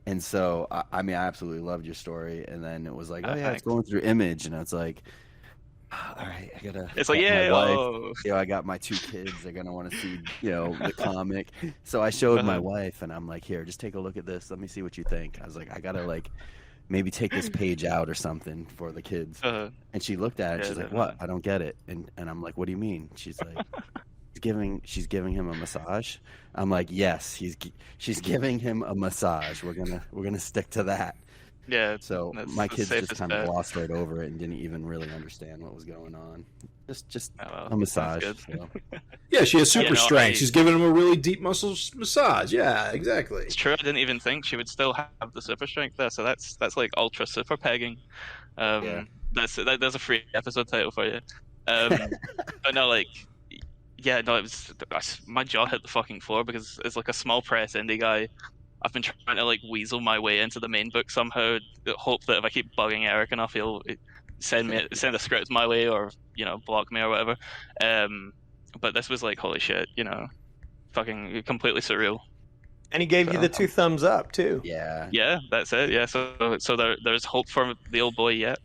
And so, I absolutely loved your story. And then it was like, oh yeah, it's going through Image, and it's like, all right, I gotta. It's like, yeah, I got my 2 kids. They're gonna want to see, the comic. So I showed my wife, and I'm like, here, just take a look at this. Let me see what you think. I was like, I gotta maybe take this page out or something for the kids. And she looked at it. And she's like, "What? I don't get it." And I'm like, "What do you mean?" She's like, she's giving him a massage. I'm like, "Yes, she's giving him a massage. We're gonna stick to that." Yeah. So my kids just kind of glossed right over it and didn't even really understand what was going on. Just a massage. So. Yeah, she has super strength. She's giving him a really deep muscle massage. Yeah, exactly. It's true. I didn't even think she would still have the super strength there. So that's like ultra super pegging. That's a free episode title for you. But no, like, yeah, no, my jaw hit the fucking floor because it's like a small press indie guy. I've been trying to like weasel my way into the main book somehow. Hope that if I keep bugging Eric enough, he'll send a script my way, or block me or whatever. But this was like, holy shit, fucking completely surreal. And he gave you the 2 thumbs up too. Yeah, that's it. Yeah, so there's hope for the old boy yet.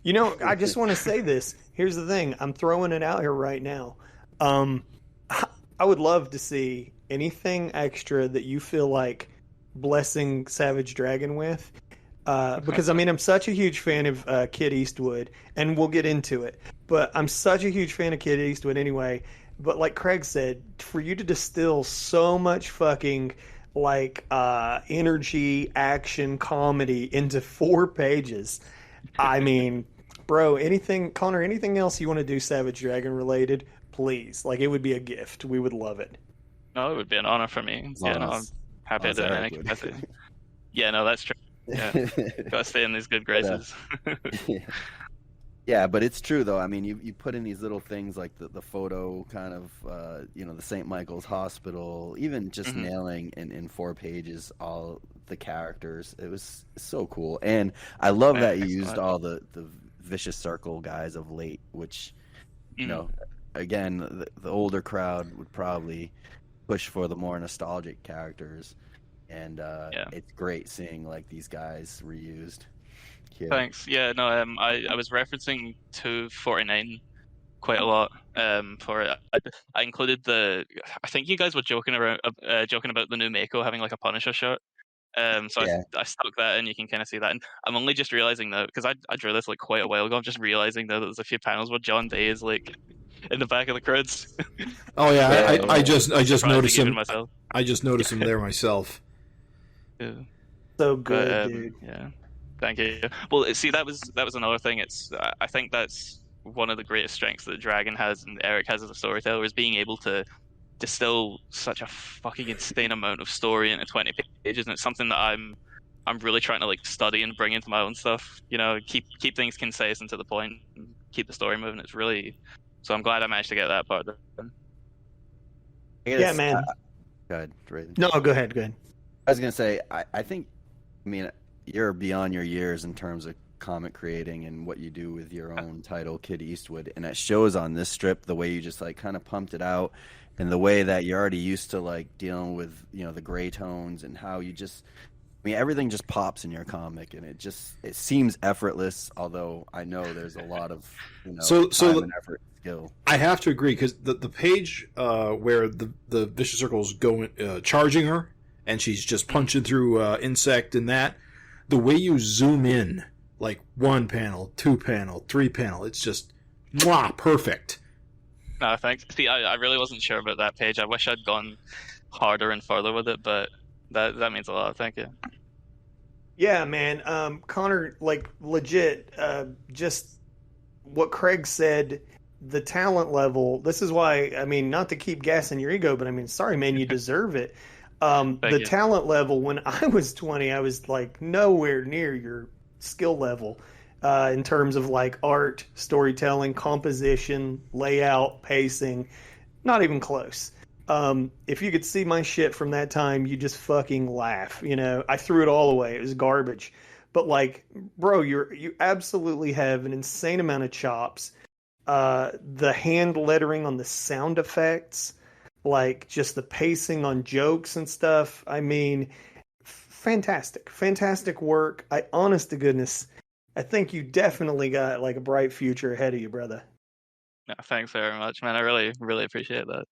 I just want to say this. Here's the thing. I'm throwing it out here right now. I would love to see anything extra that you feel like blessing Savage Dragon with. Because, I'm such a huge fan of Kid Eastwood, and we'll get into it. But I'm such a huge fan of Kid Eastwood anyway. But like Craig said, for you to distill so much fucking energy, action, comedy into 4 pages, bro, Connor, anything else you want to do Savage Dragon related, please. Like, it would be a gift. We would love it. No, it would be an honor for me. I'm happy to do it in any capacity. Yeah, no, that's true. Yeah, gotta stay in these good graces. Yeah, but it's true though. You put in these little things like the photo kind of, the St. Michael's Hospital, even just nailing in 4 pages all the characters. It was so cool, and I love that you used all the Vicious Circle guys of late, which, again, the older crowd would probably push for the more nostalgic characters. And it's great seeing like these guys reused here. Thanks. Yeah, no, I was referencing 249 quite a lot for it. I included I think you guys were joking about the new Mako having like a Punisher shirt. I stuck that in. You can kind of see that, and I'm only just realizing though, because I drew this like quite a while ago. I'm just realizing though that there's a few panels where John Day is like in the back of the creds. Oh yeah, I just noticed him. I just noticed him there myself. Yeah. So good, dude. Yeah, thank you. Well, see, that was another thing. I think that's one of the greatest strengths that Dragon has and Eric has as a storyteller, is being able to distill such a fucking insane amount of story into 20 pages, and it's something that I'm really trying to like study and bring into my own stuff. Keep things concise and to the point, and keep the story moving. It's really, so I'm glad I managed to get that part done. Yeah, man. Go ahead, Raven. No, go ahead. I was gonna say, I think, you're beyond your years in terms of comic creating and what you do with your own title, Kid Eastwood, and it shows on this strip the way you just like kind of pumped it out, and the way that you're already used to like dealing with the gray tones, and how you just, everything just pops in your comic, and it seems effortless. Although I know there's a lot of time and effort, and skill. I have to agree, because the page where the Vicious Circle's going charging her, and she's just punching through insect and that, the way you zoom in, like 1 panel, 2 panel, 3 panel, it's just perfect. No, thanks. See, I really wasn't sure about that page. I wish I'd gone harder and further with it, but that means a lot. Thank you. Yeah, man. Connor, like, legit, just what Craig said, the talent level, this is why, not to keep gassing your ego, but sorry, man, you deserve it. The talent level, when I was 20, I was like nowhere near your skill level in terms of like art, storytelling, composition, layout, pacing. Not even close. If you could see my shit from that time, you just fucking laugh. I threw it all away. It was garbage. But like, bro, you absolutely have an insane amount of chops. The hand lettering on the sound effects, like just the pacing on jokes and stuff. Fantastic work. Honest to goodness, I think you definitely got like a bright future ahead of you, brother. No, thanks very much, man. I really, really appreciate that. It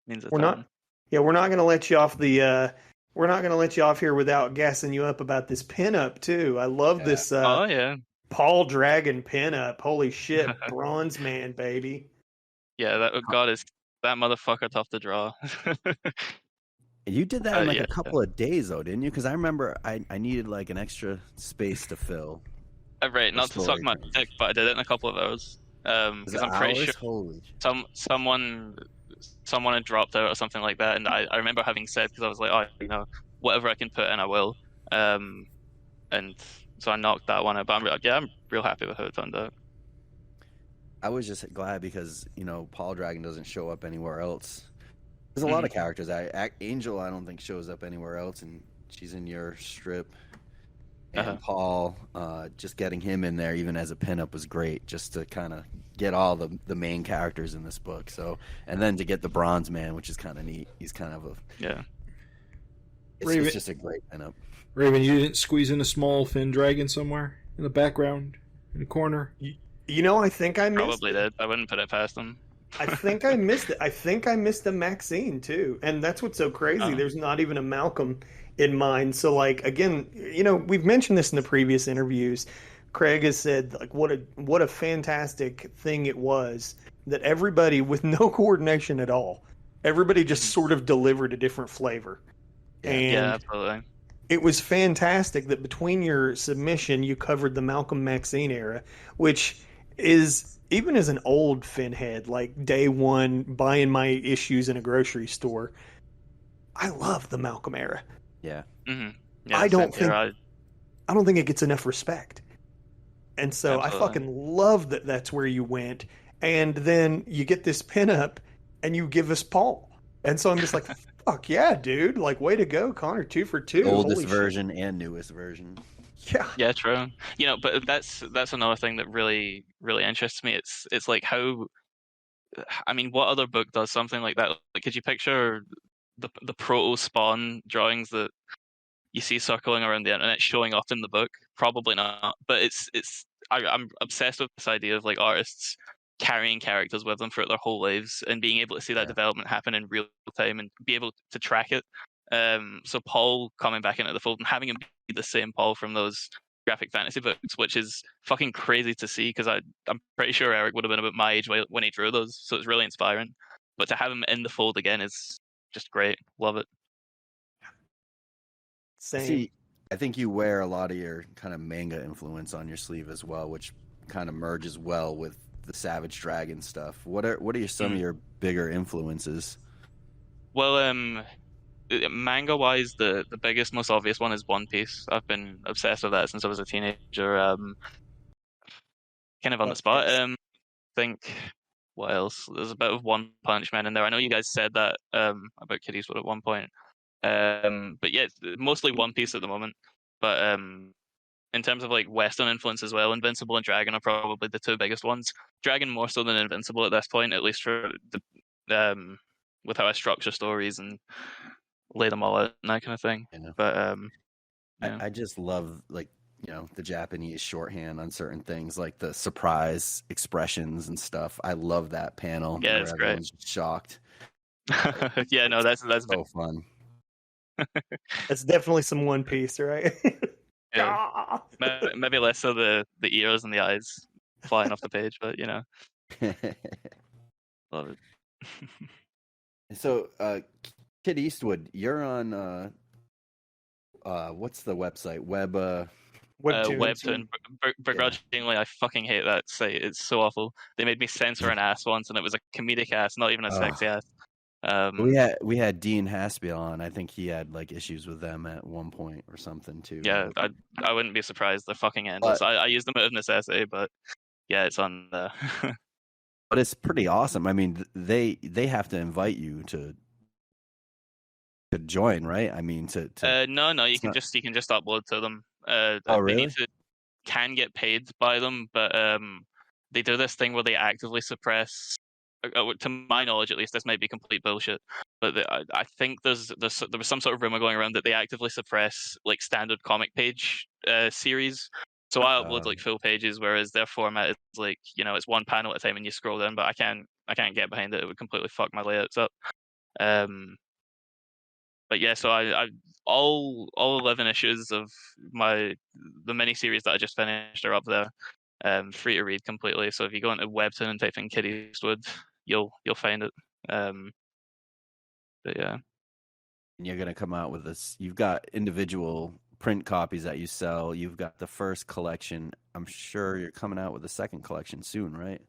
means a ton. We're not going to let you off the we're not going to let you off here without gassing you up about this pinup too. I love this Oh yeah, Paul Dragon pinup. Holy shit, Bronze Man, baby. yeah. God is that motherfucker tough to draw. You did that in like yeah. a couple of days, though, didn't you? Because I remember I needed like an extra space to fill. Right, not to suck my dick, but I did it in a couple of hours. Because I'm pretty sure Holy. someone had dropped out or something like that, and I remember having said, because I was like, oh, you know, whatever I can put in, I will. And so I knocked that one out. But I'm real happy with how it turned out. I was just glad because, you know, Paul Dragon doesn't show up anywhere else. There's a lot of characters. Angel, I don't think shows up anywhere else, and she's in your strip. And Paul, just getting him in there, even as a pinup, was great. Just to kind of get all the main characters in this book. So, and then to get the Bronze Man, which is kind of neat. He's kind of it's just a great pinup. Raven, you didn't squeeze in a small fin dragon somewhere in the background, in the corner? You know, I think I missed Probably did. I wouldn't put it past them. I think I missed it. I think I missed a Maxine too, and that's what's so crazy. There's not even a Malcolm in mine. So, like, again, you know, we've mentioned this in the previous interviews. Craig has said, like, what a fantastic thing it was that everybody, with no coordination at all, everybody just sort of delivered a different flavor. Yeah, absolutely. It was fantastic that between your submission, you covered the Malcolm Maxine era, which is, even as an old Finhead, like day one, buying my issues in a grocery store, I love the Malcolm era. Yeah. Mm-hmm. Yeah, I don't think it gets enough respect. And so I fucking love that that's where you went. And then you get this pinup and you give us Paul. And so I'm just like, fuck yeah, dude. Like, way to go, Connor. 2 for 2. Oldest version and newest version. Yeah, true. You know, but that's another thing that really, really interests me. It's like how, I mean, what other book does something like that? Like, could you picture the proto Spawn drawings that you see circling around the internet showing up in the book? Probably not. But I'm obsessed with this idea of like artists carrying characters with them throughout their whole lives and being able to see that development happen in real time and be able to track it. So Paul coming back into the fold and having him be the same Paul from those graphic fantasy books, which is fucking crazy to see, because I'm pretty sure Eric would have been about my age when he drew those, so it's really inspiring. But to have him in the fold again is just great. Love it. Same. See, I think you wear a lot of your kind of manga influence on your sleeve as well, which kind of merges well with the Savage Dragon stuff. What are some of your bigger influences? Well, manga wise, the biggest, most obvious one is One Piece. I've been obsessed with that since I was a teenager. Kind of on the spot. Think what else? There's a bit of One Punch Man in there. I know you guys said that about Kitty's Foot at one point. But yeah, mostly One Piece at the moment. But in terms of like Western influence as well, Invincible and Dragon are probably the two biggest ones. Dragon more so than Invincible at this point, at least for the with how I structure stories and lay them all out and that kind of thing. But I just love, like, you know, the Japanese shorthand on certain things, like the surprise expressions and stuff. I love that panel. Yeah, it's great. Everyone's shocked. Yeah, no, that's so fun. That's definitely some One Piece, right? Yeah. Maybe less so the ears and the eyes flying off the page, but you know, love it. So, Kid Eastwood, you're on what's the website? Webtoon. Begrudgingly, I fucking hate that site. It's so awful. They made me censor an ass once, and it was a comedic ass, not even a sexy ass. We had Dean Haspiel on. I think he had like issues with them at one point or something too. Yeah, I wouldn't be surprised. They're fucking endless. I use them out of necessity, but yeah, it's on there. But it's pretty awesome. I mean, they have to invite you to join, right? I mean, no, you can just upload to them. Really? Can get paid by them, but they do this thing where they actively suppress. To my knowledge, at least, this might be complete bullshit, but I think there was some sort of rumor going around that they actively suppress like standard comic page series. So I upload like full pages, whereas their format is like, you know, it's one panel at a time and you scroll down. But I can't get behind it. It would completely fuck my layouts up. But yeah, so I all 11 issues of the miniseries that I just finished are up there, free to read completely. So if you go into Webtoon and type in Kid Eastwood, you'll find it. But yeah. And you're gonna come out with this. You've got individual print copies that you sell. You've got the first collection. I'm sure you're coming out with a second collection soon, right?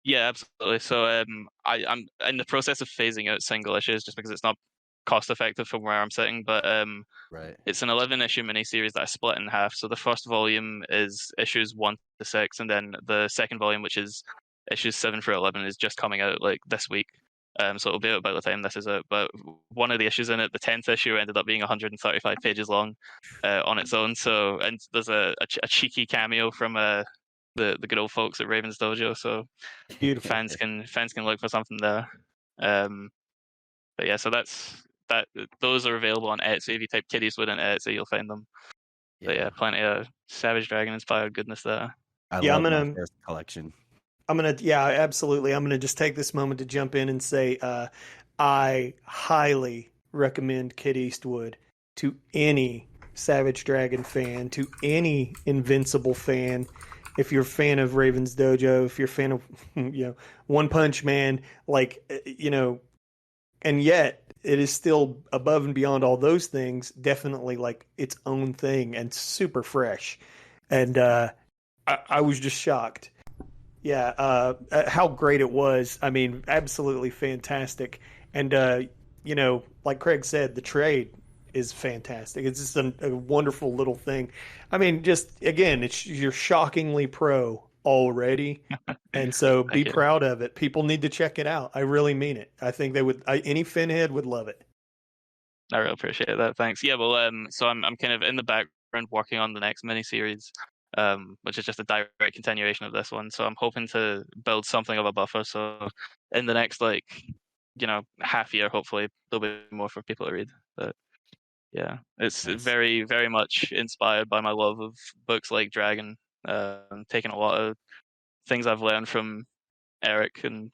Yeah, absolutely. So I'm in the process of phasing out single issues just because it's not cost effective from where I'm sitting. But Right. it's an 11 issue miniseries that I split in half. So the first volume is issues 1 to 6, and then the second volume, which is issues 7 through 11, is just coming out like this week. So it'll be out by the time this is out. But one of the issues in it, the 10th issue, ended up being 135 pages long on its own. So, and there's a cheeky cameo from the good old folks at Raven's Dojo. So fans can look for something there. But yeah, so those are available on Etsy. If you type Kid Eastwood in Etsy, you'll find them. Yeah. But yeah, plenty of Savage Dragon inspired goodness there. I love my first collection. Absolutely. I'm gonna just take this moment to jump in and say I highly recommend Kid Eastwood to any Savage Dragon fan, to any Invincible fan. If you're a fan of Raven's Dojo, if you're a fan of One Punch Man, and yet it is still above and beyond all those things, definitely like its own thing and super fresh. And I was just shocked. Yeah, how great it was. I mean, absolutely fantastic. And, like Craig said, the trade is fantastic. It's just a wonderful little thing. I mean, just, again, you're shockingly pro already. And so be proud of it. People need to check it out. I really mean it. I think any Finhead would love it. I really appreciate that. Thanks. Yeah, well, so I'm kind of in the background working on the next miniseries. Which is just a direct continuation of this one. So I'm hoping to build something of a buffer. So in the next half year, hopefully there'll be more for people to read. But yeah, it's very, very much inspired by my love of books like Dragon. Taking a lot of things I've learned from Eric and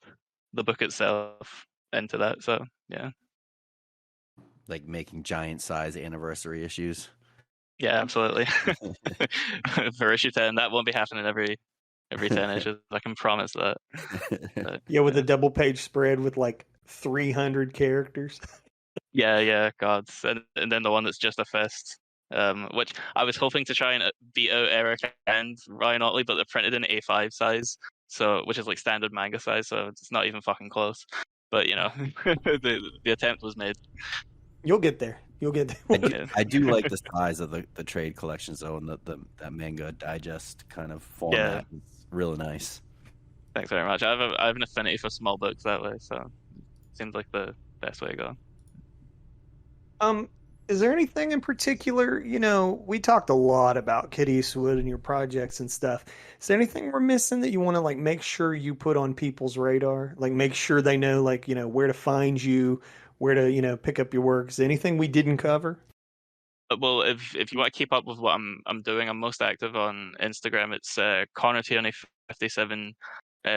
the book itself into that. So yeah, like making giant size anniversary issues. Yeah, absolutely. For issue 10, that won't be happening every 10 issues. I can promise that. But, yeah, with a double page spread with like 300 characters. Yeah, gods. And then the one that's just a fist, which I was hoping to try and beat out Eric and Ryan Otley, but they're printed in A5 size, so which is like standard manga size, so it's not even fucking close. But the attempt was made. You'll get there. I do like the size of the trade collections though, and that manga digest kind of format is really nice. Thanks very much. I have an affinity for small books that way, so it seems like the best way to go. Is there anything in particular? We talked a lot about Kid Eastwood and your projects and stuff. Is there anything we're missing that you want to make sure you put on people's radar? Like make sure they know where to find you, where to pick up your work. Is there anything we didn't cover? Well, if you want to keep up with what I'm doing, I'm most active on Instagram. It's Connor Tierney 57,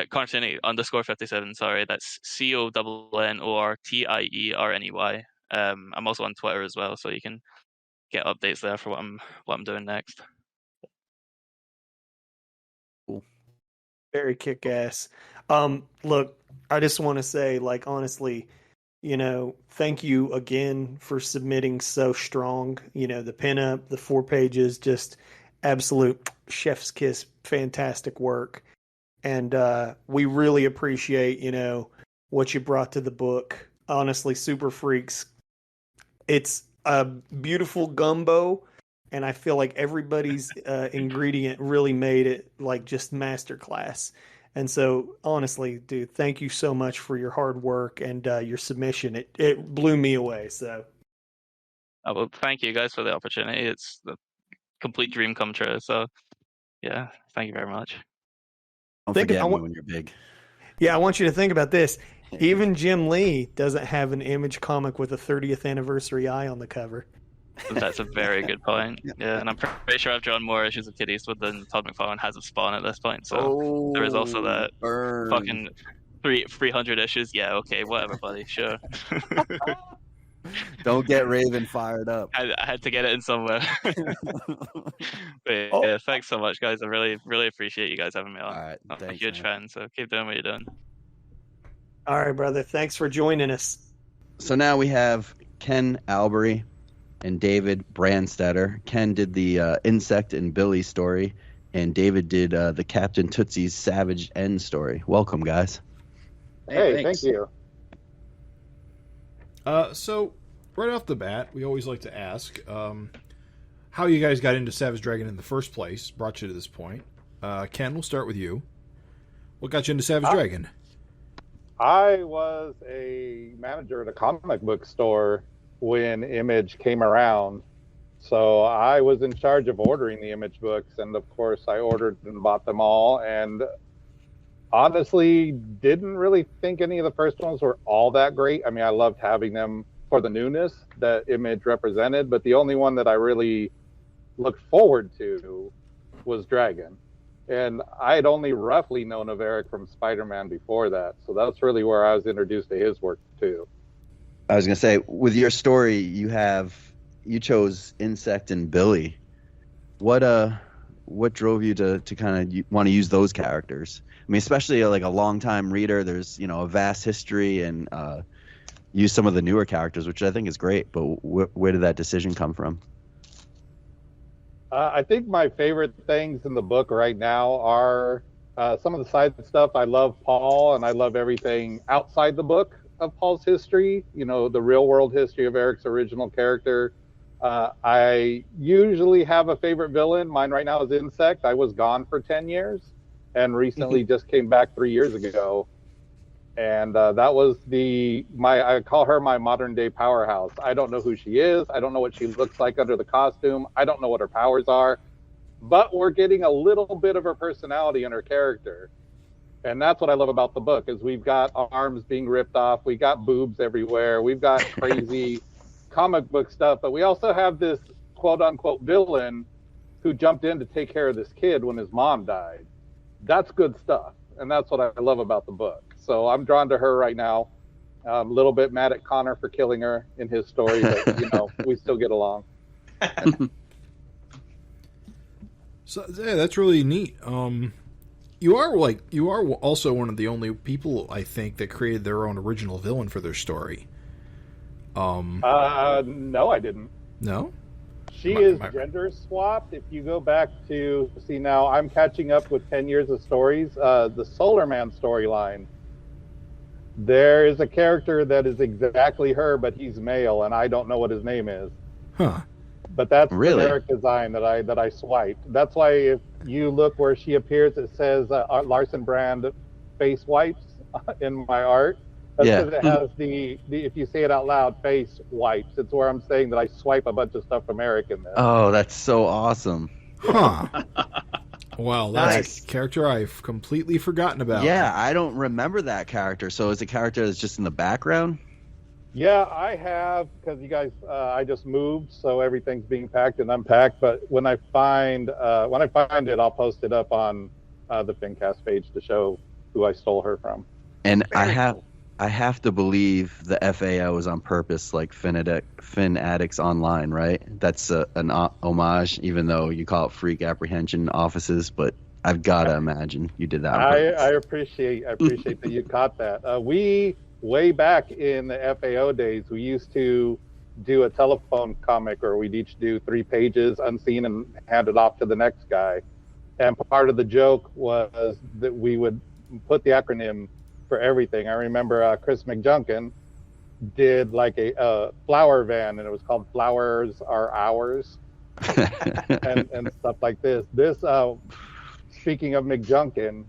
Connor Tierney _57. Sorry, that's CONNORTIERNEY. I'm also on Twitter as well, so you can get updates there for what I'm doing next. Cool. Very kick-ass. Look, I just want to say, honestly, thank you again for submitting so strong. The pinup, the 4 pages, just absolute chef's kiss, fantastic work. And we really appreciate, what you brought to the book. Honestly, Super Freaks, it's a beautiful gumbo, and I feel like everybody's ingredient really made it just masterclass. And so, honestly, dude, thank you so much for your hard work and your submission. It blew me away. So, well, thank you guys for the opportunity. It's a complete dream come true. So, yeah, thank you very much. Don't forget me when you're big. Yeah, I want you to think about this. Even Jim Lee doesn't have an Image comic with a 30th anniversary eye on the cover. That's a very good point. Yeah, and I'm pretty sure I've drawn more issues of Kid Eastwood than Todd McFarlane has of Spawn at this point. So there is also that fucking 300 issues. Yeah, okay, whatever, buddy. Sure. Don't get Raven fired up. I had to get it in somewhere. But yeah, thanks so much, guys. I really appreciate you guys having me on. All right, I'm a thanks, huge man. fan, so keep doing what you're doing. All right, brother. Thanks for joining us. So now we have Ken Albery and David Branstetter. Ken did the Insect and Billy story, and David did the Captain Tootsie's Savage End story. Welcome, guys. Hey, thank you. So, right off the bat, we always like to ask how you guys got into Savage Dragon in the first place, brought you to this point. Ken, we'll start with you. What got you into Savage Dragon? I was a manager at a comic book store when Image came around. So I was in charge of ordering the Image books, and of course I ordered and bought them all, and honestly didn't really think any of the first ones were all that great. I mean, I loved having them for the newness that Image represented, but the only one that I really looked forward to was Dragon. And I had only roughly known of Eric from Spider-Man before that, so that's really where I was introduced to his work too. I was gonna say, with your story, you chose Insect and Billy. What drove you to kind of want to use those characters? I mean, especially like a longtime reader, there's a vast history, and use some of the newer characters, which I think is great. But where did that decision come from? I think my favorite things in the book right now are some of the side stuff. I love Paul, and I love everything outside the book of Paul's history. The real world history of Eric's original character. I usually have a favorite villain. Mine right now is Insect. I was gone for 10 years and recently just came back 3 years ago. And that was I call her my modern day powerhouse. I don't know who she is. I don't know what she looks like under the costume. I don't know what her powers are, but we're getting a little bit of her personality in her character. And that's what I love about the book is we've got arms being ripped off. We got boobs everywhere. We've got crazy comic book stuff, but we also have this quote unquote villain who jumped in to take care of this kid when his mom died. That's good stuff. And that's what I love about the book. So I'm drawn to her right now. A little bit mad at Connor for killing her in his story, but we still get along. So yeah, that's really neat. You are also one of the only people, I think, that created their own original villain for their story. No, I didn't. No? She is gender swapped. If you go back to see now, I'm catching up with 10 years of stories. The Solar Man storyline. There is a character that is exactly her, but he's male, and I don't know what his name is. Huh. But that's really? The generic design that I swiped. That's why if you look where she appears, it says Larson brand face wipes in my art. That's because it has the if you say it out loud, face wipes. It's where I'm saying that I swipe a bunch of stuff from Eric in there. Oh, that's so awesome. Huh. Well, that's a character I've completely forgotten about. Yeah, I don't remember that character. So is a character that's just in the background? Yeah, I have, because you guys, I just moved, so everything's being packed and unpacked. But when I find it, I'll post it up on the FINcast page to show who I stole her from. And I have to believe the FAO is on purpose, like Fin Addicts Online, right? That's an homage, even though you call it Freak Apprehension Offices, but I've got to imagine you did that on purpose. I appreciate that you caught that. We, way back in the FAO days, we used to do a telephone comic where we'd each do 3 pages unseen and hand it off to the next guy. And part of the joke was that we would put the acronym for everything. I remember Chris McJunkin did like a flower van, and it was called Flowers Are Ours, and stuff like this. Speaking of McJunkin,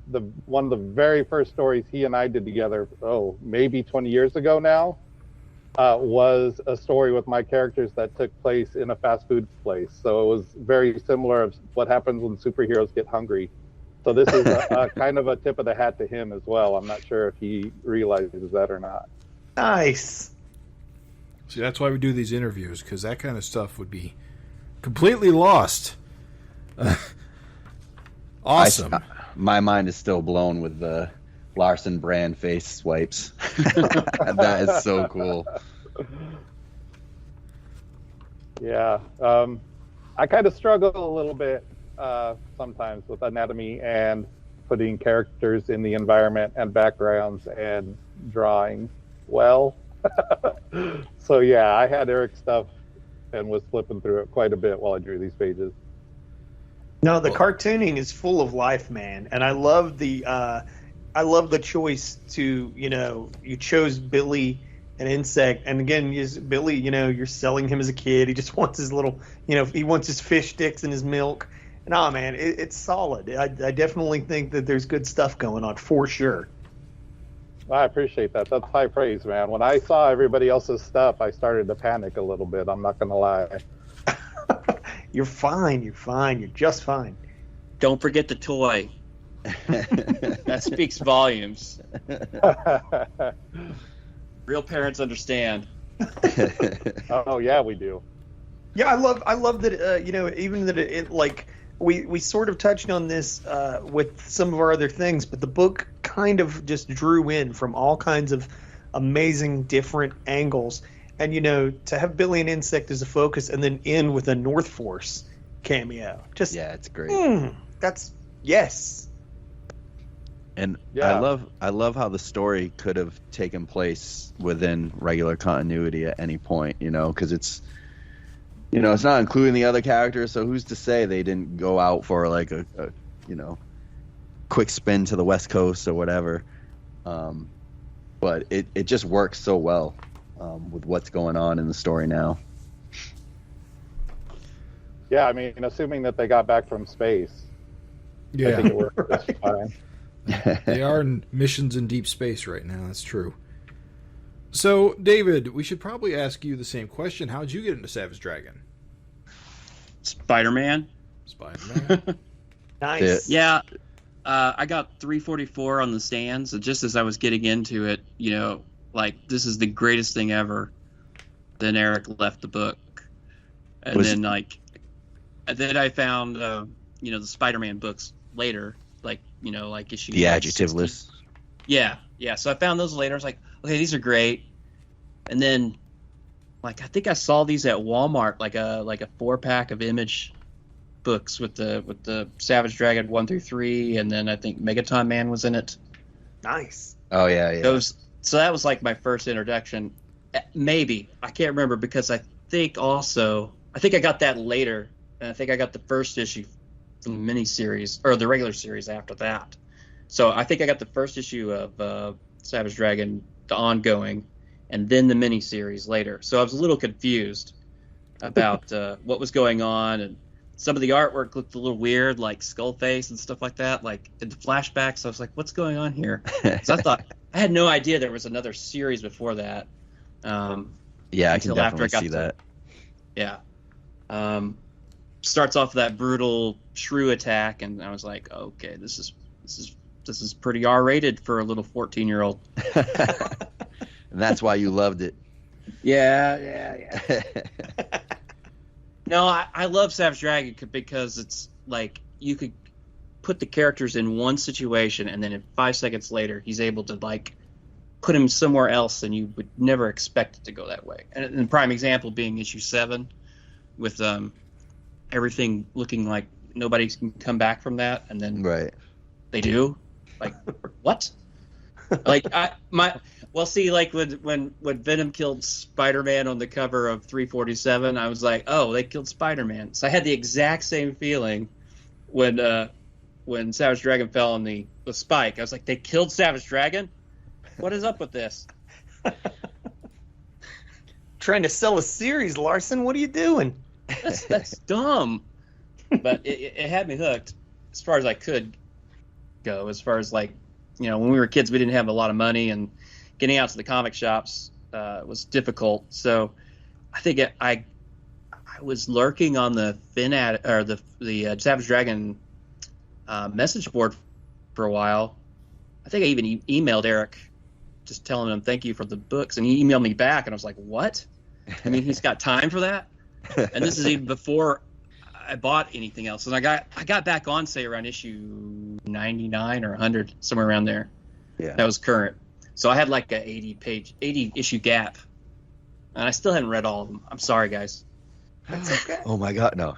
one of the very first stories he and I did together, maybe 20 years ago now, was a story with my characters that took place in a fast food place. So it was very similar of what happens when superheroes get hungry. So this is a kind of a tip of the hat to him as well. I'm not sure if he realizes that or not. Nice. See, that's why we do these interviews, because that kind of stuff would be completely lost. Awesome. My mind is still blown with the Larson brand face swipes. That is so cool. Yeah. I kind of struggle a little bit sometimes with anatomy and putting characters in the environment and backgrounds and drawing well. So yeah, I had Eric's stuff and was flipping through it quite a bit while I drew these pages. No, the cartooning is full of life, man, and I love the choice to, you chose Billy, an insect, and again, Billy, you're selling him as a kid. He just wants his little, he wants his fish sticks and his milk. No, man, it's solid. I definitely think that there's good stuff going on for sure. I appreciate that. That's high praise, man. When I saw everybody else's stuff, I started to panic a little bit. I'm not going to lie. You're fine. You're fine. You're just fine. Don't forget the toy. That speaks volumes. Real parents understand. Oh yeah, we do. Yeah, I love that. Even that it like we sort of touched on this with some of our other things, but the book kind of just drew in from all kinds of amazing different angles. And, to have Billy and Insect as a focus and then end with a North Force cameo. Yeah, it's great. That's, yes. And Yeah. I love how the story could have taken place within regular continuity at any point, because it's, it's not including the other characters, so who's to say they didn't go out for like a quick spin to the West Coast or whatever. But it just works so well with what's going on in the story now. Yeah, I mean, assuming that they got back from space, I think it worked just fine. They are in missions in deep space right now. That's true. So, David, we should probably ask you the same question. How'd you get into Savage Dragon? Spider-Man. Nice. Yeah. I got 344 on the stands, and just as I was getting into it, this is the greatest thing ever. Then Eric left the book, and then I found the Spider-Man books later, like issue. The adjective list. Yeah. So I found those later. I was like, okay, these are great. And then, I think I saw these at Walmart, like a 4-pack of Image books with the Savage Dragon 1 through 3, and then I think Megaton Man was in it. Nice. Oh yeah. So that was like my first introduction. Maybe I can't remember because I think I got that later, and I think I got the first issue from the miniseries or the regular series after that. So I think I got the first issue of Savage Dragon, the ongoing, and then the miniseries later. So I was a little confused about what was going on, and some of the artwork looked a little weird, like Skullface and stuff like that. Like in the flashbacks, I was like, "What's going on here?" So I had no idea there was another series before that. Yeah, I can definitely see that. Yeah. Starts off with that brutal shrew attack, and I was like, "Okay, this is pretty R-rated for a little 14-year-old." And that's why you loved it. Yeah. No, I love Savage Dragon because it's like you could put the characters in one situation, and then 5 seconds later, he's able to put him somewhere else, and you would never expect it to go that way. And the prime example being issue 7, with everything looking like nobody can come back from that, and then they do. Like what? When Venom killed Spider-Man on the cover of 347, I was like, oh, they killed Spider-Man. So I had the exact same feeling when Savage Dragon fell on the spike. I was like, they killed Savage Dragon? What is up with this? Trying to sell a series, Larson. What are you doing? That's dumb. But it had me hooked as far as I could go. As far as when we were kids, we didn't have a lot of money, and getting out to the comic shops was difficult. So I think I was lurking on the the Savage Dragon message board for a while. I think I even emailed Eric, just telling him thank you for the books, and he emailed me back, and I was like, what? I mean, he's got time for that? And this is even before I bought anything else. And I got back on, say, around issue 99 or 100, somewhere around there. Yeah. That was current. So I had like a 80 issue gap. And I still hadn't read all of them. I'm sorry, guys. That's okay. Oh my God, no.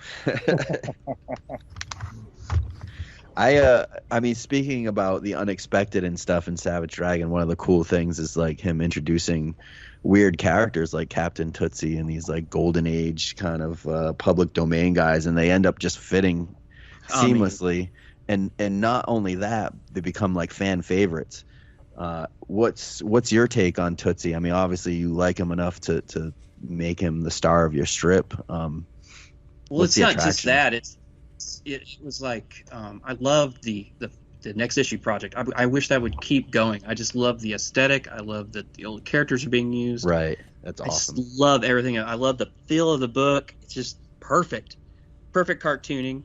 I mean, speaking about the unexpected and stuff in Savage Dragon, one of the cool things is like him introducing weird characters like Captain Tootsie and these like golden age kind of public domain guys, and they end up just fitting seamlessly. And not only that, they become like fan favorites. What's your take on Tootsie? I mean, obviously you like him enough to make him the star of your strip. Well, it's not just that. It was like I loved the next issue project. I wish that would keep going. I just love the aesthetic. I love that the old characters are being used. Right. That's awesome. I just love everything. I love the feel of the book. It's just perfect. Perfect cartooning.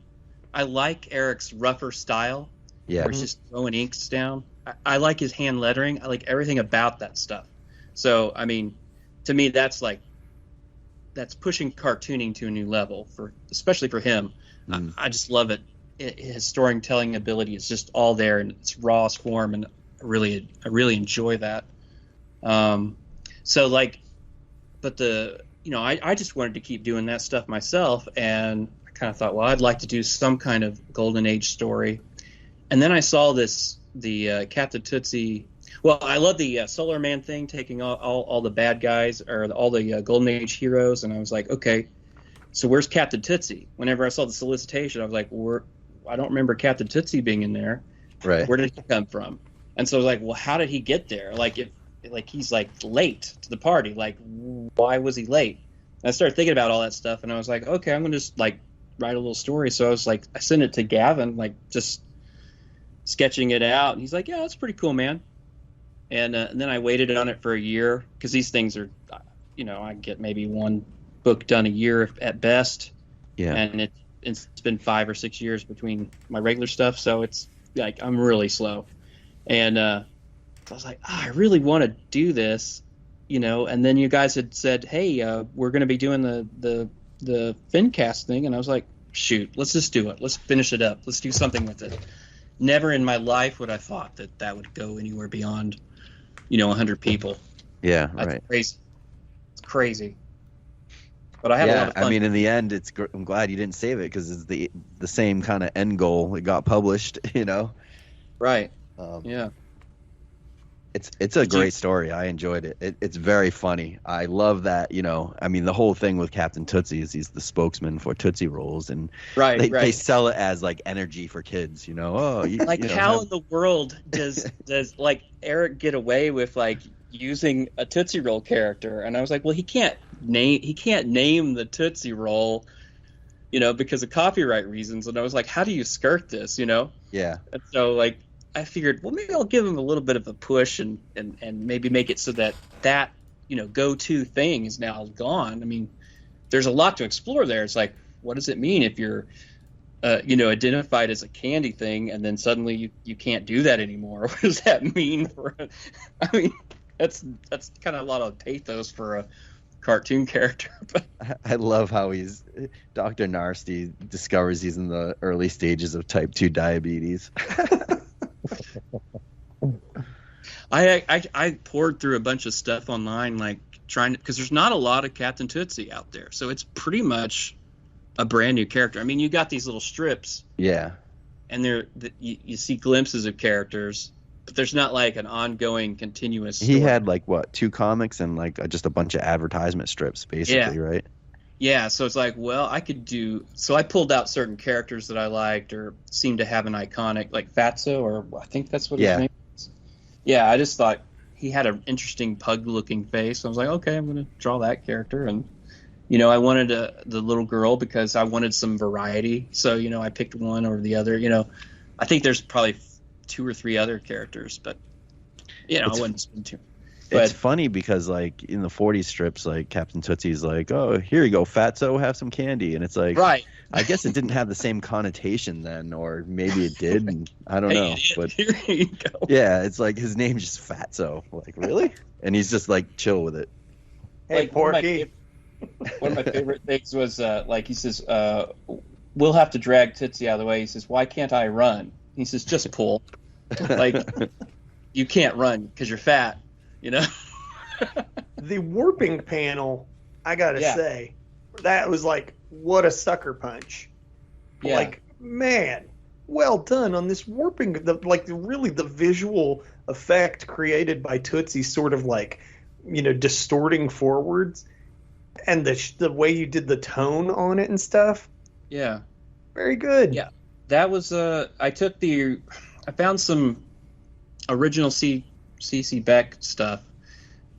I like Eric's rougher style. Yeah. Where he's just throwing inks down. I like his hand lettering. I like everything about that stuff. So, I mean, to me, that's pushing cartooning to a new level, especially for him. I just love it. His storytelling ability is just all there in its rawest form, and I really enjoy that. I just wanted to keep doing that stuff myself, and I kind of thought, well, I'd like to do some kind of Golden Age story. And then I saw the Captain Tootsie. Well, I love the Solar Man thing, taking all the bad guys or all the Golden Age heroes, and I was like, okay, so where's Captain Tootsie? Whenever I saw the solicitation, I was like, I don't remember Captain Tootsie being in there. Right. Where did he come from? And so I was like, well, how did he get there? Like, he's like late to the party. Like, why was he late? And I started thinking about all that stuff, and I was like, okay, I'm gonna just like write a little story. So I was like, I sent it to Gavin, like just sketching it out, and he's like, yeah, that's pretty cool, man. And then I waited on it for a year, because these things are, I get maybe one book done a year at best. Yeah. And it's been 5 or 6 years between my regular stuff, so it's like I'm really slow. And I was like, I really want to do this, and then you guys had said, hey, we're going to be doing the FINcast thing, and I was like, shoot, let's just do it. Let's finish it up. Let's do something with it. Never in my life would I thought that would go anywhere beyond 100 people. Yeah, That's right. crazy. It's crazy. But I had a lot of fun. I mean, in the end, I'm glad you didn't save it, because it's the same kind of end goal. It got published, Right. Yeah. It's a great story. I enjoyed it. It's very funny. I love that, I mean, the whole thing with Captain Tootsie is he's the spokesman for Tootsie Rolls, and they sell it as like energy for kids, how in the world does like Eric get away with like using a Tootsie Roll character? And I was like, well, he can't name the Tootsie Roll, because of copyright reasons. And I was like, how do you skirt this, Yeah. And so like I figured, well, maybe I'll give him a little bit of a push and maybe make it so that go-to thing is now gone. I mean, there's a lot to explore there. It's like, what does it mean if you're identified as a candy thing, and then suddenly you can't do that anymore? What does that mean I mean, that's kind of a lot of pathos for a cartoon character. But I love how Dr. Nasty discovers he's in the early stages of type 2 diabetes. I poured through a bunch of stuff online, like because there's not a lot of Captain Tootsie out there, so it's pretty much a brand new character. I mean, you got these little strips, yeah, and you see glimpses of characters, but there's not like an ongoing, continuous story. He had like 2 comics and like just a bunch of advertisement strips, basically, right? Yeah, so it's like, well, I could do. So I pulled out certain characters that I liked or seemed to have an iconic, like Fatso, or I think that's what his name is. Yeah, I just thought he had an interesting pug-looking face. I was like, okay, I'm going to draw that character. And, I wanted the little girl because I wanted some variety. So, I picked one over the other. I think there's probably 2 or 3 other characters, but, I wouldn't spend too. It's funny because, like, in the 40s strips, like, Captain Tootsie's like, oh, here you go, Fatso, have some candy. And it's like, right. I guess it didn't have the same connotation then, or maybe it did. And I don't know. But here you go. Yeah, it's like his name's just Fatso. Like, really? And he's just, like, chill with it. Hey, like, Porky. One of my favorite things was, like, he says, we'll have to drag Tootsie out of the way. He says, why can't I run? He says, just pull. Like, you can't run because you're fat. The warping panel, I gotta say, that was like, what a sucker punch. Yeah. Like, man, well done on this warping. Really the visual effect created by Tootsie sort of like, distorting forwards, and the way you did the tone on it and stuff. Yeah. Very good. Yeah. That was, I found some original C.C. Beck stuff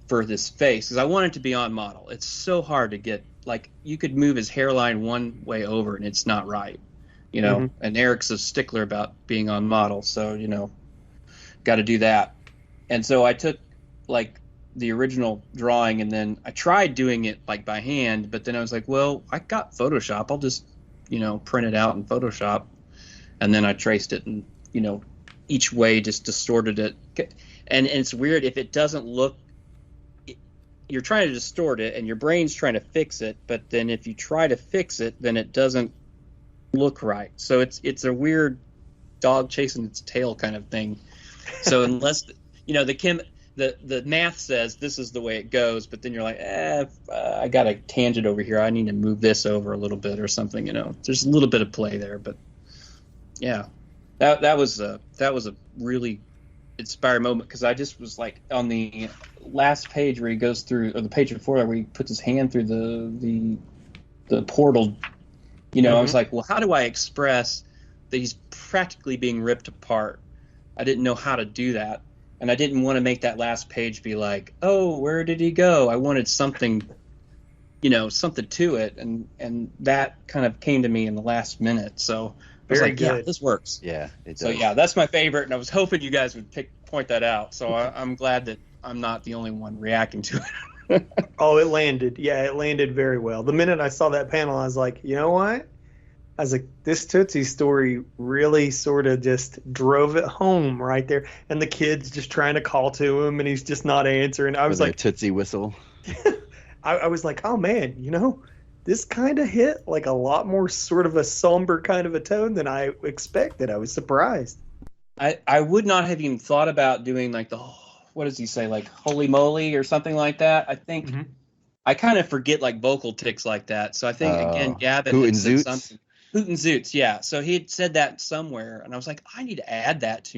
for this face, because I want it to be on model. It's so hard to get, like, you could move his hairline one way over and it's not right, and Eric's a stickler about being on model, so, got to do that. And so I took, like, the original drawing, and then I tried doing it, like, by hand, but then I was like, well, I got Photoshop. I'll just, print it out in Photoshop. And then I traced it and, each way just distorted it. And it's weird if it doesn't look, you're trying to distort it and your brain's trying to fix it, but then if you try to fix it, then it doesn't look right. So it's a weird dog chasing its tail kind of thing. So unless, the math says this is the way it goes, but then you're like, I got a tangent over here. I need to move this over a little bit or something, There's a little bit of play there, but yeah. That was a really inspiring moment, because I just was like, on the last page where he goes through, or the page before where he puts his hand through the portal, I was like, well, how do I express that he's practically being ripped apart? I didn't know how to do that, and I didn't want to make that last page be like, oh, where did he go? I wanted something, something to it, and that kind of came to me in the last minute, so I was Very like, good. yeah, this works. Yeah, it does. So yeah, that's my favorite, and I was hoping you guys would point that out. So I'm glad that I'm not the only one reacting to it. Oh, it landed. Yeah, it landed very well. The minute I saw that panel, I was like, you know what? I was like, this Tootsie story really sort of just drove it home right there. And the kid's just trying to call to him, and he's just not answering. I was like, Tootsie whistle. I was like, oh man, this kind of hit like a lot more sort of a somber kind of a tone than I expected. I was surprised. I would not have even thought about doing like what does he say, like holy moly or something like that. I think I kind of forget like vocal tics like that. So I think again, Gavin had said something. Hoot and Zoots, yeah. So he had said that somewhere, and I was like, I need to add that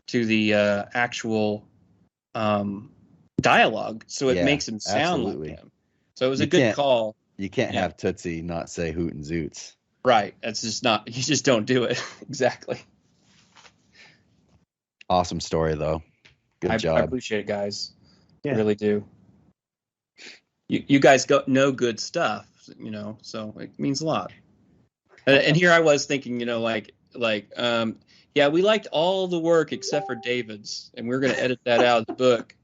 to the actual dialogue, so it makes him sound like him. So it was a good call. You can't have Tootsie not say Hoot and Zoots. Right. That's just not. You just don't do it. Exactly. Awesome story, though. Good job. I appreciate it, guys. Yeah. I really do. You guys know good stuff, so it means a lot. And here I was thinking, yeah, we liked all the work except for David's, and we're going to edit that out of the book.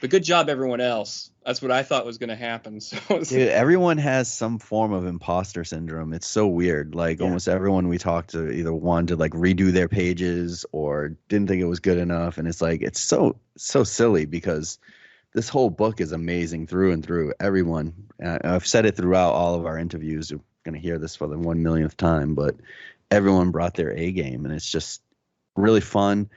But good job, everyone else. That's what I thought was going to happen. So dude, everyone has some form of imposter syndrome. It's so weird. Like almost everyone we talked to either wanted to like redo their pages or didn't think it was good enough. And it's like, it's so silly, because this whole book is amazing through and through. Everyone, I've said it throughout all of our interviews. You're going to hear this for the 1 millionth time, but everyone brought their A game, and it's just really fun.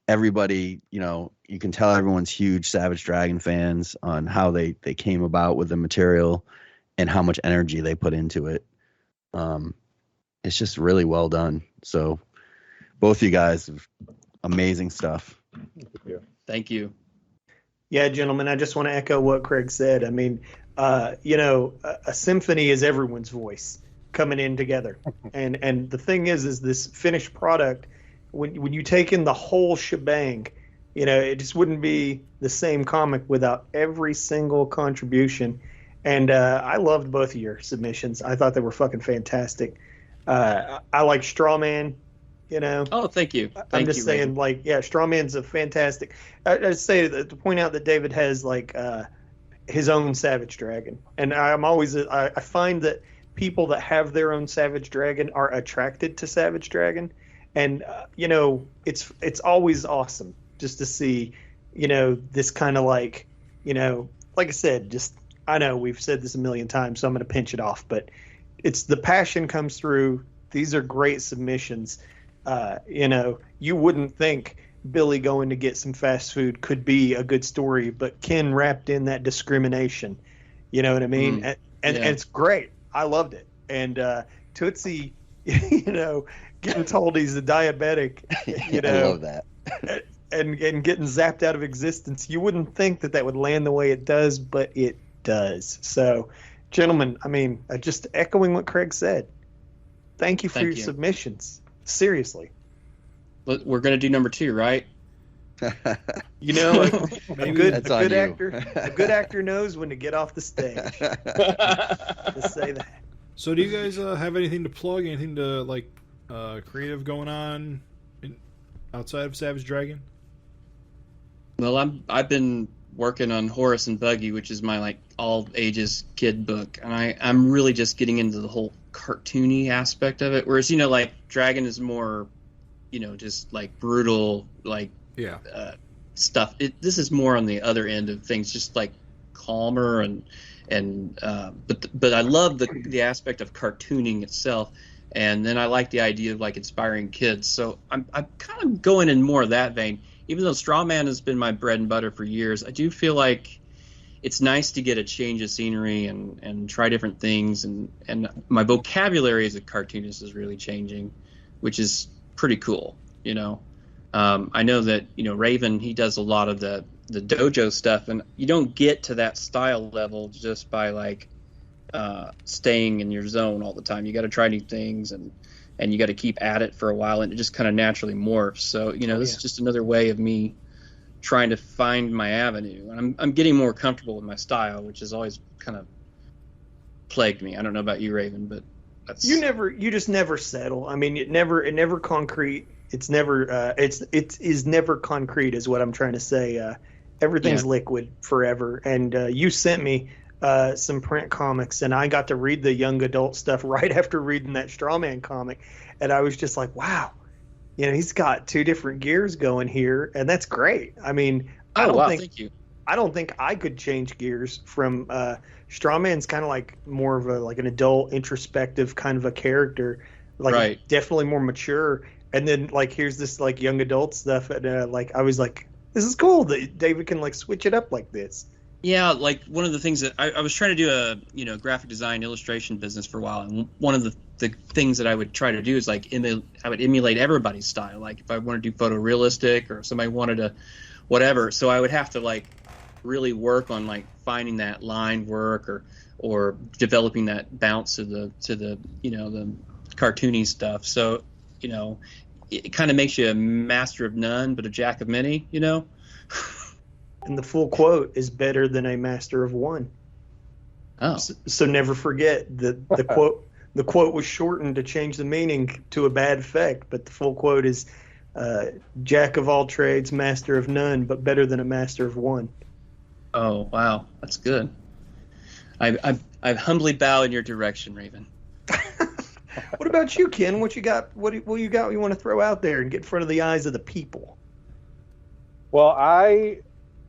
Everybody, you can tell everyone's huge Savage Dragon fans on how they came about with the material and how much energy they put into it. It's just really well done. So both you guys, amazing stuff. Thank you. Yeah, gentlemen, I just want to echo what Craig said. I mean, a symphony is everyone's voice coming in together. And the thing is this finished product, when you take in the whole shebang, it just wouldn't be the same comic without every single contribution. And I loved both of your submissions. I thought they were fucking fantastic. I like Strawman. Oh, thank you. I'm just saying, Strawman's a fantastic. I say to point out that David has his own Savage Dragon, and I find that people that have their own Savage Dragon are attracted to Savage Dragon, and it's always awesome just to see this kind of like I said, I know we've said this a million times, so I'm going to pinch it off, but it's the passion comes through. These are great submissions. You wouldn't think Billy going to get some fast food could be a good story, but Ken wrapped in that discrimination. You know what I mean? and it's great. I loved it. And Tootsie, getting told he's a diabetic, I love that. and getting zapped out of existence. You wouldn't think that would land the way it does, but it does. So, gentlemen, I mean, just echoing what Craig said. Thank you for your submissions. Seriously. But we're going to do number 2, right? A good actor knows when to get off the stage. Just say that. So, do you guys have anything to plug? Anything to creative going on outside of Savage Dragon? Well, I've been working on Horace and Buggy, which is my all ages kid book, and I'm really just getting into the whole cartoony aspect of it. Whereas Dragon is more, just brutal, stuff. This is more on the other end of things, just calmer but I love the aspect of cartooning itself, and then I like the idea of inspiring kids. So I'm kind of going in more of that vein. Even though Strawman has been my bread and butter for years, I do feel like it's nice to get a change of scenery and try different things, and my vocabulary as a cartoonist is really changing, which is pretty cool. I know that Raven, he does a lot of the dojo stuff, and you don't get to that style level just by staying in your zone all the time. You got to try new things, and you got to keep at it for a while, and it just kind of naturally morphs. So this is just another way of me trying to find my avenue, and I'm getting more comfortable with my style, which has always kind of plagued me. I don't know about you, Raven, but that's you just never settle. I mean, it never concrete. It's never it is never concrete is what I'm trying to say. Everything's liquid forever. And you sent me some print comics, and I got to read the young adult stuff right after reading that Strawman comic, and I was just like, wow, he's got 2 different gears going here, and that's great. I mean, I don't think I could change gears from Strawman's kind of more of an adult introspective kind of a character, definitely more mature. And then here's this young adult stuff, and I was like, this is cool that David can switch it up like this. Yeah, one of the things that I was trying to do a graphic design illustration business for a while, and one of the things that I would try to do is I would emulate everybody's style. If I wanted to do photorealistic, or if somebody wanted to whatever, so I would have to really work on finding that line work or developing that bounce to the the cartoony stuff. So it kind of makes you a master of none, but a jack of many, And the full quote is better than a master of one. Oh. So never forget that the quote. The quote was shortened to change the meaning to a bad effect, but the full quote is jack of all trades, master of none, but better than a master of one. Oh, wow. That's good. I humbly bow in your direction, Raven. What about you, Ken? What you got? What you got? You want to throw out there and get in front of the eyes of the people? Well, I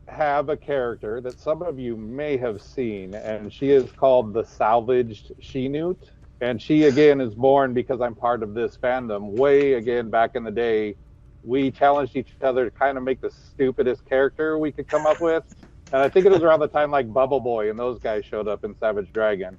have a character that some of you may have seen, and she is called the Salvaged She-Newt. And she, again, is born because I'm part of this fandom. Way, again, back in the day, we challenged each other to kind of make the stupidest character we could come up with. And I think it was around the time Bubble Boy and those guys showed up in Savage Dragon.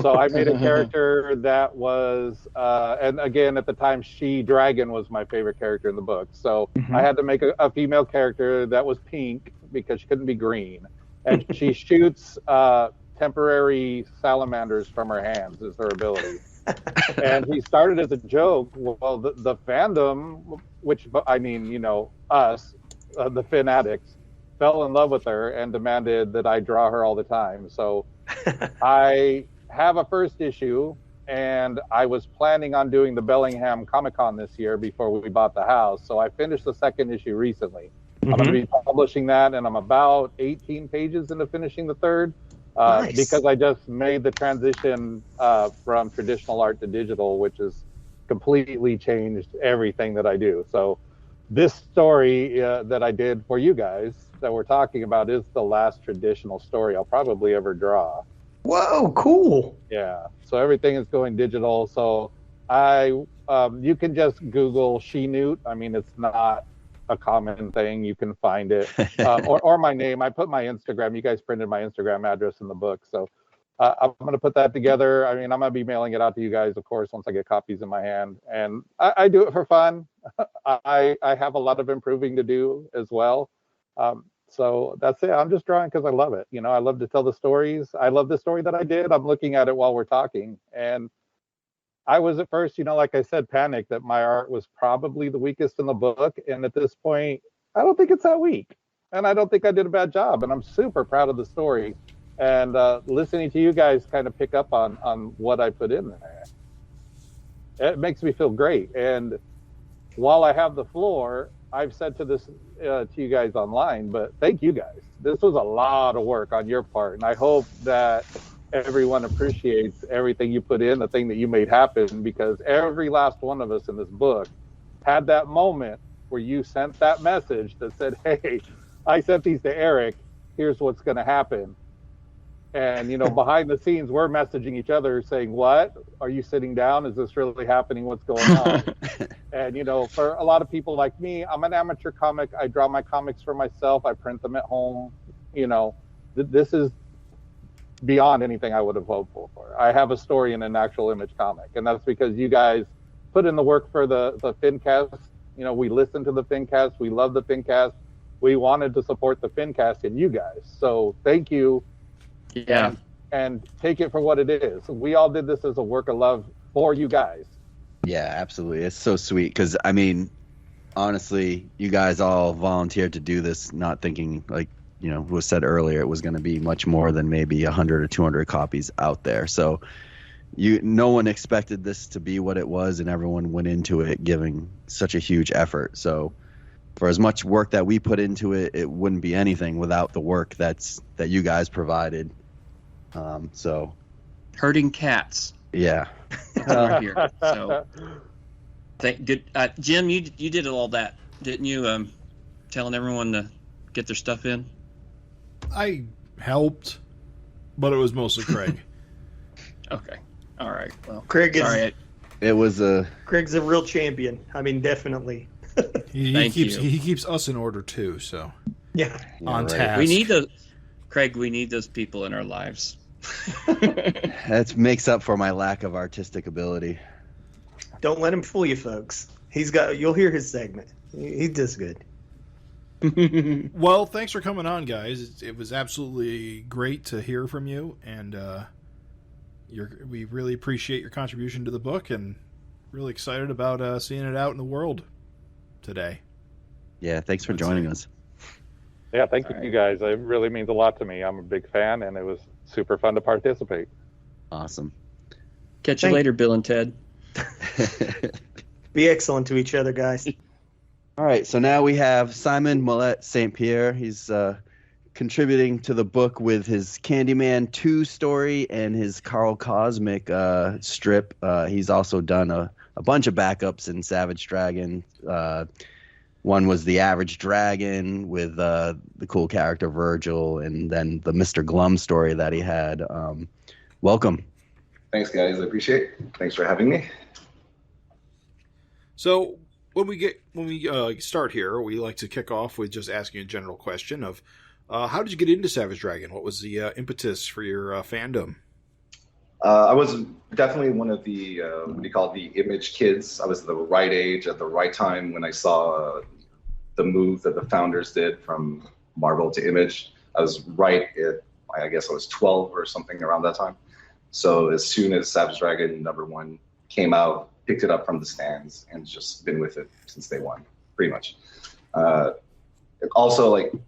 So I made a character that was, and again, at the time, She-Dragon was my favorite character in the book. So I had to make a female character that was pink because she couldn't be green. And she shoots temporary salamanders from her hands is her ability. And he started as a joke. Well, the fandom, which, I mean, us, the Fin addicts, fell in love with her and demanded that I draw her all the time. So I have a first issue, and I was planning on doing the Bellingham Comic-Con this year before we bought the house. So I finished the second issue recently. I'm going to be publishing that, and I'm about 18 pages into finishing the third. Nice. Because I just made the transition from traditional art to digital, which has completely changed everything that I do. So this story that I did for you guys that we're talking about is the last traditional story I'll probably ever draw. Whoa, cool. Yeah, so everything is going digital. So you can just Google She-Newt. I mean, it's not a common thing. You can find it or my name. I put my Instagram. You guys printed my Instagram address in the book, so I'm going to put that together. I mean, I'm going to be mailing it out to you guys, of course, once I get copies in my hand. And I do it for fun. I have a lot of improving to do as well. So that's it. I'm just drawing because I love it. I love to tell the stories. I love the story that I did. I'm looking at it while we're talking. And I was at first, like I said, panicked that my art was probably the weakest in the book. And at this point, I don't think it's that weak. And I don't think I did a bad job. And I'm super proud of the story. And listening to you guys kind of pick up on what I put in there, it makes me feel great. And while I have the floor, I've said to you guys online, but thank you guys. This was a lot of work on your part, and I hope that everyone appreciates everything you put in, the thing that you made happen, because every last one of us in this book had that moment where you sent that message that said, "Hey, I sent these to Eric. Here's what's going to happen." And, behind the scenes, we're messaging each other saying, "What? Are you sitting down? Is this really happening? What's going on?" And, for a lot of people like me, I'm an amateur comic. I draw my comics for myself. I print them at home. This is beyond anything I would have hoped for. I have a story in an actual Image comic. And that's because you guys put in the work for the FINcast. We listened to the FINcast. We love the FINcast. We wanted to support the FINcast and you guys. So thank you. Yeah. And take it for what it is. We all did this as a work of love for you guys. Yeah, absolutely. It's so sweet because, I mean, honestly, you guys all volunteered to do this, not thinking, like, was said earlier, it was going to be much more than maybe 100 or 200 copies out there. So no one expected this to be what it was, and everyone went into it giving such a huge effort. So for as much work that we put into it, it wouldn't be anything without the work that you guys provided. So herding cats. Yeah. Here. So Jim, you did all that, didn't you? Telling everyone to get their stuff in. I helped, but it was mostly Craig. Okay. All right. Well, Craig is. Sorry, Craig's a real champion. I mean, definitely. He keeps us in order too. So yeah, on task. We need those, Craig. We need those people in our lives. That makes up for my lack of artistic ability. Don't let him fool you, folks. You'll hear his segment. He does good. Well, thanks for coming on, guys. It was absolutely great to hear from you, and we really appreciate your contribution to the book, and really excited about seeing it out in the world today. Yeah, thanks for joining us. Yeah, thank you guys. It really means a lot to me. I'm a big fan, and it was super fun to participate. Awesome. Catch you later, Bill and Ted. Be excellent to each other, guys. All right, so now we have Simon Mallette St-Pierre. He's contributing to the book with his Candyman 2 story and his Carl Cosmic strip. He's also done a bunch of backups in Savage Dragon. One was the Average Dragon with the cool character Virgil, and then the Mr. Glum story that he had. Welcome. Thanks, guys. I appreciate it. Thanks for having me. So when we start here, we like to kick off with just asking a general question of how did you get into Savage Dragon? What was the impetus for your fandom? I was definitely one of the the Image kids. I was the right age at the right time when I saw the move that the founders did from Marvel to Image. I was right at, I guess I was 12 or something around that time. So as soon as Savage Dragon #1 came out, picked it up from the stands and just been with it since day one, pretty much. Also,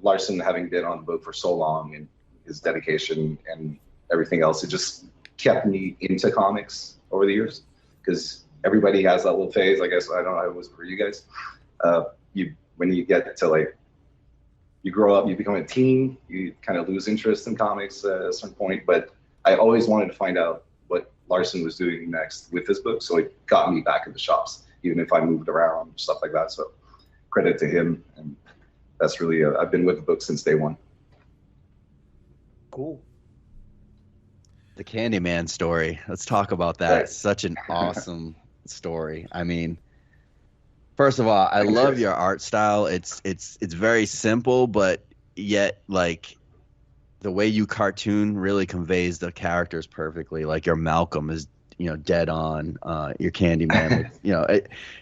Larson having been on the book for so long and his dedication and everything else, it just kept me into comics over the years, because everybody has that little phase. I guess I don't know how it was for you guys. When you get to you grow up, you become a teen, you kind of lose interest in comics at a certain point. But I always wanted to find out what Larson was doing next with this book, so it got me back in the shops, even if I moved around, stuff like that. So credit to him, and that's really I've been with the book since day one. Cool. The Candyman story. Let's talk about that. Right. It's such an awesome story. I mean, first of all, I love your art style. It's very simple, but yet the way you cartoon really conveys the characters perfectly. Like your Malcolm is, dead on. Your Candyman,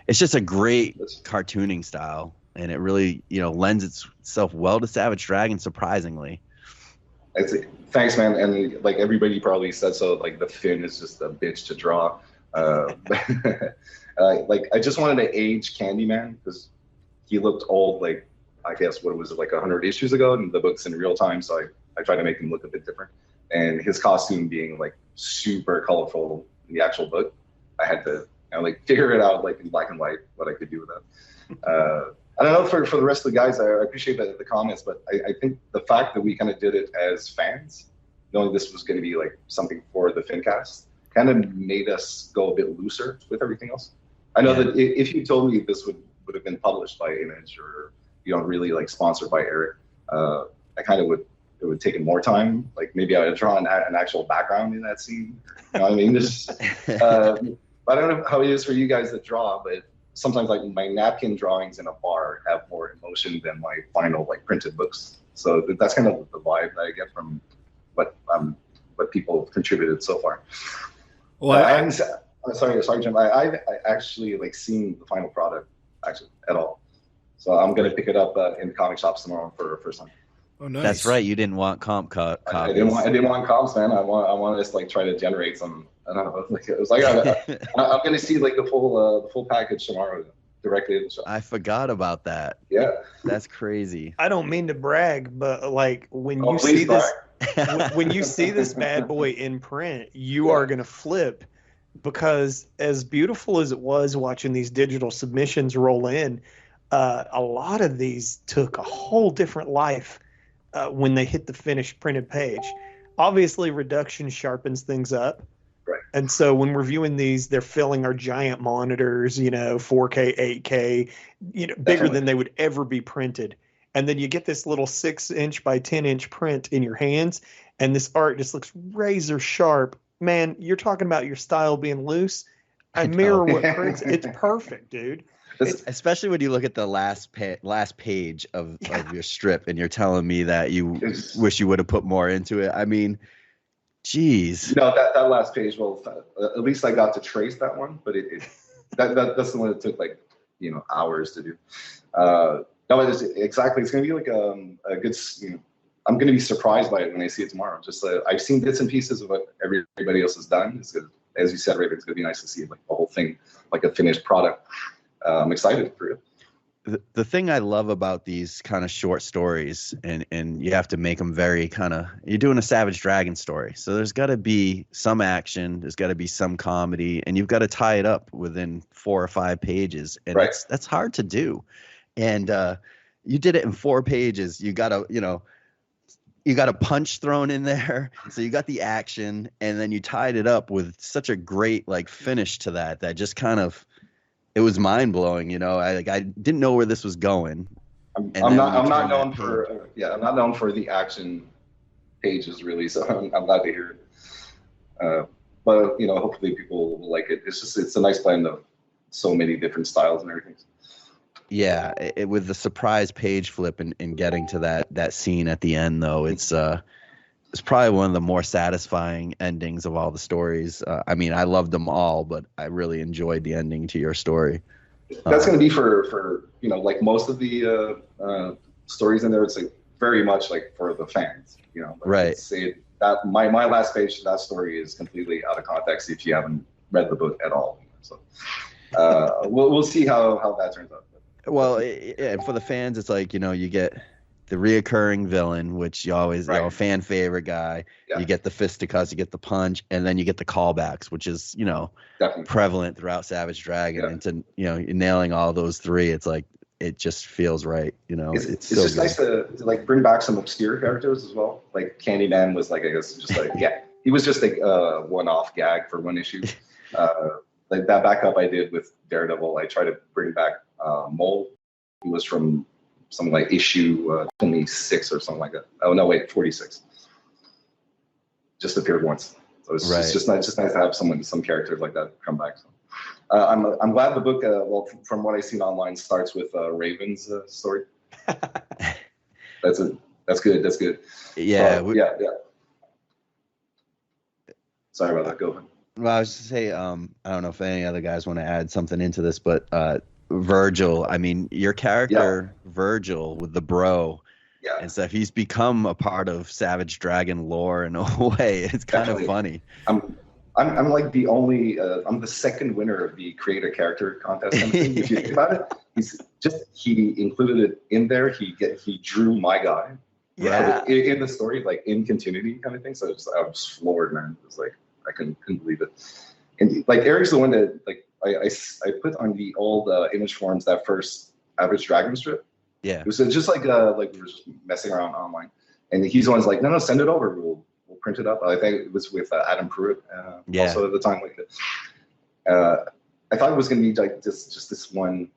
it's just a great cartooning style, and it really, lends itself well to Savage Dragon, surprisingly. Thanks, man. And like everybody probably said so. Like the Finn is just a bitch to draw. Like I just wanted to age Candyman because he looked old. Like I guess what was it, like 100 issues ago, and the book's in real time, so I tried to make him look a bit different. And his costume being like super colorful in the actual book, I had to figure it out like in black and white what I could do with that. I don't know for the rest of the guys. I appreciate the comments, but I think the fact that we kind of did it as fans, knowing this was going to be like something for the FINcast, kind of made us go a bit looser with everything else. I know that if you told me this would have been published by Image or really like sponsored by Eric, I kind of would. It would take more time. Like maybe I would draw an actual background in that scene. You know what I mean? I don't know how it is for you guys that draw, but sometimes like my napkin drawings in a bar have more emotion than my final like printed books. So that's kind of the vibe that I get from what people have contributed so far. Well, sorry, Jim. I've actually like seen the final product actually at all. So I'm gonna pick it up in comic shops tomorrow for the first time. Oh, nice. That's right. You didn't want comp copies. I didn't want comps, man. I want us like try to generate some. I don't know. Like it was like I'm gonna see like the full package tomorrow directly in the shop. I forgot about that. Yeah, that's crazy. I don't mean to brag, but like when you see this, when you see this bad boy in print, you are gonna flip, because as beautiful as it was watching these digital submissions roll in, a lot of these took a whole different life. When they hit the finished printed page. Obviously, reduction sharpens things up. Right. And so when we're viewing these, they're filling our giant monitors, 4K, 8K, bigger than they would ever be printed. And then you get this little 6-inch by 10-inch print in your hands, and this art just looks razor sharp. Man, you're talking about your style being loose. I mirror what prints. It's perfect, dude. Especially when you look at the last page of your strip, and you're telling me that you wish you would have put more into it. I mean, geez. That last page. Well, at least I got to trace that one, but that's the one that took like hours to do. No, exactly. It's gonna be like a good. I'm gonna be surprised by it when I see it tomorrow. Just I've seen bits and pieces of what everybody else has done. It's good. As you said, Raven, it's gonna be nice to see like the whole thing, like a finished product. I'm excited for it. The thing I love about these kind of short stories, and you have to make them very you're doing a Savage Dragon story. So there's got to be some action, there's got to be some comedy, and you've got to tie it up within 4 or 5 pages. And that's hard to do. And you did it in 4 pages. You got a punch thrown in there. So you got the action, and then you tied it up with such a great finish to that just kind of, it was mind blowing, I didn't know where this was going. I'm not known for the action pages really, so I'm glad to hear it. But hopefully people will like it. It's a nice blend of so many different styles and everything. Yeah, with the surprise page flip and getting to that scene at the end though, it's probably one of the more satisfying endings of all the stories. I mean, I loved them all, but I really enjoyed the ending to your story. That's going to be for like most of the stories in there. It's like very much like for the fans, right. Say that my last page to that story is completely out of context if you haven't read the book at all. So we'll see how that turns out. Well, for the fans, it's like, you get the reoccurring villain, which you always, a fan favorite guy. Yeah. You get the fisticuffs, you get the punch, and then you get the callbacks, which is, definitely prevalent throughout Savage Dragon. Yeah. And you're nailing all those 3. It's like, it just feels right. It's so just nice to like bring back some obscure characters as well. Like Candyman was like, I guess just like, he was just like a one-off gag for one issue. Like that backup I did with Daredevil, I tried to bring back Mole. He was from something like issue 26 or something like that. Oh no, wait, 46. Just appeared once. So it's just nice to have some characters like that come back. So, I'm glad the book. Well, from what I've seen online, starts with Raven's story. That's That's good. That's good. Yeah. Yeah. Sorry about that. Go ahead. Well, I was just say, I don't know if any other guys want to add something into this, but Virgil, I mean, your character, Virgil, with the bro and stuff, he's become a part of Savage Dragon lore in a way. It's kind of funny. I'm like the only, I'm the second winner of the creator character contest. Kind of thing. If you think about it, he included it in there. He drew my guy. Yeah. In the story, like in continuity kind of thing. So I was floored, man. It was like, I couldn't believe it. And like Eric's the one that like I put on the old image forums that first Average Dragon strip. Yeah. It was just like we were just messing around online, and he's the one's like, no, send it over. We'll print it up. I think it was with Adam Pruitt. Also at the time, like I thought it was gonna be like just this one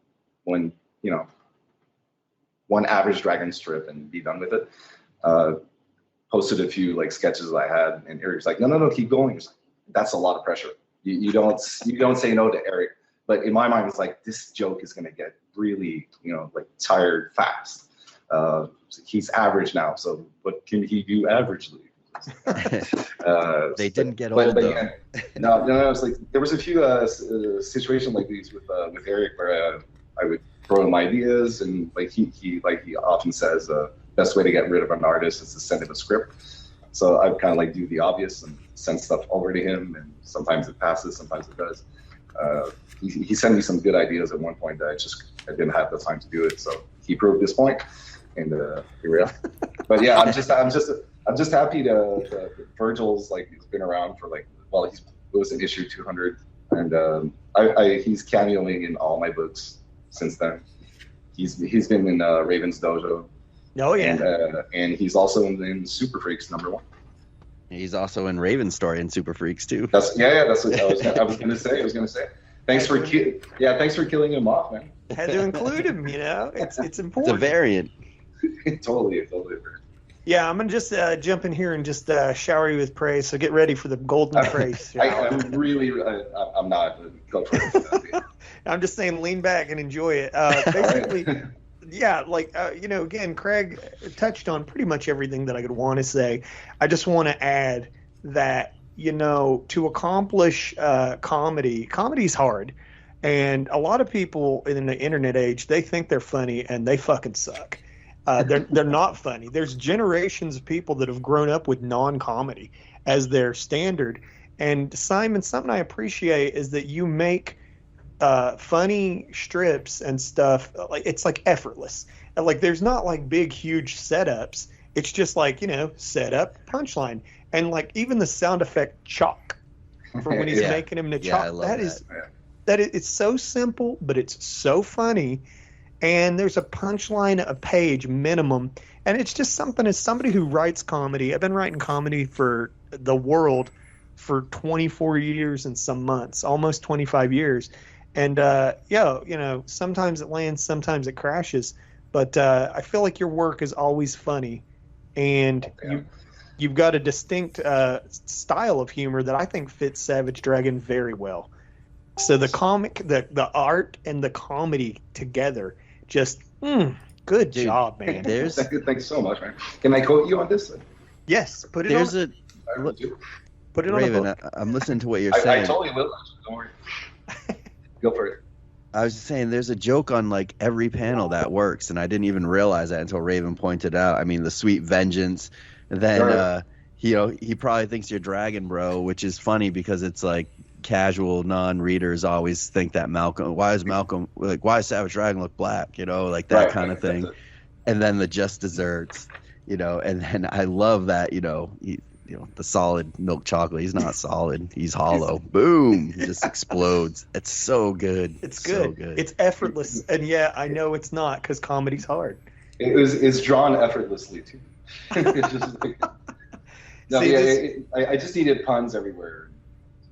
Average Dragon strip and be done with it. Posted a few like sketches I had, and Eric's like, no, keep going. Like, that's a lot of pressure. You don't say no to Eric. But in my mind, it's like this joke is gonna get really like tired fast. He's average now, so what can he do averagely? They didn't get old though. Yeah, no. It's like there was a few situations like these with Eric where I would throw him ideas, and like he often says best way to get rid of an artist is to send him a script. So I kind of like do the obvious and send stuff over to him, and sometimes it passes, sometimes it does. He sent me some good ideas at one point that I didn't have the time to do it, so he proved this point, and here we are. But yeah, I'm just happy to Virgil's like he's been around for like it was in issue 200, and he's cameoing in all my books since then. He's been in Raven's Dojo. Oh yeah, and he's also in Super Freaks #1. He's also in Raven's Story and Super Freaks too. That's what I was gonna say. Thanks for killing him off, man. Had to include him. It's important. It's a variant. Totally. Yeah, I'm gonna just jump in here and just shower you with praise. So get ready for the golden praise. I'm not. Go for it. I'm just saying, lean back and enjoy it. Basically. Yeah, again, Craig touched on pretty much everything that I could want to say. I just want to add that, to accomplish comedy's hard. And a lot of people in the internet age, they think they're funny and they fucking suck. They're not funny. There's generations of people that have grown up with non-comedy as their standard. And Simon, something I appreciate is that you make funny strips and stuff it's like effortless, and like there's not like big huge setups. It's just like setup, punchline, and like even the sound effect chalk for when he's making him the chalk. I love that is it's so simple, but it's so funny, and there's a punchline a page minimum, and it's just something. As somebody who writes comedy, I've been writing comedy for the world for 24 years and some months, almost 25 years. And, sometimes it lands, sometimes it crashes. But I feel like your work is always funny. And you've got a distinct style of humor that I think fits Savage Dragon very well. So the comic, the art, and the comedy together, just good job, man. Thanks so much, man. Can I quote you on this? Yes, put it on. Put it Raven, on the book. I'm listening to what you're saying. I totally will. Don't worry. Go for it. I was just saying, there's a joke on like every panel that works, and I didn't even realize that until Raven pointed out. I mean, the sweet vengeance. And then he probably thinks you're Dragon Bro, which is funny because it's like casual non-readers always think that why does Savage Dragon look black? Like that kind of thing. And then the just desserts, and then I love that, the solid milk chocolate. He's not solid. He's hollow. Boom. He just explodes. It's so good. It's good. So good. It's effortless. And yeah, I know it's not because comedy's hard. It's drawn effortlessly too. It's just I just needed puns everywhere.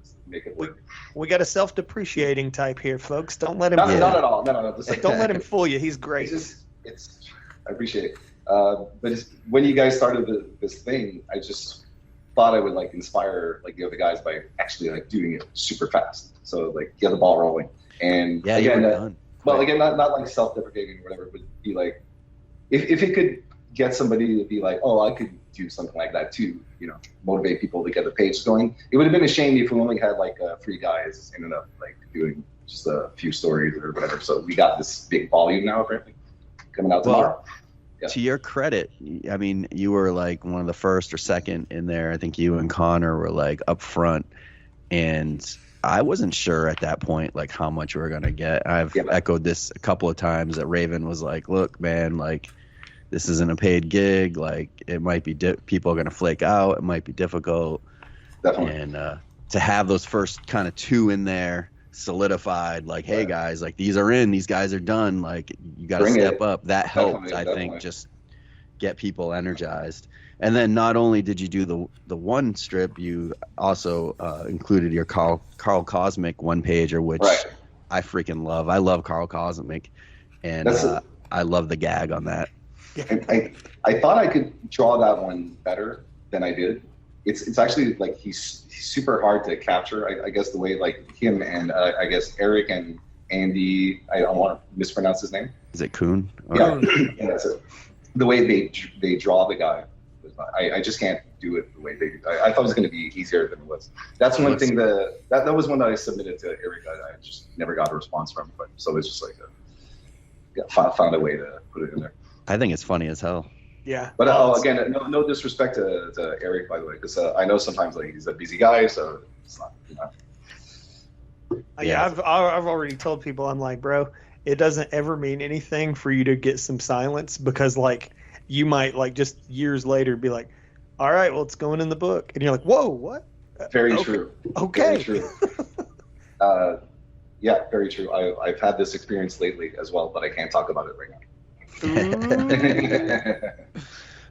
Just make it work. We got a self-depreciating type here, folks. Don't let him. Not at all. No. Don't let him fool you. He's great. I appreciate it. But when you guys started this thing, I just thought I would like inspire like the other guys by actually like doing it super fast. So like get the ball rolling. And again, not like self-deprecating or whatever, but be like, if it could get somebody to be like, oh, I could do something like that too, you know, motivate people to get the page going. It would have been a shame if we only had like 3 guys ended up like doing just a few stories or whatever. So we got this big volume now apparently coming out tomorrow. Yeah. To your credit, I mean, you were like one of the first or second in there. I think you and Connor were like up front, and I wasn't sure at that point like how much we were gonna get. I've echoed this a couple of times that Raven was like, "Look, man, like this isn't a paid gig. Like it might be people are gonna flake out. It might be difficult." Definitely. And to have those first kind of 2 in there solidified, like, hey guys, like these are in, these guys are done, like you got to step up. That helped, I think, just get people energized. And then not only did you do the one strip, you also included your Carl Cosmic one pager, which I freaking love. I love Carl Cosmic, and I love the gag on that. I thought I could draw that one better than I did. It's actually like he's super hard to capture. I guess the way like him and I guess Eric and Andy, I don't want to mispronounce his name. Is it Kuhn? Yeah, that's it. The way they draw the guy, I just can't do it the way they do. I thought it was going to be easier than it was. That's one thing that was one that I submitted to Eric. I just never got a response from him. But so it's just like found a way to put it in there. I think it's funny as hell. Yeah. But again, no disrespect to Eric, by the way, because I know sometimes like he's a busy guy, so it's not. You know. Yeah, I've already told people, I'm like, bro, it doesn't ever mean anything for you to get some silence, because like you might like just years later be like, all right, well it's going in the book, and you're like, whoa, what? Very true. Okay. Very true. Yeah, very true. I've had this experience lately as well, but I can't talk about it right now.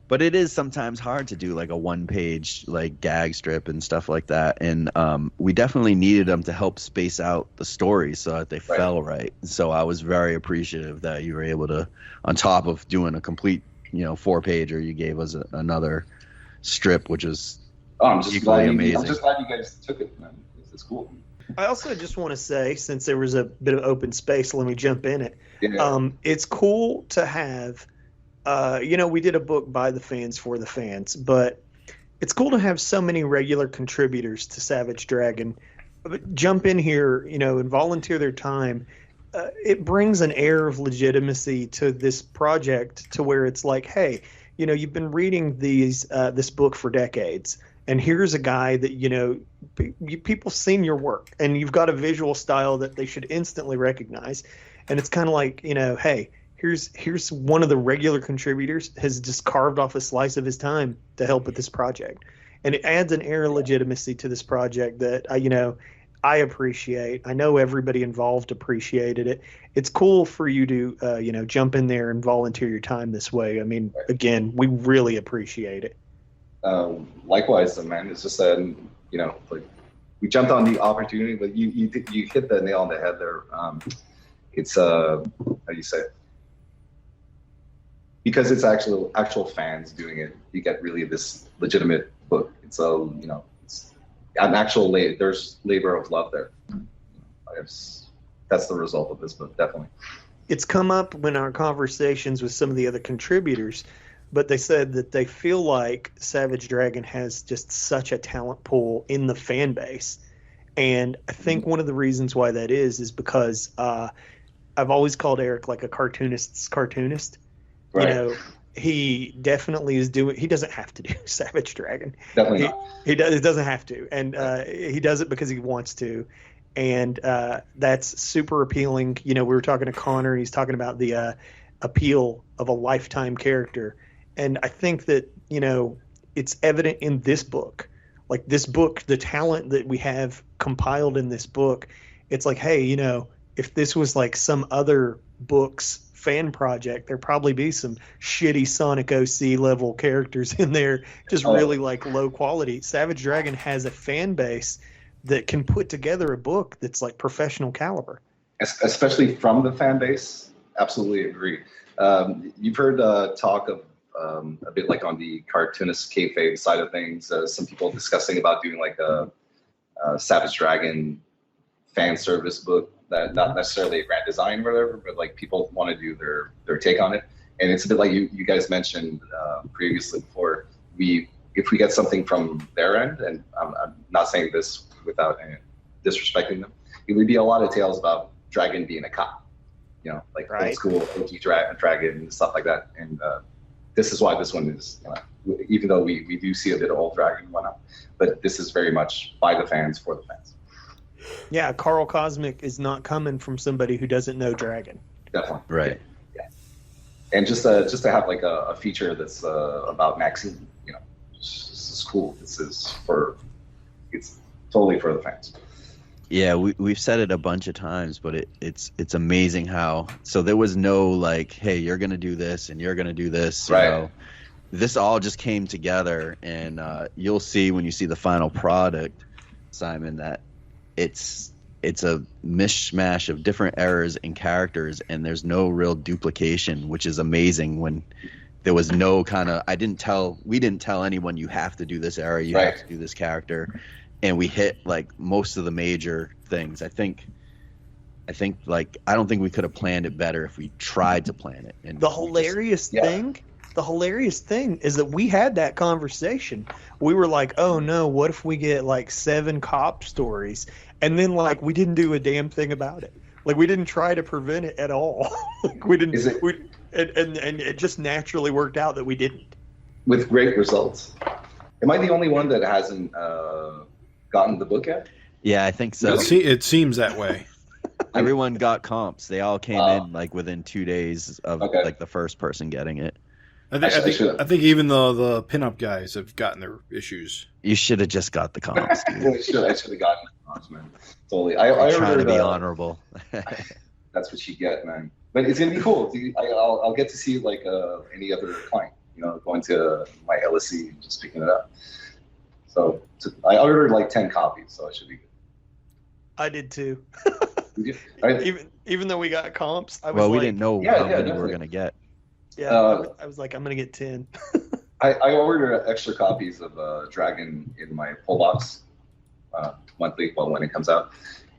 But it is sometimes hard to do like a 1-page like gag strip and stuff like that, and we definitely needed them to help space out the stories so that they fell right. So I was very appreciative that you were able to, on top of doing a complete 4-pager, you gave us another strip, which is equally amazing. I'm just glad you guys took it, man. It's cool. I also just want to say, since there was a bit of open space, let me jump in it. Yeah. It's cool to have, we did a book by the fans for the fans, but it's cool to have so many regular contributors to Savage Dragon jump in here, and volunteer their time. It brings an air of legitimacy to this project, to where it's like, hey, you've been reading this book for decades, and here's a guy that, people seen your work, and you've got a visual style that they should instantly recognize. And it's kind of like, hey, here's one of the regular contributors has just carved off a slice of his time to help with this project. And it adds an air of legitimacy to this project that, I appreciate. I know everybody involved appreciated it. It's cool for you to, jump in there and volunteer your time this way. I mean, again, we really appreciate it. Likewise, man. It's just that, like we jumped on the opportunity, but you hit the nail on the head there. It's how do you say it? Because it's actual fans doing it, you get really this legitimate book. It's it's an actual there's labor of love there. That's the result of this book, definitely. It's come up in our conversations with some of the other contributors, but they said that they feel like Savage Dragon has just such a talent pool in the fan base. And I think one of the reasons why that is because I've always called Eric like a cartoonist's cartoonist. Right. He definitely is doing. He doesn't have to do Savage Dragon. Definitely not. He doesn't have to, and he does it because he wants to, and that's super appealing. We were talking to Connor, and he's talking about the appeal of a lifetime character, and I think that it's evident in this book. Like this book, the talent that we have compiled in this book, it's like, hey, if this was like some other book's fan project, there'd probably be some shitty Sonic OC level characters in there, just really like low quality. Savage Dragon has a fan base that can put together a book that's like professional caliber. Especially from the fan base. Absolutely agree. You've heard talk of a bit like on the cartoonist kayfabe side of things, some people discussing about doing like a Savage Dragon fan service book, that not necessarily a grand design or whatever, but like people want to do their take on it. And it's a bit like you guys mentioned previously before. If we get something from their end, and I'm not saying this without disrespecting them, it would be a lot of tales about Dragon being a cop, like old school OG Dragon and stuff like that. And this is why this one is, even though we do see a bit of old Dragon and whatnot, but this is very much by the fans for the fans. Yeah, Carl Cosmic is not coming from somebody who doesn't know Dragon. Definitely. Right. Yeah. And just to have like a feature that's about Maxine, this is cool. It's totally for the fans. Yeah, we've said it a bunch of times, but it's amazing how. So there was no like, hey, you're gonna do this and you're gonna do this. Right. This all just came together, and you'll see when you see the final product, Simon, that it's a mishmash of different errors and characters, and there's no real duplication, which is amazing. When there was no kind of, we didn't tell anyone you have to do this error, you have to do this character, and we hit like most of the major things. I don't think we could have planned it better if we tried to plan it. And the hilarious thing is that we had that conversation. We were like, oh no, what if we get like 7 cop stories? And then like we didn't do a damn thing about it. Like we didn't try to prevent it at all. Like we didn't. And it just naturally worked out that we didn't. With great results. Am I the only one that hasn't gotten the book yet? Yeah, I think so. It seems that way. Everyone got comps. They all came in like within 2 days of like the first person getting it. I think even the pinup guys have gotten their issues. You should have just got the comps, dude. I should have gotten the comps, man. Totally. I'm trying to be honorable. That's what you get, man. But it's gonna be cool. I'll get to see like any other client, going to my LSC and just picking it up. So I ordered like 10 copies, so it should be good. I did too. Right. Even though we got comps, I was we didn't know how many we were gonna get. Yeah, I was like, I'm gonna get 10. I ordered extra copies of Dragon in my pull box monthly, when it comes out,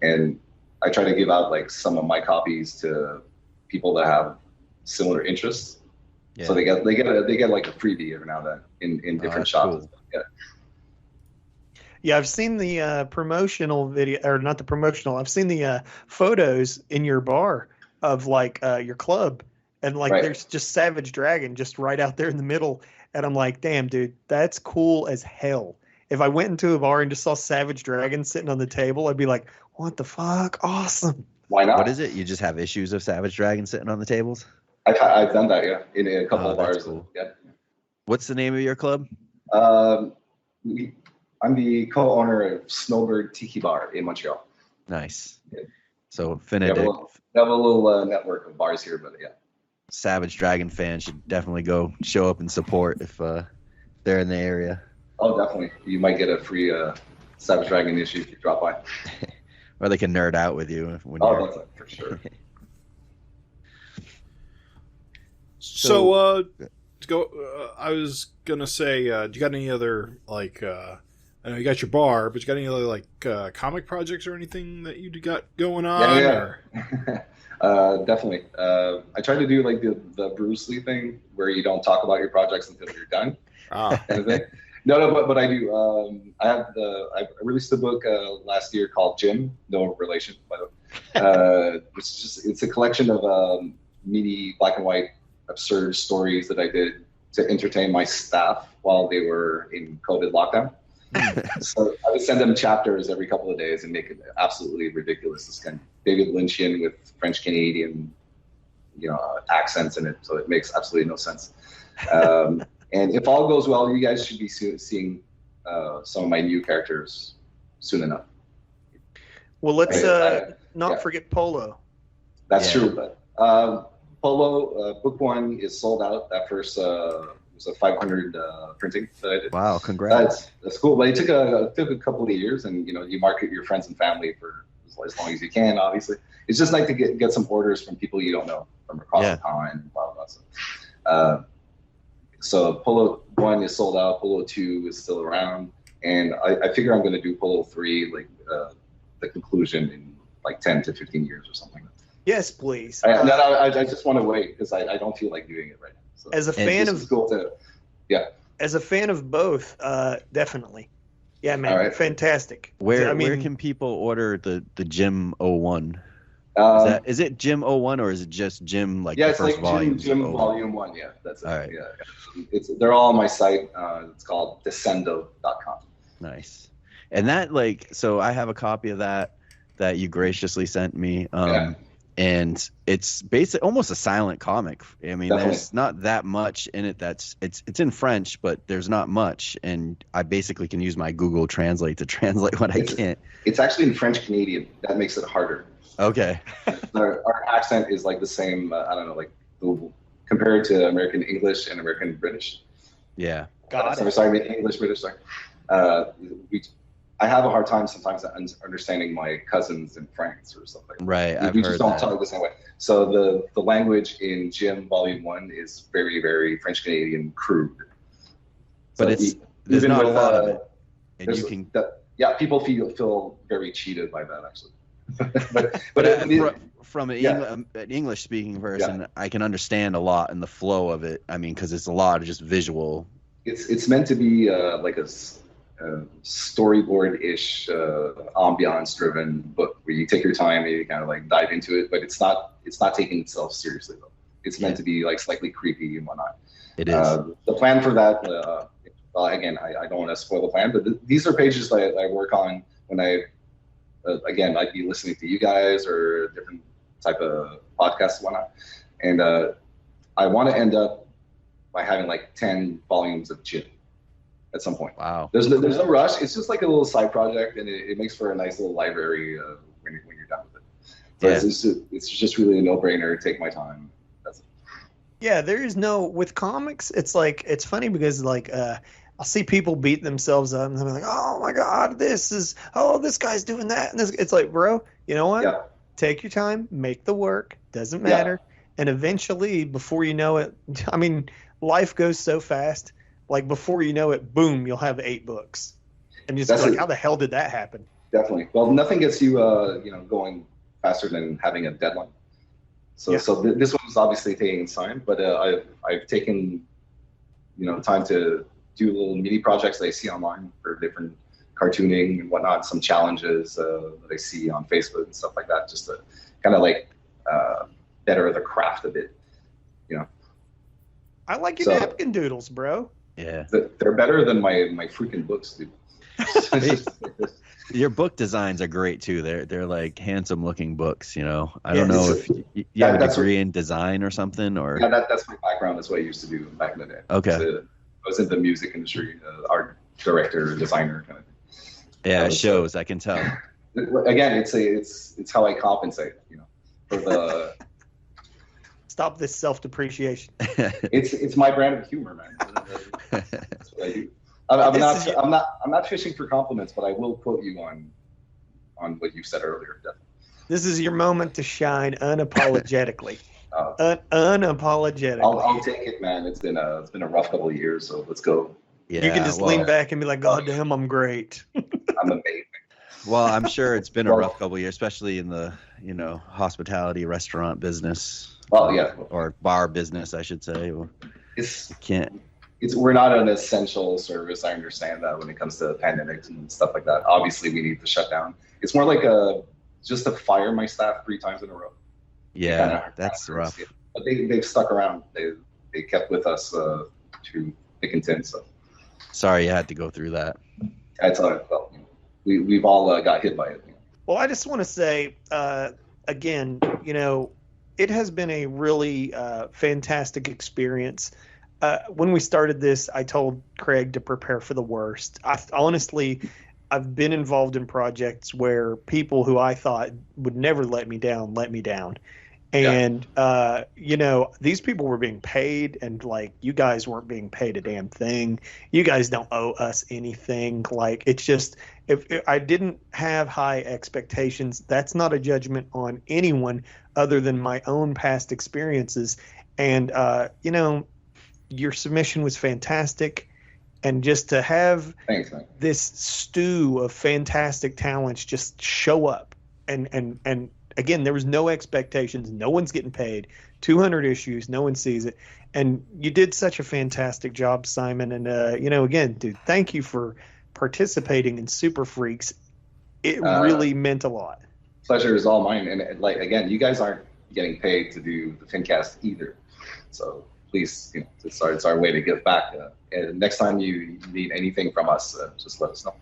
and I try to give out like some of my copies to people that have similar interests. Yeah. So they get like a freebie every now and then in different shops. Cool. Yeah. Yeah, I've seen the promotional video, or not the promotional. I've seen the photos in your bar of like your club, and like there's just Savage Dragon just right out there in the middle, and I'm like, damn, dude, that's cool as hell. If I went into a bar and just saw Savage Dragon sitting on the table, I'd be like, what the fuck? Awesome. Why not? What is it? You just have issues of Savage Dragon sitting on the tables? I've done that, yeah, in a couple of bars. Cool. Yeah. What's the name of your club? I'm the co-owner of Snowbird Tiki Bar in Montreal. Nice. Yeah. So, we have a little network of bars here, but yeah. Savage Dragon fans should definitely go show up and support if they're in the area. Oh, definitely. You might get a free Savage Dragon issue if you drop by. Or they can nerd out with you. That's for sure. So, to go. I was gonna say, do you got any other like? I know you got your bar, but you got any other like comic projects or anything that you got going on? Yeah. Definitely. I try to do like the Bruce Lee thing where you don't talk about your projects until you're done. Kind of thing. No, but I do. I released a book last year called Jim, no relation, by the way. Which is it's a collection of meaty black and white absurd stories that I did to entertain my staff while they were in COVID lockdown. So I would send them chapters every couple of days and make it absolutely ridiculous. This kind of David Lynchian with French Canadian, accents in it, so it makes absolutely no sense. And if all goes well, you guys should be seeing some of my new characters soon enough. Well, let's not forget Polo. That's true, but Polo book 1 is sold out. That first was a 500 printing that I did. Wow, congrats! That's cool. But it took a couple of years, and you market your friends and family for as long as you can. Obviously, it's just like to get some orders from people you don't know from across the pond. Blah blah blah. So Polo 1 is sold out. Polo 2 is still around, and I figure I'm going to do Polo 3 like the conclusion in like 10 to 15 years or something. Yes, please. I just want to wait because I don't feel like doing it right now. So, as a fan of cool to, yeah. As a fan of both, definitely. Yeah, man, Right. Fantastic. Where can people order the Jim 01? Is it Jim 01 or is it just Jim yeah, the it's first like volume? Jim Volume 1. Yeah, that's it. All right. Yeah. They're all on my site. It's called descendo.com. Nice. And that so I have a copy of that you graciously sent me. And it's basically almost a silent comic. I mean, Definitely. There's not that much in it. It's in French, but there's not much, and I basically can use my Google Translate to translate what I can't. It's actually in French Canadian. That makes it harder. Okay. Our accent is like the same. I don't know, compared to American English and American British. Yeah. Sorry, English British. Sorry. I have a hard time sometimes understanding my cousins in France or something. Right, we just don't talk the same way. So the language in Jim Volume 1 is very, very French Canadian crude. But so there's not a lot of it, and you can. People feel very cheated by that actually. From an English speaking person, I can understand a lot in the flow of it. I mean, because it's a lot of just visual. It's meant to be like a storyboard-ish, ambiance-driven book where you take your time and you kind of dive into it, but it's not taking itself seriously though. It's meant to be slightly creepy and whatnot. It is. The plan for that, again, I don't want to spoil the plan, but these are pages that I work on when I might be listening to you guys or a different type of podcast and whatnot, and I want to end up by having 10 volumes of Jim at some point. Wow. There's no rush. It's just like a little side project, and it makes for a nice little library when you're done with it. So it's just really a no-brainer. Take my time. That's it. Yeah, there is no with comics. It's funny because I'll see people beat themselves up and they're like, oh my god, this guy's doing that, and it's like, bro, you know what? Yeah. Take your time, make the work. Doesn't matter, and eventually, before you know it, I mean, life goes so fast. Before you know it, boom, you'll have 8 books. And you're just how the hell did that happen? Definitely. Well, nothing gets you, going faster than having a deadline. So this one is obviously taking time, but I've taken, time to do little mini projects that I see online for different cartooning and whatnot, some challenges that I see on Facebook and stuff like that, just to kind of better the craft a bit, I like your napkin doodles, bro. Yeah, they're better than my freaking books, dude. Your book designs are great too. They're handsome looking books. I don't know if you have a degree in design or something, or that's my background. That's what I used to do back in the day. Okay, I was in the music industry, art director, designer kind of thing. Yeah, it shows. I can tell. Again, it's how I compensate. For the. Stop this self-depreciation. It's my brand of humor, man. That's what I do. I'm not fishing for compliments, but I will quote you on what you said earlier. Definitely. This is your moment to shine unapologetically. Unapologetically. I'll take it, man. It's been a rough couple of years, so let's go. Yeah, you can just lean back and be like, "God damn, I'm great." I'm amazing. Well, I'm sure it's been a rough couple of years, especially in the hospitality restaurant business. Well, yeah, or bar business, I should say. We're not an essential service. I understand that when it comes to pandemics and stuff like that. Obviously, we need to shut down. It's more like just to fire my staff 3 times in a row. Yeah, that's rough. But they've stuck around. They kept with us through thick and thin. So sorry you had to go through that. That's all right. Well, we've all got hit by it. Well, I just want to say again, it has been a really fantastic experience. When we started this, I told Craig to prepare for the worst. I've been involved in projects where people who I thought would never let me down. And, these people were being paid, and you guys weren't being paid a damn thing. You guys don't owe us anything. It's just, if I didn't have high expectations, that's not a judgment on anyone other than my own past experiences. And, your submission was fantastic. And just to have this stew of fantastic talents just show up and again, there was no expectations. No one's getting paid. 200 issues. No one sees it. And you did such a fantastic job, Simon. And, again, dude, thank you for participating in Super Freaks. It really meant a lot. Pleasure is all mine. And again, you guys aren't getting paid to do the FINcast either. So please, it's our way to give back. And next time you need anything from us, just let us know.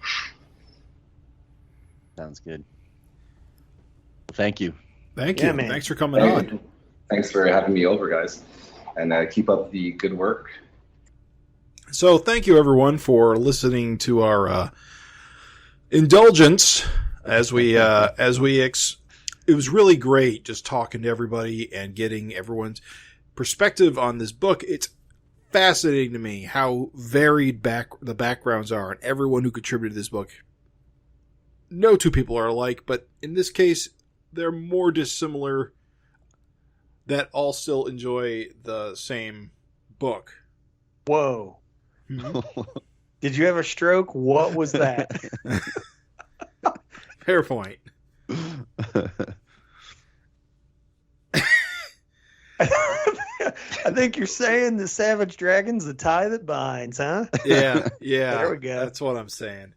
Sounds good. Thank you. Thank you. Man. Thanks for coming on. Thanks for having me over, guys. And keep up the good work. So thank you, everyone, for listening to our indulgence it was really great just talking to everybody and getting everyone's perspective on this book. It's fascinating to me how varied the backgrounds are and everyone who contributed to this book. No two people are alike, but in this case, they're more dissimilar that all still enjoy the same book. Whoa. Did you have a stroke? What was that? Fair point. I think you're saying the Savage Dragon's the tie that binds, huh? Yeah. There we go. That's what I'm saying.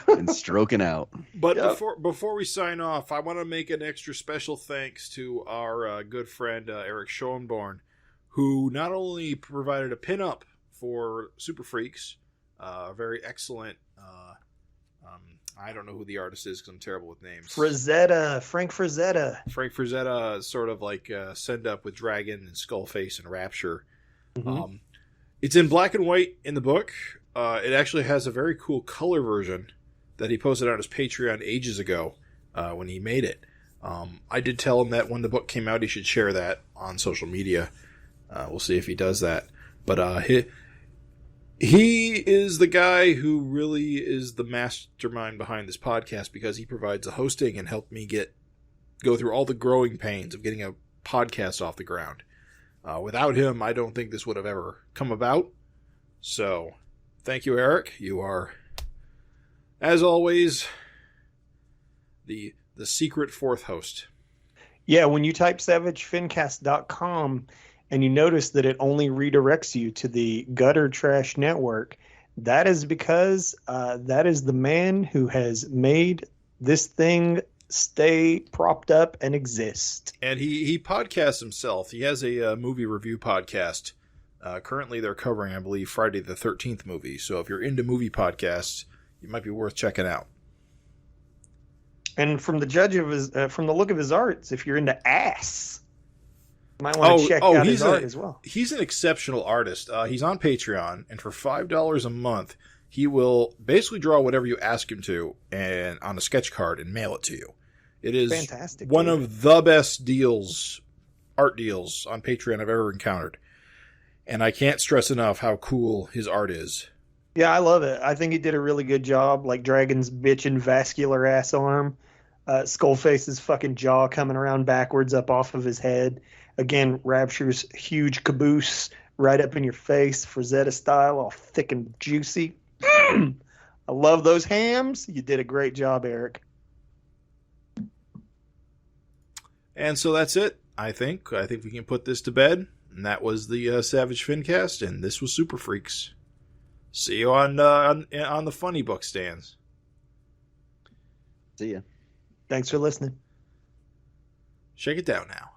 And stroking out. But before we sign off, I want to make an extra special thanks to our good friend Eric Schoenborn, who not only provided a pinup for Super Freaks, very excellent. I don't know who the artist is because I'm terrible with names. Frank Frazetta. Frank Frazetta is sort of like Send Up with Dragon and Skullface and Rapture. Mm-hmm. It's in black and white in the book. It actually has a very cool color version that he posted on his Patreon ages ago when he made it. I did tell him that when the book came out, he should share that on social media. We'll see if he does that. But he is the guy who really is the mastermind behind this podcast because he provides the hosting and helped me go through all the growing pains of getting a podcast off the ground. Without him, I don't think this would have ever come about. So, thank you, Eric. You are, as always, the secret fourth host. Yeah, when you type savagefincast.com and you notice that it only redirects you to the Gutter Trash Network, that is because that is the man who has made this thing stay propped up and exist. And he podcasts himself. He has a movie review podcast. Currently, they're covering, I believe, Friday the 13th movie. So if you're into movie podcasts, it might be worth checking out. And from the look of his arts, if you're into ass, you might want to check out his art as well. He's an exceptional artist. He's on Patreon, and for $5 a month, he will basically draw whatever you ask him to, and on a sketch card, and mail it to you. It is fantastic. One of the best art deals on Patreon I've ever encountered. And I can't stress enough how cool his art is. Yeah, I love it. I think he did a really good job, like Dragon's bitchin' vascular ass arm, Skullface's fucking jaw coming around backwards up off of his head. Again, Rapture's huge caboose right up in your face, Frazetta style, all thick and juicy. I love those hams. You did a great job, Eric. And so that's it, I think. I think we can put this to bed. And that was the Savage FINcast, and this was Super Freaks. See you on the funny book stands. See ya. Thanks for listening. Shake it down now.